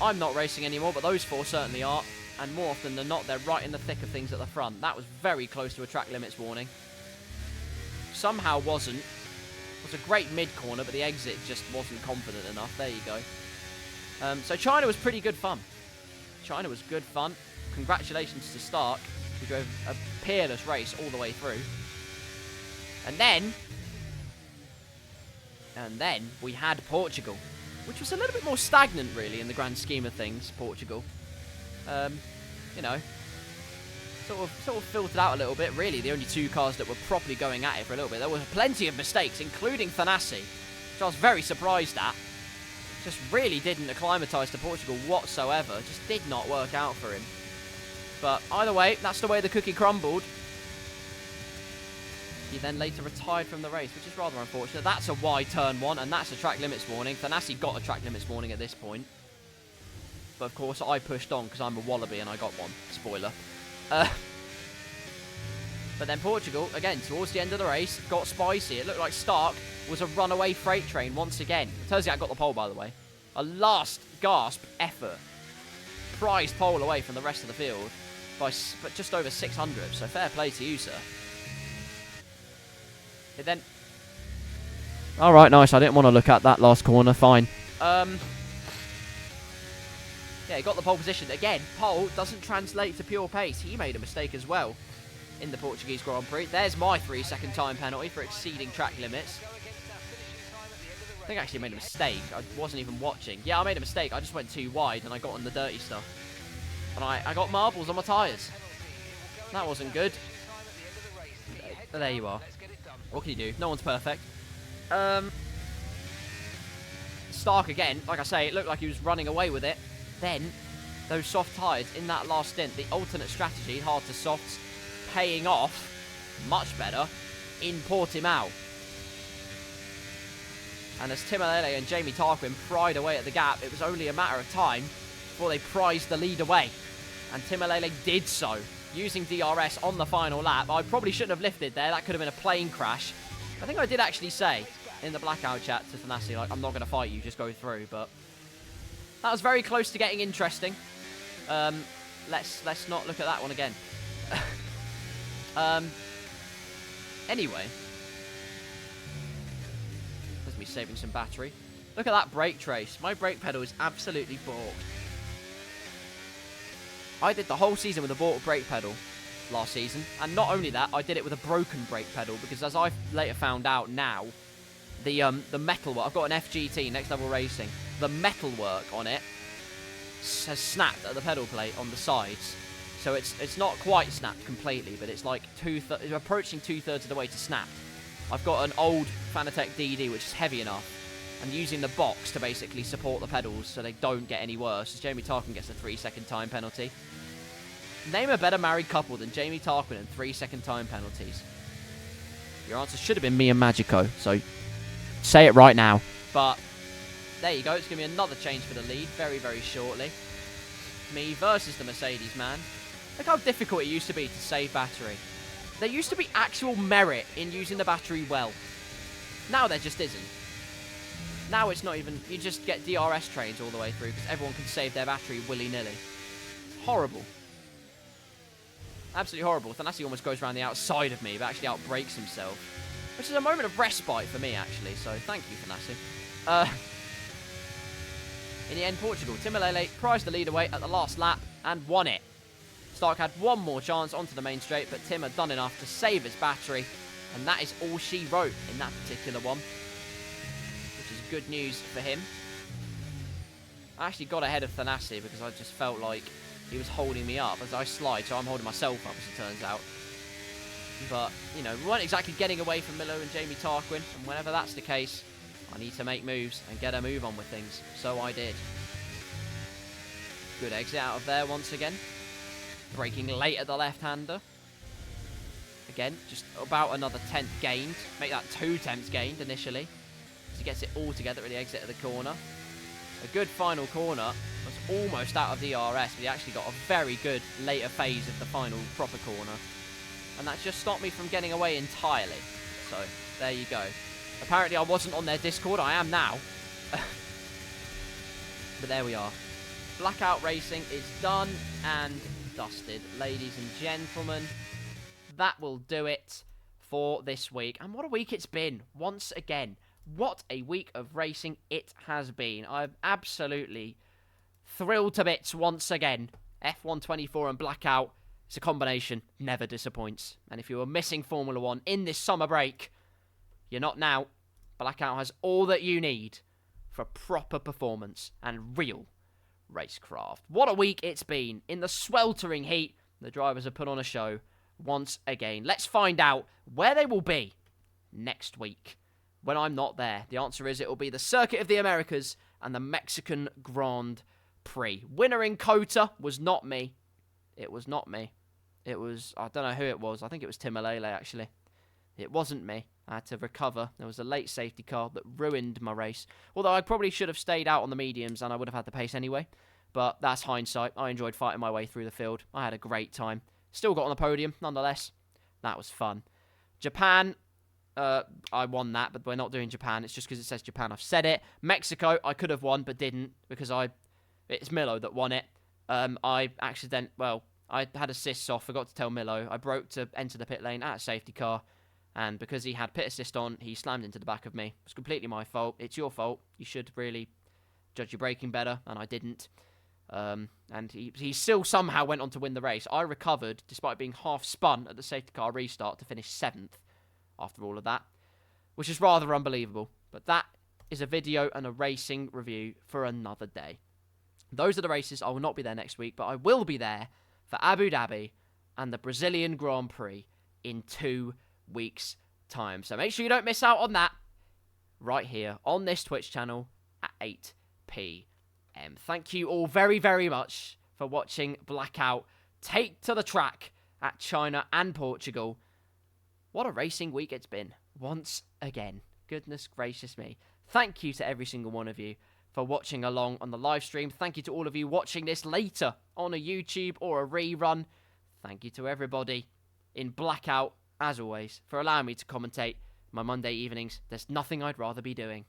I'm not racing anymore, but those four certainly are. And more often than not, they're right in the thick of things at the front. That was very close to a track limits warning. Somehow wasn't. It was a great mid-corner, but the exit just wasn't confident enough. There you go. So China was pretty good fun. China was good fun. Congratulations to Stark, who drove a peerless race all the way through. And then we had Portugal, which was a little bit more stagnant, really, in the grand scheme of things, Portugal. You know, sort of filtered out a little bit, really. The only two cars that were properly going at it for a little bit. There were plenty of mistakes, including Thanasi, which I was very surprised at. Just really didn't acclimatise to Portugal whatsoever. Just did not work out for him. But either way, that's the way the cookie crumbled. He then later retired from the race, which is rather unfortunate. That's a wide turn one, and that's a track limits warning. Thanasi got a track limits warning at this point. But of course, I pushed on because I'm a wallaby and I got one. Spoiler. But then Portugal, again, towards the end of the race, got spicy. It looked like Stark was a runaway freight train once again. Terziak got the pole, by the way. A last gasp effort. Prized pole away from the rest of the field by just over 600. So fair play to you, sir. It then... Alright, nice. I didn't want to look at that last corner. Fine. Yeah, he got the pole position. Again, pole doesn't translate to pure pace. He made a mistake as well in the Portuguese Grand Prix. There's my 3-second time penalty for exceeding track limits. I think I actually made a mistake. I wasn't even watching. Yeah, I made a mistake. I just went too wide and I got on the dirty stuff. And I got marbles on my tyres. That wasn't good. But there you are. What can you do? No one's perfect. Stark again. Like I say, it looked like he was running away with it. Then, those soft tyres in that last stint, the alternate strategy, hard to softs, paying off much better in Portimao. And as Timalele and Jamie Tarquin pried away at the gap, it was only a matter of time before they prized the lead away. And Timalele did so, using DRS on the final lap. I probably shouldn't have lifted there. That could have been a plane crash. I think I did actually say in the Blackout chat to Thanasi, like, I'm not going to fight you, just go through. But that was very close to getting interesting. Let's not look at that one again. Anyway. There's me saving some battery. Look at that brake trace. My brake pedal is absolutely balked. I did the whole season with a balked brake pedal. last season. And not only that, I did it with a broken brake pedal, because as I later found out now, the metalwork, I've got an FGT, Next Level Racing, the metalwork on it has snapped at the pedal plate on the sides. So it's not quite snapped completely, but it's like it's approaching 2/3 of the way to snap. I've got an old Fanatec DD, which is heavy enough, and using the box to basically support the pedals so they don't get any worse, as Jamie Tarquin gets a 3-second time penalty. Name a better married couple than Jamie Tarquin and 3-second time penalties. Your answer should have been me and Magico, so say it right now. But there you go, it's going to be another change for the lead very, very shortly. Me versus the Mercedes man. Look how difficult it used to be to save battery. There used to be actual merit in using the battery well. Now there just isn't. Now it's not even, you just get DRS trains all the way through because everyone can save their battery willy-nilly. It's horrible. Absolutely horrible. Thanassi almost goes around the outside of me, but actually outbrakes himself. Which is a moment of respite for me, actually, so thank you, Thanassi. In the end, Portugal, Timalele prized the lead away at the last lap and won it. Stark had one more chance onto the main straight, but Tim had done enough to save his battery, and that is all she wrote in that particular one, which is good news for him. I actually got ahead of Thanassi because I just felt like he was holding me up as I slide, so I'm holding myself up, as it turns out. But, you know, we weren't exactly getting away from Milo and Jamie Tarquin, and whenever that's the case, I need to make moves and get a move on with things. So I did. Good exit out of there once again. Braking late at the left-hander. Again, just about another 10th gained. Make that 2 tenths gained initially. As he gets it all together at the exit of the corner. A good final corner. Was almost out of DRS, but he actually got a very good later phase of the final proper corner. And that just stopped me from getting away entirely. So, there you go. Apparently I wasn't on their Discord. I am now. But there we are. Blackout Racing is done and dusted. Ladies and gentlemen, that will do it for this week. And what a week it's been, once again. What a week of racing it has been. I'm absolutely thrilled to bits once again. F124 and Blackout, it's a combination, never disappoints. And if you were missing Formula 1 in this summer break, you're not now. Blackout has all that you need for proper performance and real racecraft. What a week it's been. In the sweltering heat, the drivers have put on a show once again. Let's find out where they will be next week when I'm not there. The answer is it will be the Circuit of the Americas and the Mexican Grand Prix. Winner in Cota was not me. It was not me. It was, I don't know who it was. I think it was Tim Alele, actually. It wasn't me. I had to recover. There was a late safety car that ruined my race. Although I probably should have stayed out on the mediums and I would have had the pace anyway. But that's hindsight. I enjoyed fighting my way through the field. I had a great time. Still got on the podium, nonetheless. That was fun. Japan, I won that, but we're not doing Japan. It's just because it says Japan. I've said it. Mexico, I could have won, but didn't because it's Milo that won it. I had assists off. Forgot to tell Milo. I broke to enter the pit lane at a safety car. And because he had pit assist on, he slammed into the back of me. It was completely my fault. It's your fault. You should really judge your braking better, and I didn't. And he still somehow went on to win the race. I recovered, despite being half spun at the safety car restart, to finish 7th after all of that, which is rather unbelievable. But that is a video and a racing review for another day. Those are the races. I will not be there next week, but I will be there for Abu Dhabi and the Brazilian Grand Prix in 2 weeks' time. So make sure you don't miss out on that right here on this Twitch channel at 8 p.m. Thank you all very, very much for watching Blackout take to the track at China and Portugal. What a racing week it's been once again. Goodness gracious me. Thank you to every single one of you for watching along on the live stream. Thank you to all of you watching this later on a YouTube or a rerun. Thank you to everybody in Blackout, as always, for allowing me to commentate my Monday evenings. There's nothing I'd rather be doing.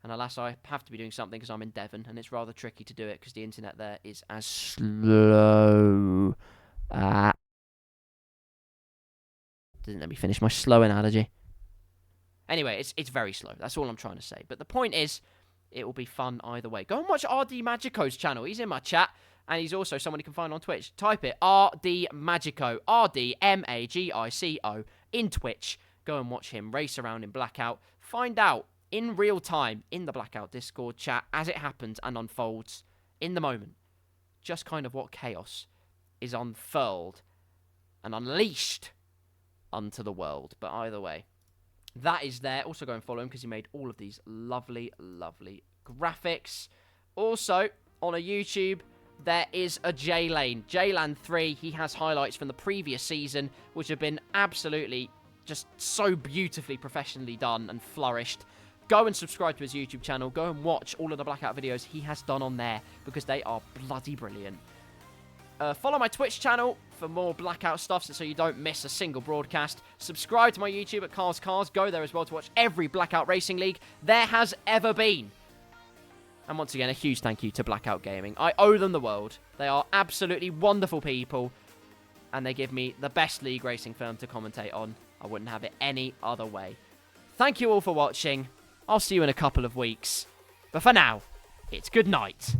And alas, I have to be doing something because I'm in Devon, and it's rather tricky to do it because the internet there is as slow. Didn't let me finish my slow analogy. Anyway, it's very slow. That's all I'm trying to say. But the point is, it will be fun either way. Go and watch RD Magico's channel. He's in my chat. And he's also someone you can find on Twitch. Type it, RD Magico, RDMAGICO, in Twitch. Go and watch him race around in Blackout. Find out in real time in the Blackout Discord chat as it happens and unfolds in the moment. Just kind of what chaos is unfurled and unleashed unto the world. But either way, that is there. Also go and follow him because he made all of these lovely, lovely graphics. Also, on a YouTube, there is a J-Lane. J-Land 3, he has highlights from the previous season, which have been absolutely just so beautifully professionally done and flourished. Go and subscribe to his YouTube channel. Go and watch all of the Blackout videos he has done on there because they are bloody brilliant. Follow my Twitch channel for more Blackout stuff so you don't miss a single broadcast. Subscribe to my YouTube at KarlsCars. Go there as well to watch every Blackout Racing League there has ever been. And once again, a huge thank you to Blackout Gaming. I owe them the world. They are absolutely wonderful people. And they give me the best league racing firm to commentate on. I wouldn't have it any other way. Thank you all for watching. I'll see you in a couple of weeks. But for now, it's good night.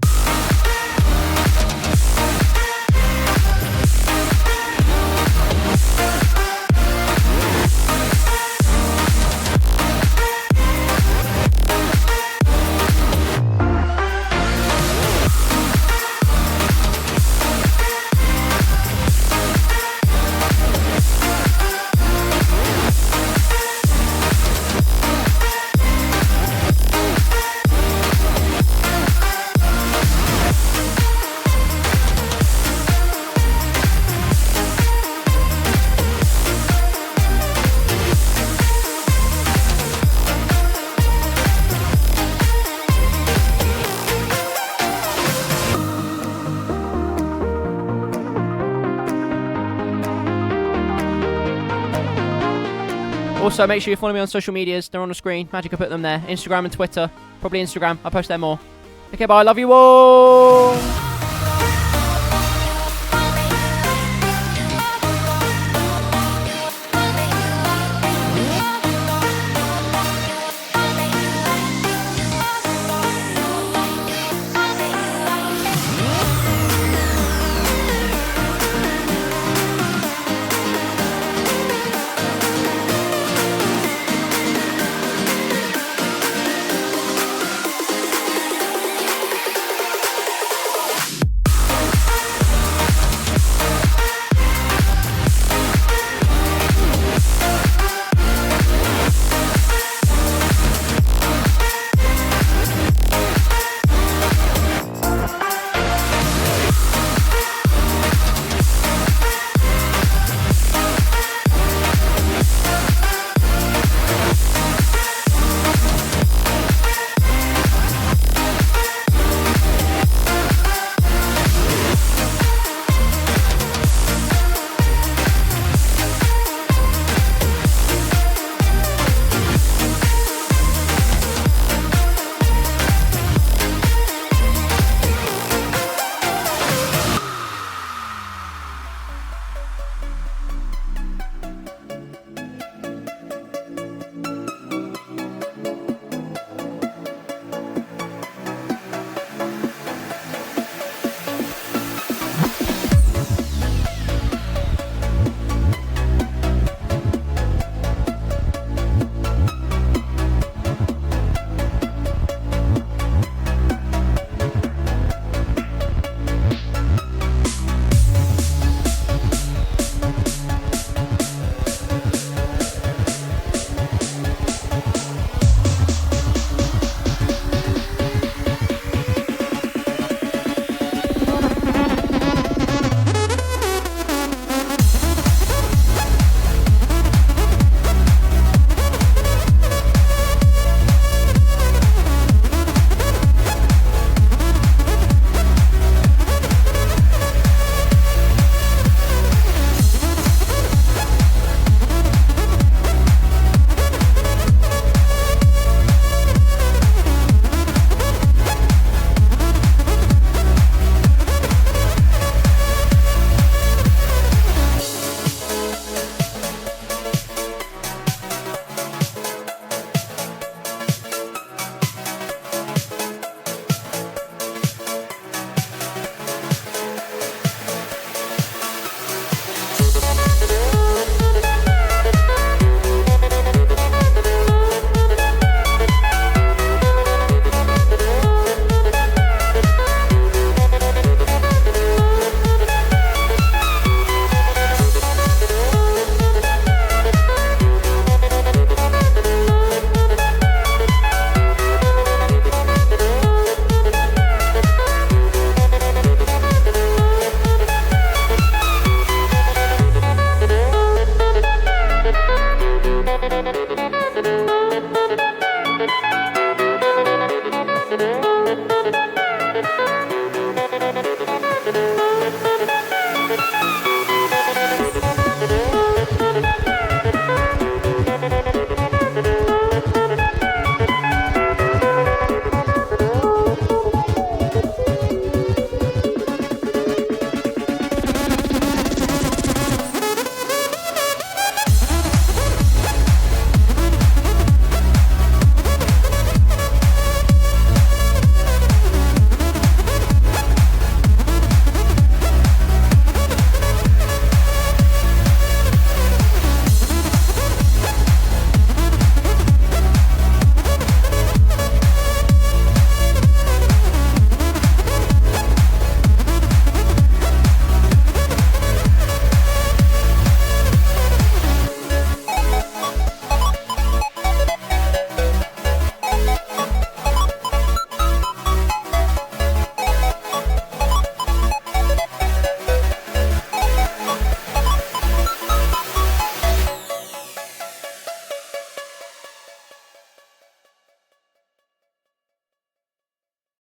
Also, make sure you follow me on social medias. They're on the screen. Magic, I put them there. Instagram and Twitter. Probably Instagram. I post there more. Okay, bye. Love you all. Bye.